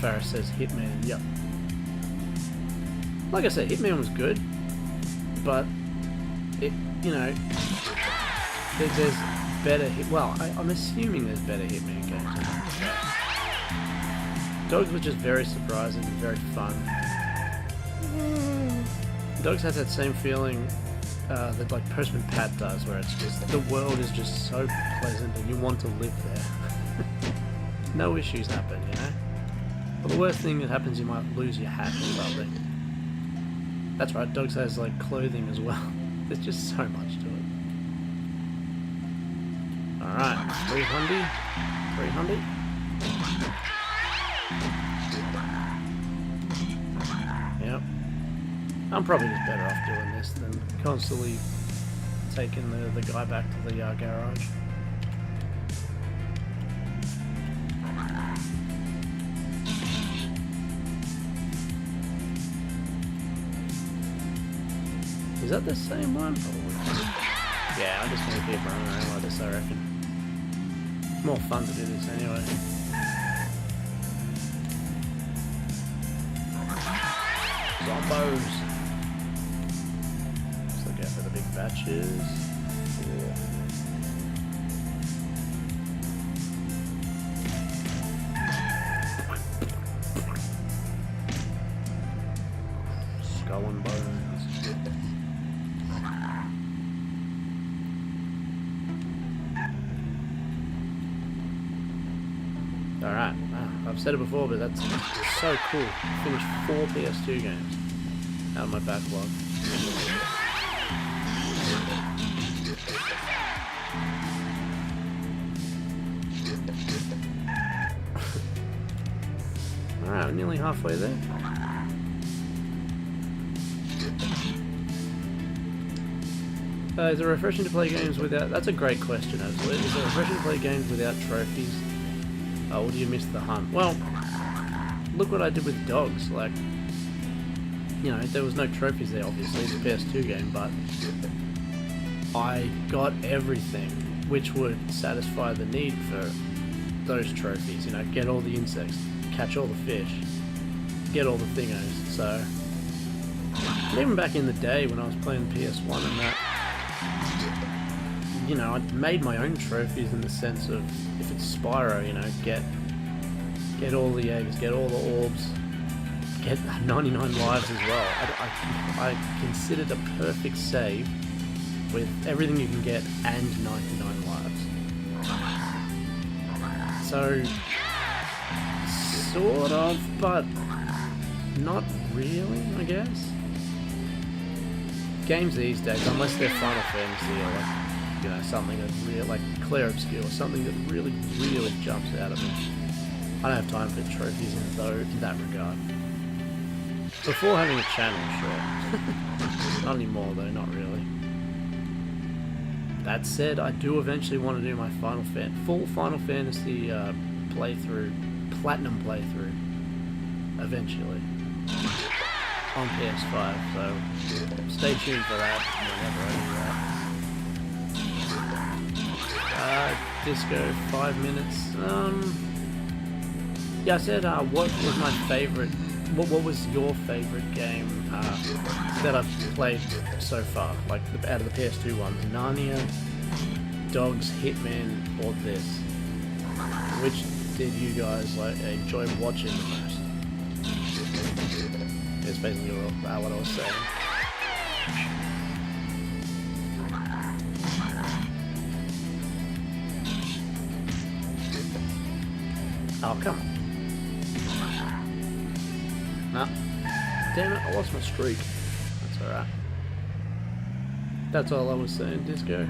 Farah says Hitman. Yep. Like I said, Hitman was good, but it, you know, there's better well, I'm assuming there's better Hitman games. Dogs was just very surprising and very fun. Dogs has that same feeling that like Postman Pat does, where it's just the world is just so pleasant and you want to live there. No issues happen, you know. Well, the worst thing that happens, you might lose your hat or something. That's right, Dogs has like clothing as well. There's just so much to it. Alright, 300. 300. Yep. I'm probably just better off doing this than constantly taking the guy back to the garage. Is that the same one? Probably. Yeah, I'm just going to keep running around like this, I reckon. More fun to do this anyway. Zombos! Let's look out for the big batches. Yeah. Skull and bones. Alright, I've said it before, but that's so cool. I finished 4 PS2 games out of my backlog. Alright, we're nearly halfway there. Is it refreshing to play games without... That's a great question, absolutely. Is it refreshing to play games without trophies? Or do you miss the hunt? Well, look what I did with Dogs. Like, you know, there was no trophies there, obviously. It's a PS2 game, but I got everything which would satisfy the need for those trophies. You know, get all the insects, catch all the fish, get all the thingos. So, even back in the day when I was playing the PS1 and that, you know, I made my own trophies in the sense of, if it's Spyro, you know, get all the eggs, get all the orbs, get 99 lives as well. I considered a perfect save with everything you can get and 99 lives. So, sort of, but not really, I guess. Games these days, unless they're Final Fantasy or like, you know, something that's real, like Clear Obscure, something that really, really jumps out at me. I don't have time for trophies in that regard. Before having a channel, sure. Not anymore though, not really. That said, I do eventually want to do my full Final Fantasy playthrough, platinum playthrough, eventually. On PS5, so stay tuned for that whenever I do that. Disco, 5 minutes. Yeah, I said, what was my favorite? What was your favorite game that I've played so far? Like out of the PS2 ones, Narnia, Dogs, Hitman, or this? Which did you guys like enjoy watching the most? It's basically what I was saying. Oh, come on. Nah. Damn it, I lost my streak. That's alright. That's all I was saying, Disco.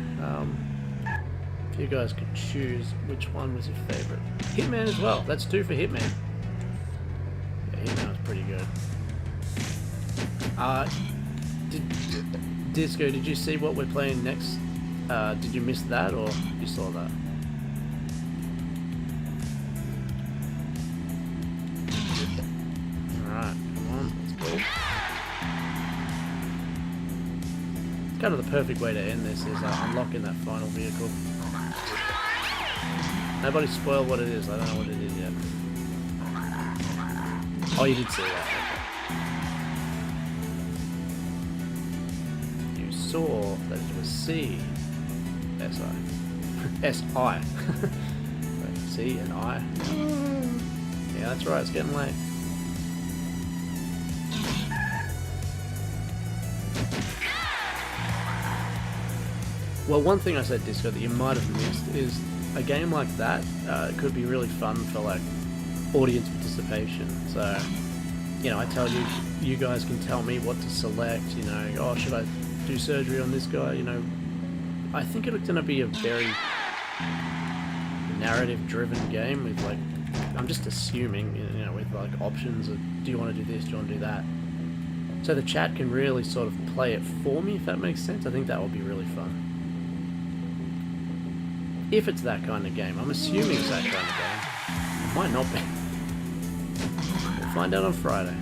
If you guys could choose which one was your favourite. Hitman as well. That's 2 for Hitman. Yeah, Hitman was pretty good. Disco, did you see what we're playing next? Did you miss that or you saw that? Alright, come on, let's go. Kind of the perfect way to end this is unlocking that final vehicle. Nobody spoil what it is, I don't know what it is yet. Oh, you did see that, okay. You saw that it was C. S-I. S-I. C and I. Yeah, that's right, it's getting late. Well, one thing I said, Disco, that you might have missed is a game like that could be really fun for like audience participation. So, you know, I tell you, you guys can tell me what to select, you know, oh, should I do surgery on this guy, you know. I think it's going to be a very narrative-driven game with like, I'm just assuming, you know, with like options of, do you want to do this, do you want to do that? So the chat can really sort of play it for me, if that makes sense. I think that will be really fun. If it's that kind of game. I'm assuming it's that kind of game. It might not be. We'll find out on Friday.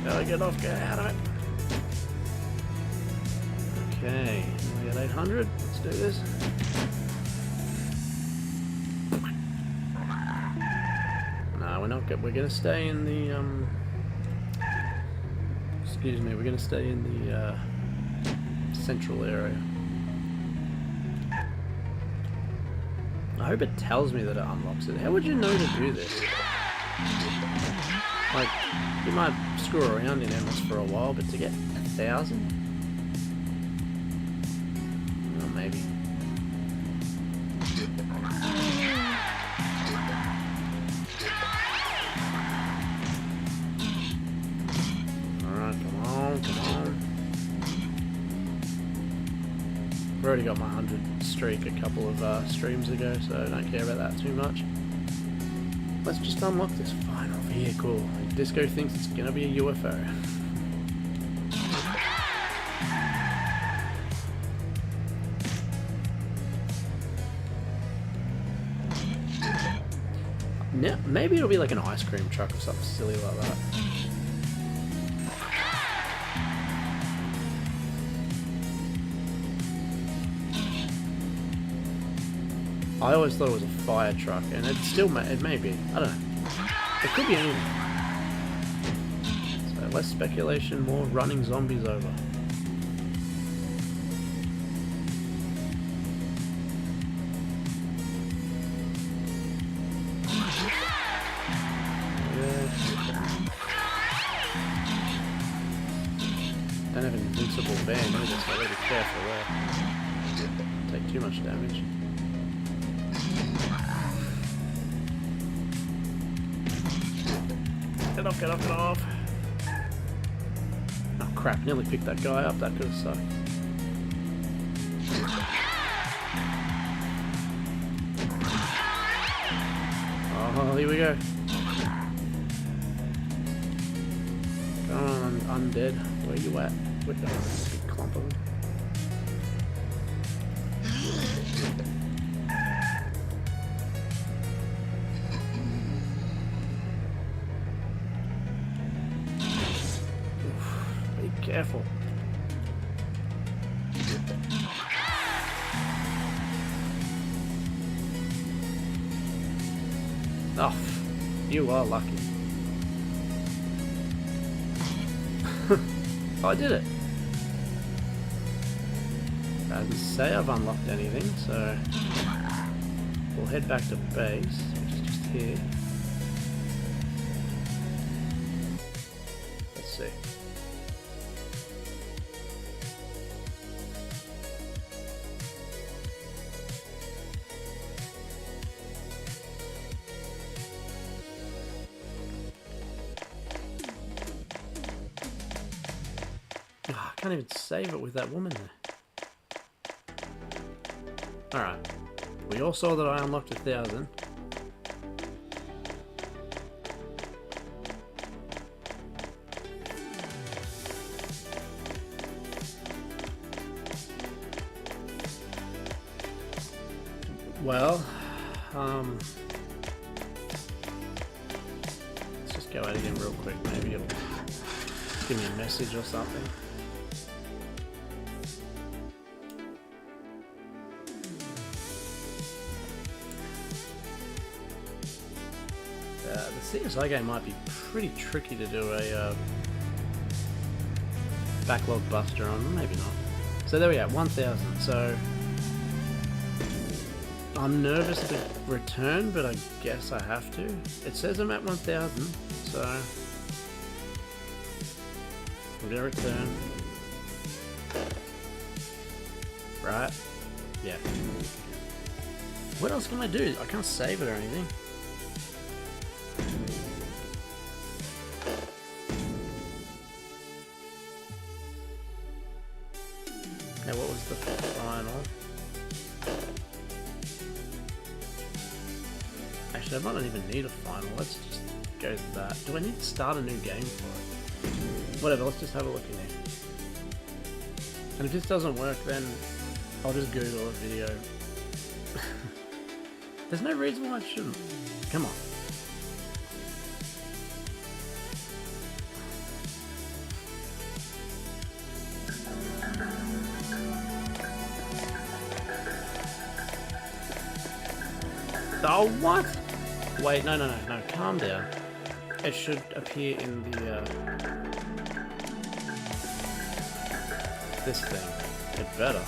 Gotta get off, get out of it. Okay, we got 800. Let's do this. We're not good. We're gonna stay in the excuse me, we're gonna stay in the central area. I hope it tells me that it unlocks it. How would you know to do this? Like, you might screw around in MS for a while, but to get 1,000? Well, maybe. I've already got my 100 streak a couple of streams ago, so I don't care about that too much. Let's just unlock this final vehicle. Disco thinks it's gonna be a UFO. Now, maybe it'll be like an ice cream truck or something silly like that. I always thought it was a fire truck, and it still it may be. I don't know. It could be anything. So less speculation, more running zombies over. invincible band either, so I gotta be careful there. Take too much damage. Get off, get off, get off! Oh crap, nearly picked that guy up, that could have sucked. Oh, here we go. Come on, Undead. Where you at? With the big clump of them. Be careful. Oh, you are lucky. Oh, I did it. Doesn't say I've unlocked anything, so we'll head back to base, which is just here. Let's see. Oh, I can't even save it with that woman there. Alright. We all saw that I unlocked 1,000. Well, let's just go out again real quick. Maybe it'll give me a message or something. The CSI game might be pretty tricky to do a backlog buster on, maybe not. So there we go, 1,000. So I'm nervous to return, but I guess I have to. It says I'm at 1,000, so I'm gonna return. Right? Yeah. What else can I do? I can't save it or anything. Now, what was the final? Actually, I might not even need a final. Let's just go to that. Do I need to start a new game for it? Whatever, let's just have a look in here. And if this doesn't work, then I'll just Google a video. There's no reason why it shouldn't. Come on. Oh, what? Wait, no, calm down. It should appear in the, this thing. It better.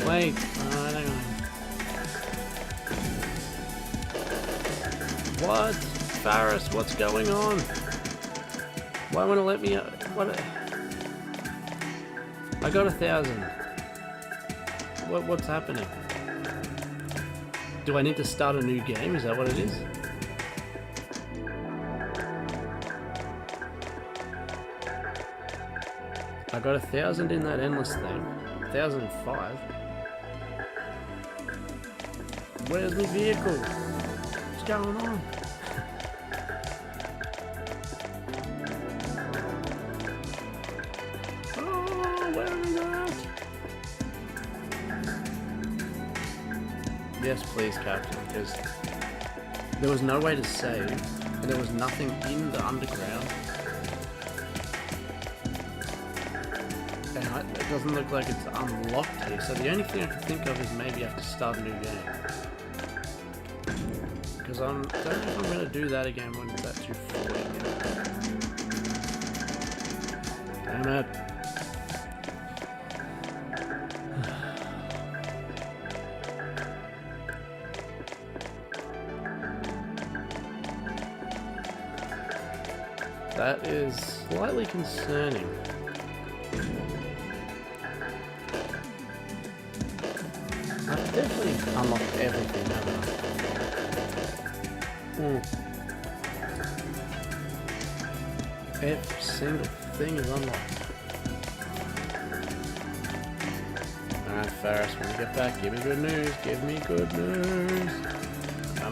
Wait, hang on. What? Faris, what's going on? Why won't it let me, what? I got 1,000. What's happening? Do I need to start a new game? Is that what it is? I got 1,000 in that endless thing. 1,005. Where's my vehicle? What's going on? Yes, please, Captain, because there was no way to save, and there was nothing in the underground. And it doesn't look like it's unlocked here, so the only thing I can think of is maybe I have to start a new game. Because I don't know if I'm going to do that again when it's at 240 again. Damn it. That is slightly concerning. I've definitely unlocked everything, haven't I? Every single thing is unlocked. Alright, Ferris, when you get back, give me good news. Give me good news.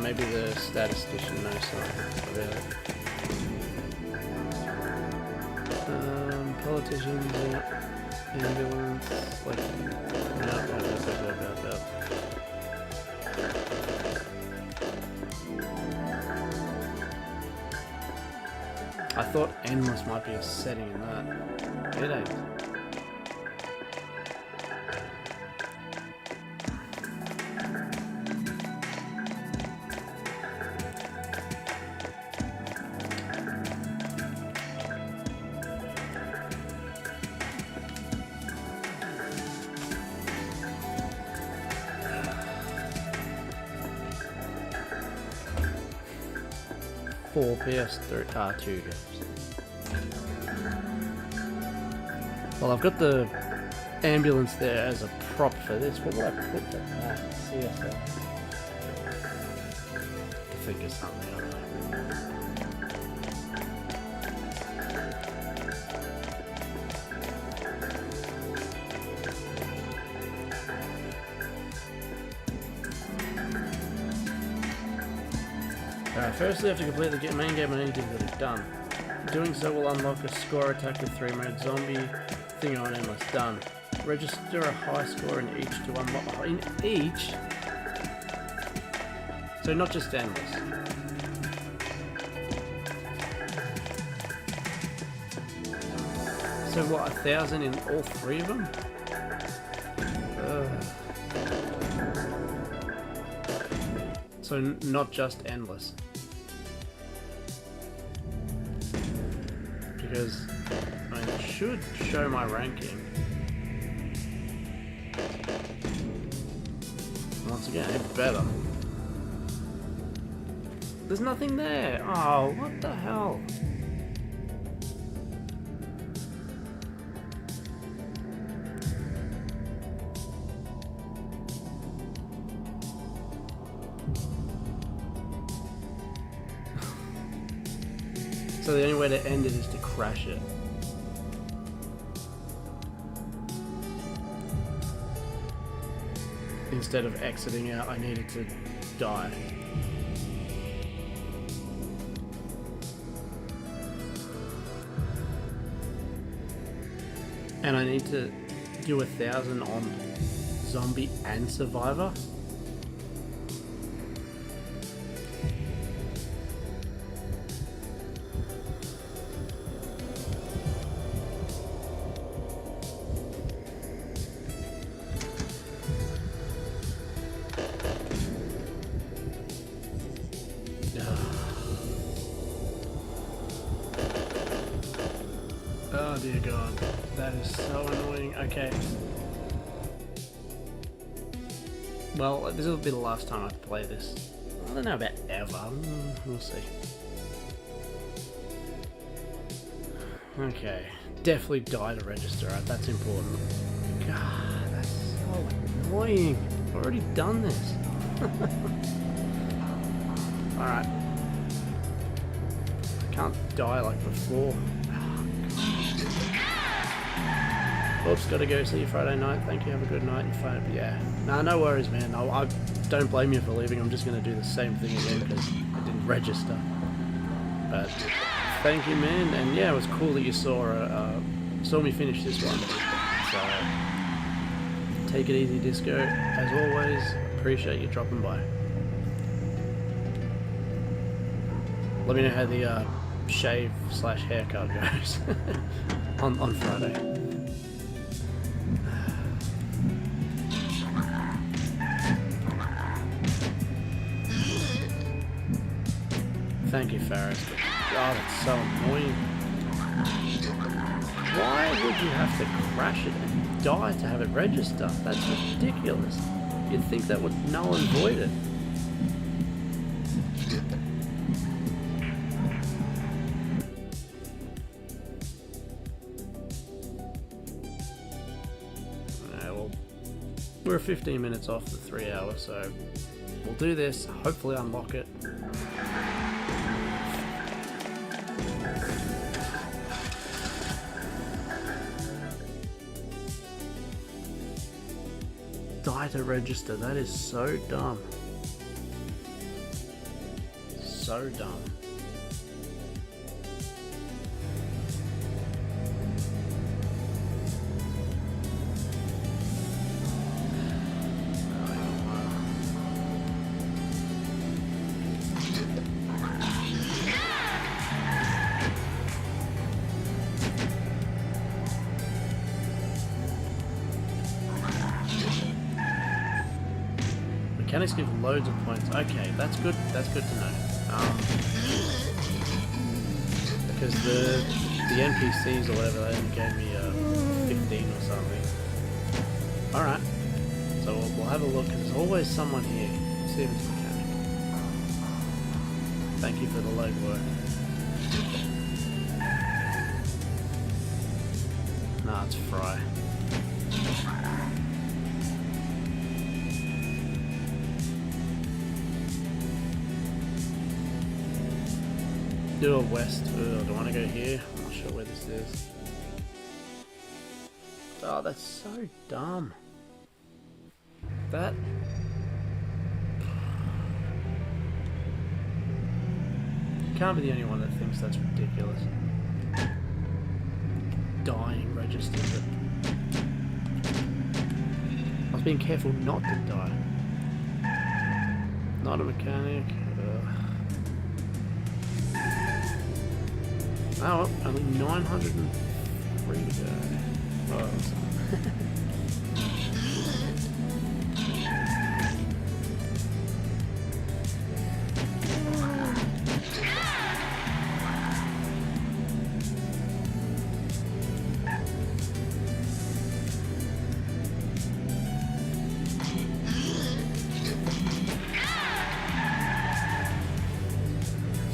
Maybe the statistician knows something about it. Politicians, ambulance, like, no. I thought endless might be a setting in that. It ain't. Four PS2 games. Well, I've got the ambulance there as a prop for this. What would I put that? CSL. I think of something. I don't know. Alright, firstly I have to complete the main game I need to get it done. Doing so will unlock a score attack with 3 mode zombie thing on endless. Done. Register a high score in each to unlock. In each? So not just endless. So what, 1,000 in all 3 of them? So not just endless. Because I should show my ranking. Once again, it better. There's nothing there. Oh, what the hell? So the only way to end it is to crash it. Instead of exiting out, I needed to die. And I need to do 1,000 on zombie and survivor. Oh dear God, that is so annoying. Okay. Well, this will be the last time I play this. I don't know about ever. We'll see. Okay. Definitely die to register, right? That's important. God, that's so annoying. I've already done this. Alright. I can't die like before. Oops, gotta go. See you Friday night. Thank you. Have a good night. And fun. Yeah. Nah, no worries, man. I don't blame you for leaving. I'm just gonna do the same thing again because I didn't register. But thank you, man. And yeah, it was cool that you saw me finish this one. So take it easy, Disco. As always, appreciate you dropping by. Let me know how the shave/haircut goes on Friday. Thank you, Ferris. God, it's so annoying. Why would you have to crash it and die to have it register? That's ridiculous. You'd think that would null and void it. We're 15 minutes off the 3 hour, so we'll do this, hopefully unlock it. Die to register, that is so dumb. So dumb. Mechanics give loads of points. Okay, that's good. That's good to know. Because the NPCs or whatever, they only gave me 15 or something. All right. So we'll have a look. Cause there's always someone here. Let's see if it's a mechanic. Thank you for the legwork. Nah, it's Fry. Do a west. Ugh, do I want to go here? I'm not sure where this is. Oh, that's so dumb. That. Can't be the only one that thinks that's ridiculous. Dying registered. I was being careful not to die. Not a mechanic. Oh, well, only 903 to go. Oh, it's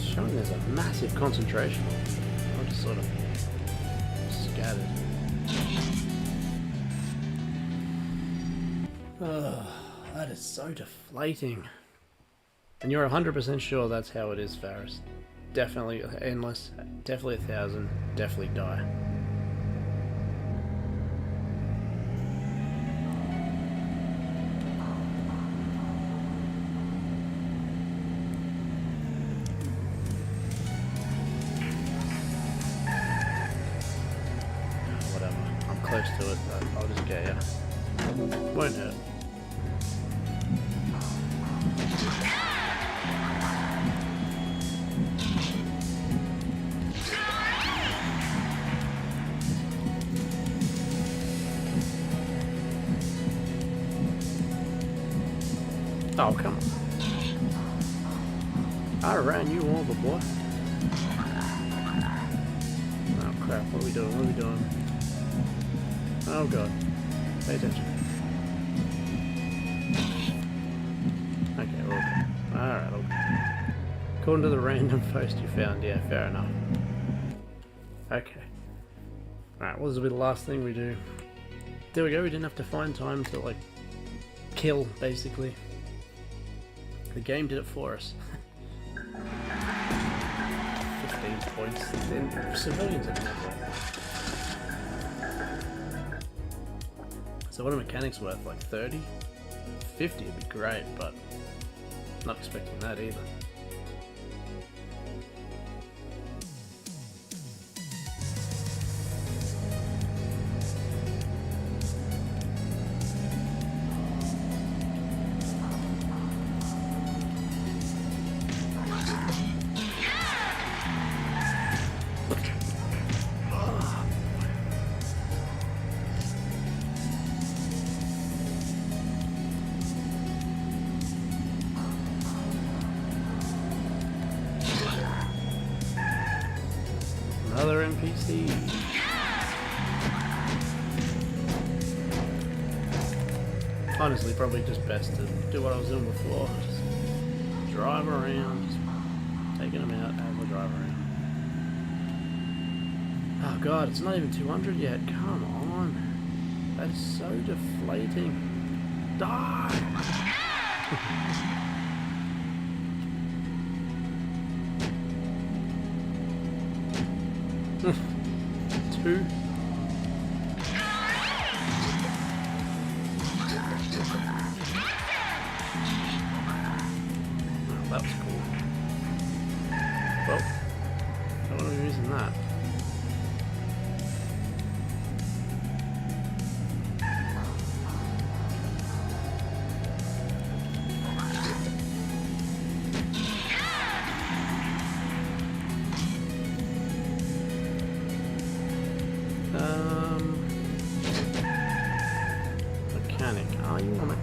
showing there's a massive concentration. Sort of scattered. Oh, that is so deflating. And you're 100% sure that's how it is, Faris? Definitely endless, definitely 1,000, definitely die. Close to it, but I'll just get ya. Won't hurt. Oh, come on. I ran you over, boy. Oh crap, what are we doing? What are we doing? Oh god. Pay attention. Okay, we're okay. Alright, okay. According to the random post you found, yeah, fair enough. Okay. Alright, well, this will be the last thing we do. There we go, we didn't have to find time to, like, kill, basically. The game did it for us. 15 points. Then civilians are never. So what are mechanics worth? Like 30? 50 would be great, but not expecting that either. Another NPC. Honestly, probably just best to do what I was doing before. Just drive around, just taking them out as we drive around. Oh god, it's not even 200 yet. Come on. That is so deflating. Die! Two. Oh, that was cool. Well, I don't want to be using that. Mechanic. Are you a mechanic?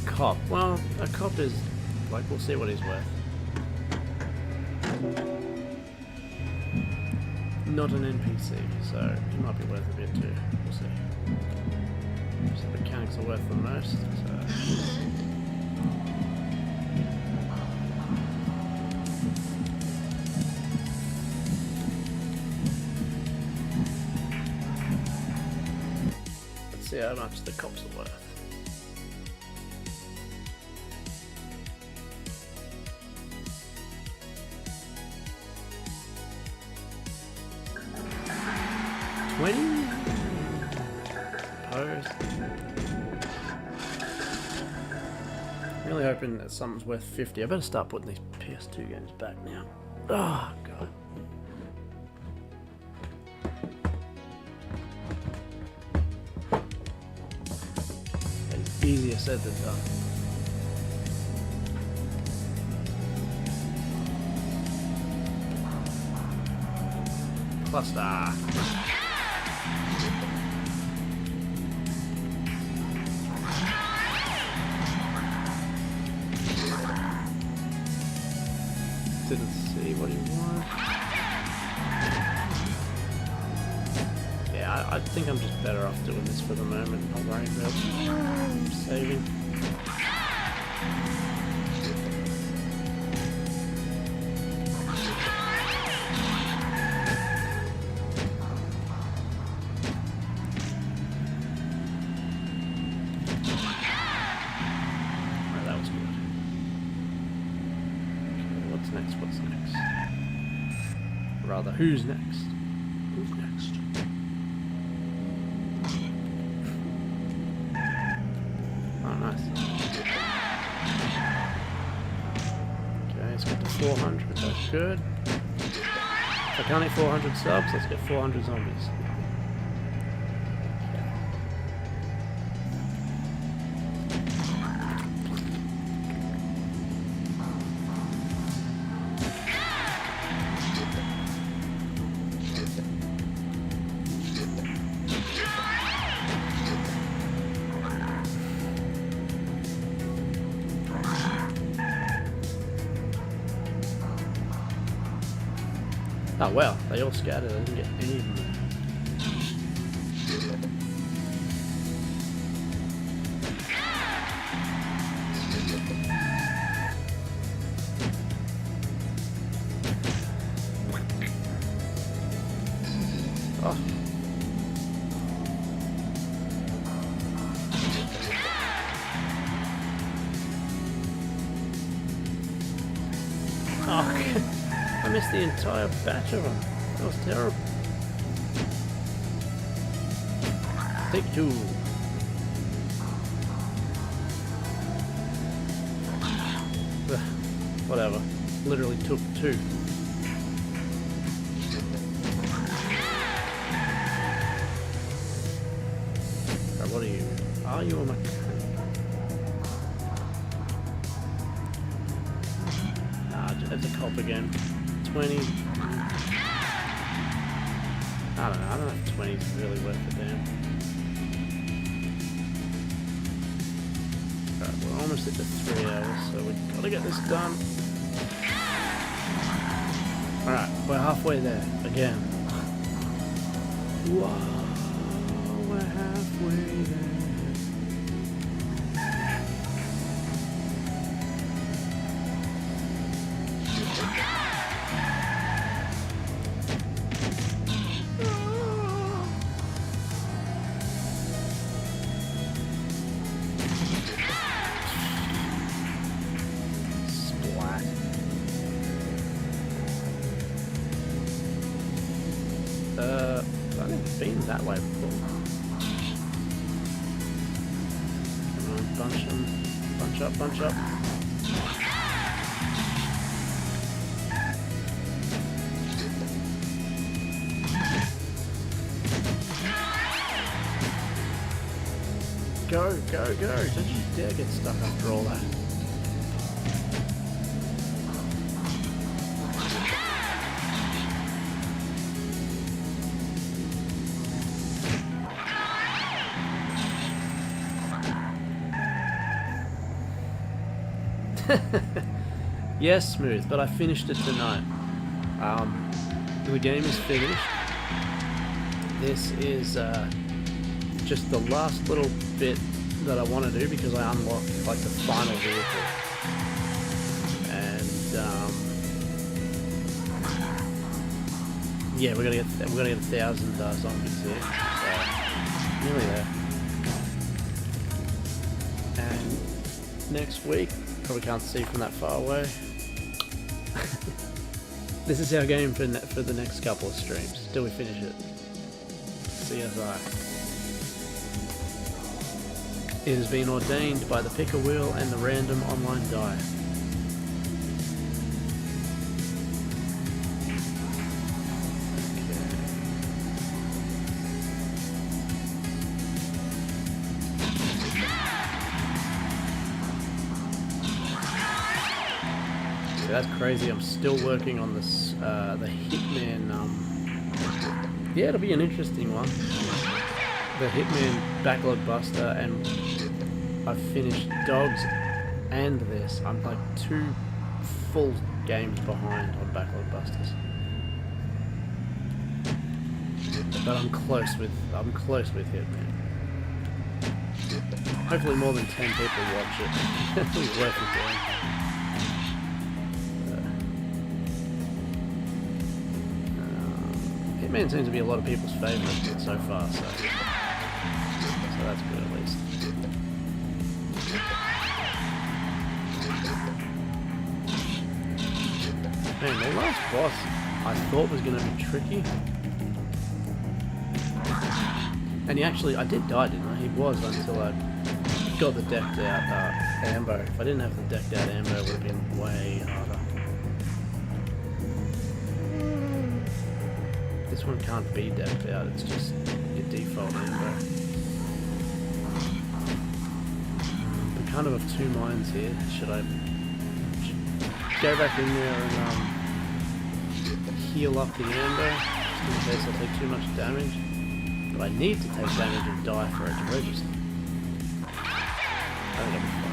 Cop. Well, a cop is like, we'll see what he's worth. Not an NPC, so he might be worth a bit too. We'll see. So mechanics are worth the most. So. See how much the cops are worth. $20? Pose. Really hoping that something's worth 50. I better start putting these PS2 games back now. Oh god. Easier said than done. Cluster. Didn't see what he wanted. Yeah, I think I'm just better off doing this for the moment, not worrying about saving. Right, that was good. Okay, what's next? What's next? Rather, who's next? Who's next? Oh, nice. Okay, it's got to 400, that's good. If I can't hit 400 subs, let's get 400 zombies. Oh well, they all scattered, I didn't get any of them. Oh. Oh, I missed the entire batch of them. That was terrible. Take two. Whatever. Literally took two. Right, what are you? Are you a mechanic? It's a cop again. 20. I don't know. I don't know if 20 is really worth the damn. Alright, we're almost at the 3 hours, so we've got to get this done. Alright, we're halfway there again. Whoa, we're halfway there. I've never been that way before. Come on, bunch them. Bunch up, bunch up. Go, go, go. Don't you dare get stuck after all that. Yes, smooth, but I finished it tonight. The game is finished. This is just the last little bit that I want to do because I unlocked like the final vehicle, and yeah, we're gonna get 1,000 zombies here, so nearly there. And next week, probably can't see from that far away. This is our game for the next couple of streams till we finish it. CSI. It has been ordained by the picker wheel and the random online die. That's crazy. I'm still working on this, the Hitman, yeah, it'll be an interesting one. The Hitman Backlog Buster, and I've finished Dogs and this. I'm like 2 full games behind on Backlog Busters. But I'm close with Hitman. Hopefully more than 10 people watch it. It'll be worth it doing. Hitman seems to be a lot of people's favourite so far, so that's good at least. Man, the last boss I thought was going to be tricky. And I did die, didn't I? He was until I got the decked out ambo. If I didn't have the decked out ambo, it would have been way harder. This one can't be decked out, it's just your default ambo. We kind of have 2 minds here. Should I go back in there and heal up the ambo, just in case I take too much damage? But I need to take damage and die for it to register. I think I'll be fine.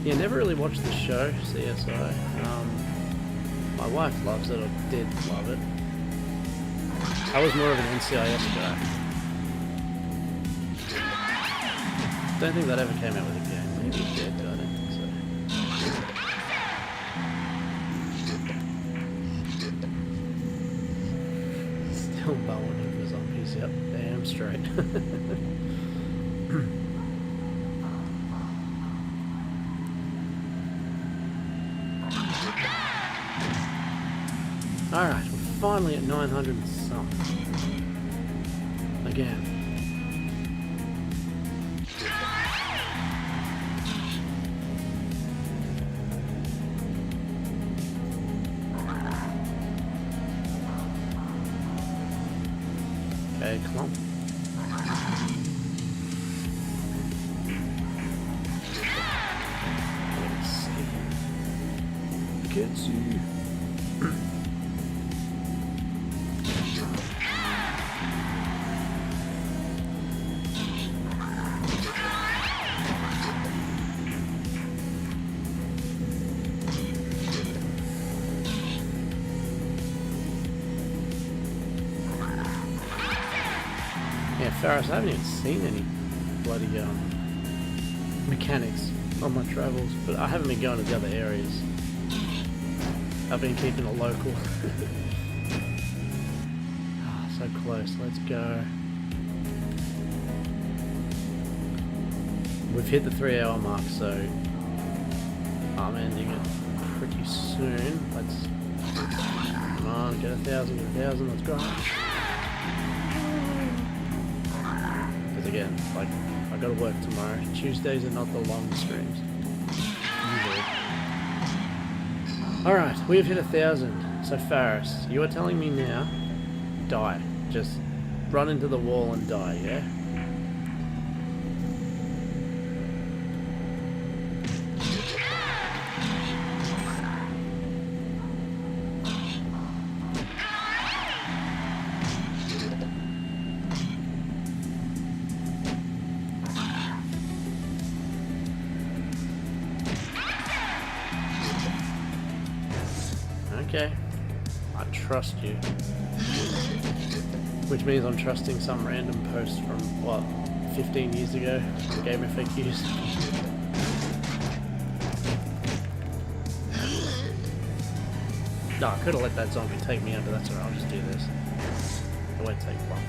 Yeah, never really watched the show, CSI. My wife loves it, or did love it. I was more of an NCIS guy. Don't think that ever came out with a game. Maybe it did, but I don't think so. Still bowling over zombies, yep, damn straight. Alright, we're finally at 900 and something. Again. Okay, come on. Let's see. Can't see. Yeah, Ferris, I haven't even seen any bloody mechanics on my travels, but I haven't been going to the other areas. I've been keeping it local. Oh, so close, let's go. We've hit the 3-hour mark, so I'm ending it pretty soon. Let's come on, get 1,000, get 1,000, let's go. Because again, like, I gotta work tomorrow. Tuesdays are not the long streams. Usually. Alright, we've hit 1,000. So Faris, you are telling me now, die. Just run into the wall and die, yeah? Okay, I trust you. Which means I'm trusting some random post from, what, 15 years ago? The game FAQs. No, I could have let that zombie take me out, but that's alright, I'll just do this. It won't take long.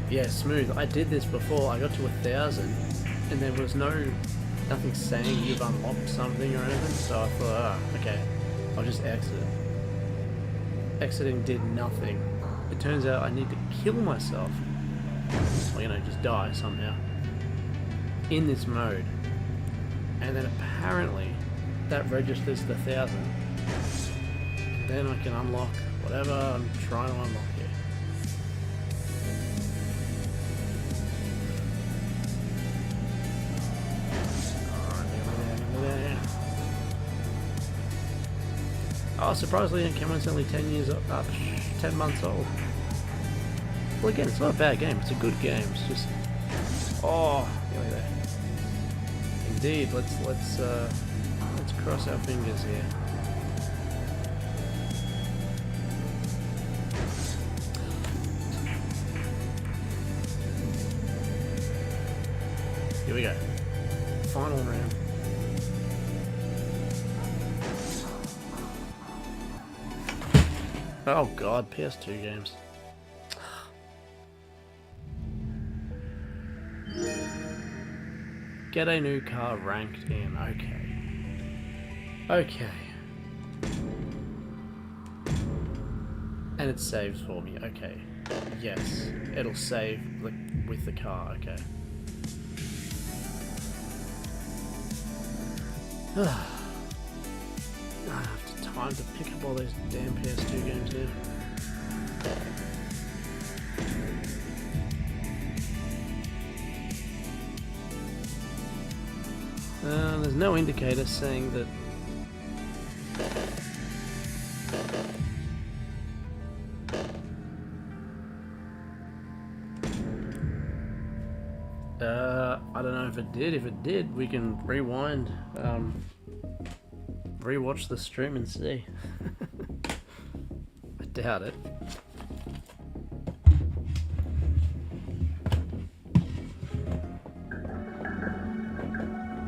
Yeah, smooth. I did this before. I got to 1,000 and there was nothing saying you've unlocked something or anything, so I thought, okay, I'll just exit. Exiting did nothing. It turns out I need to kill myself, or just die somehow in this mode, and then apparently that registers the 1,000. Then I can unlock whatever I'm trying to unlock here. Oh, surprisingly, Cameron's only 10 years up, 10 months old. Well, again, it's not a bad game. It's a good game. It's just, nearly there. Indeed, let's cross our fingers here. Here we go. Final round. Oh god, PS2 games. Get a new car ranked in. Okay. And it saves for me. Okay. Yes. It'll save with the car. Okay. I have time to pick up all those damn PS2 games now. There's no indicator saying that. I don't know if it did. If it did, we can rewind. Rewatch the stream and see. I doubt it.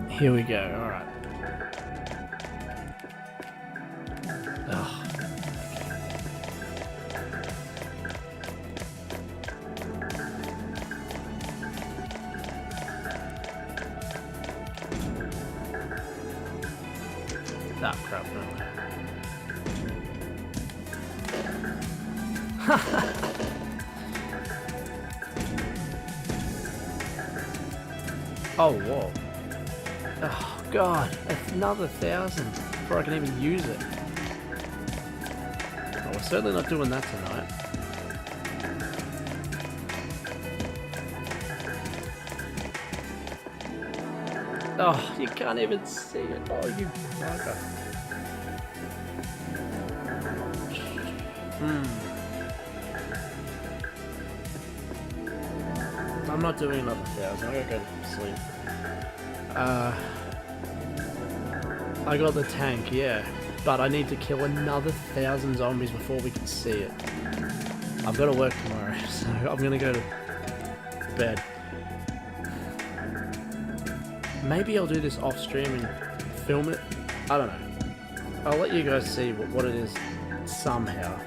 Here we go, alright. Ah, crap, no. Oh, whoa. Oh, God. Another 1,000 before I can even use it. Oh, we're certainly not doing that tonight. Oh, you can't even see it. Oh, you bugger. I'm not doing another 1,000. I gotta go to sleep. I got the tank, yeah. But I need to kill another 1,000 zombies before we can see it. I've got to work tomorrow, so I'm gonna go to bed. Maybe I'll do this off stream and film it. I don't know. I'll let you guys see what it is somehow.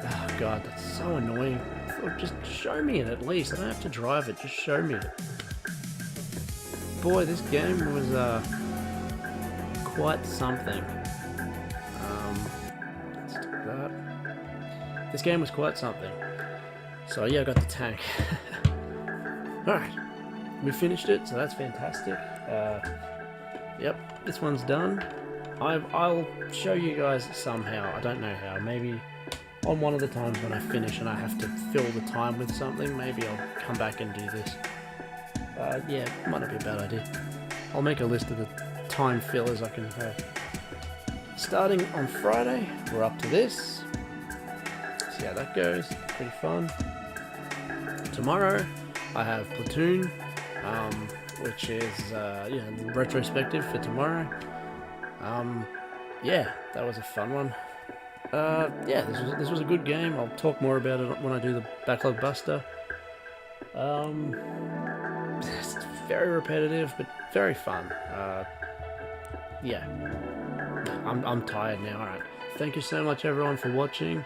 Oh god, that's so annoying. Oh, just show me it at least. I don't have to drive it, just show me it. Boy, this game was quite something. Let's do that. This game was quite something. So yeah, I got the tank. Alright, we finished it, so that's fantastic. Yep, this one's done. I'll show you guys somehow, I don't know how, maybe on one of the times when I finish and I have to fill the time with something, maybe I'll come back and do this. Yeah, might not be a bad idea. I'll make a list of the time fillers I can have. Starting on Friday, we're up to this. See how that goes, pretty fun. Tomorrow, I have Platoon, which is, retrospective for tomorrow. Yeah, that was a fun one. Yeah, this was a good game. I'll talk more about it when I do the Backlog Buster. It's very repetitive, but very fun. Yeah, I'm tired now. Alright, thank you so much everyone for watching.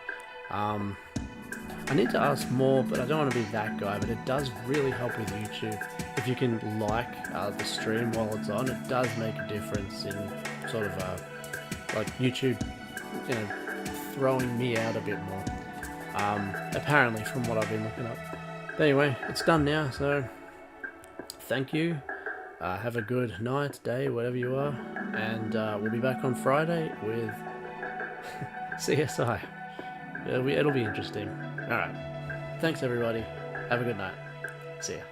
I need to ask more, but I don't want to be that guy, but it does really help with YouTube. If you can like the stream while it's on, it does make a difference in sort of like YouTube, you know, throwing me out a bit more. Apparently, from what I've been looking up. But anyway, it's done now, so thank you. Have a good night, day, whatever you are, and we'll be back on Friday with CSI. It'll be interesting. Alright. Thanks everybody. Have a good night. See ya.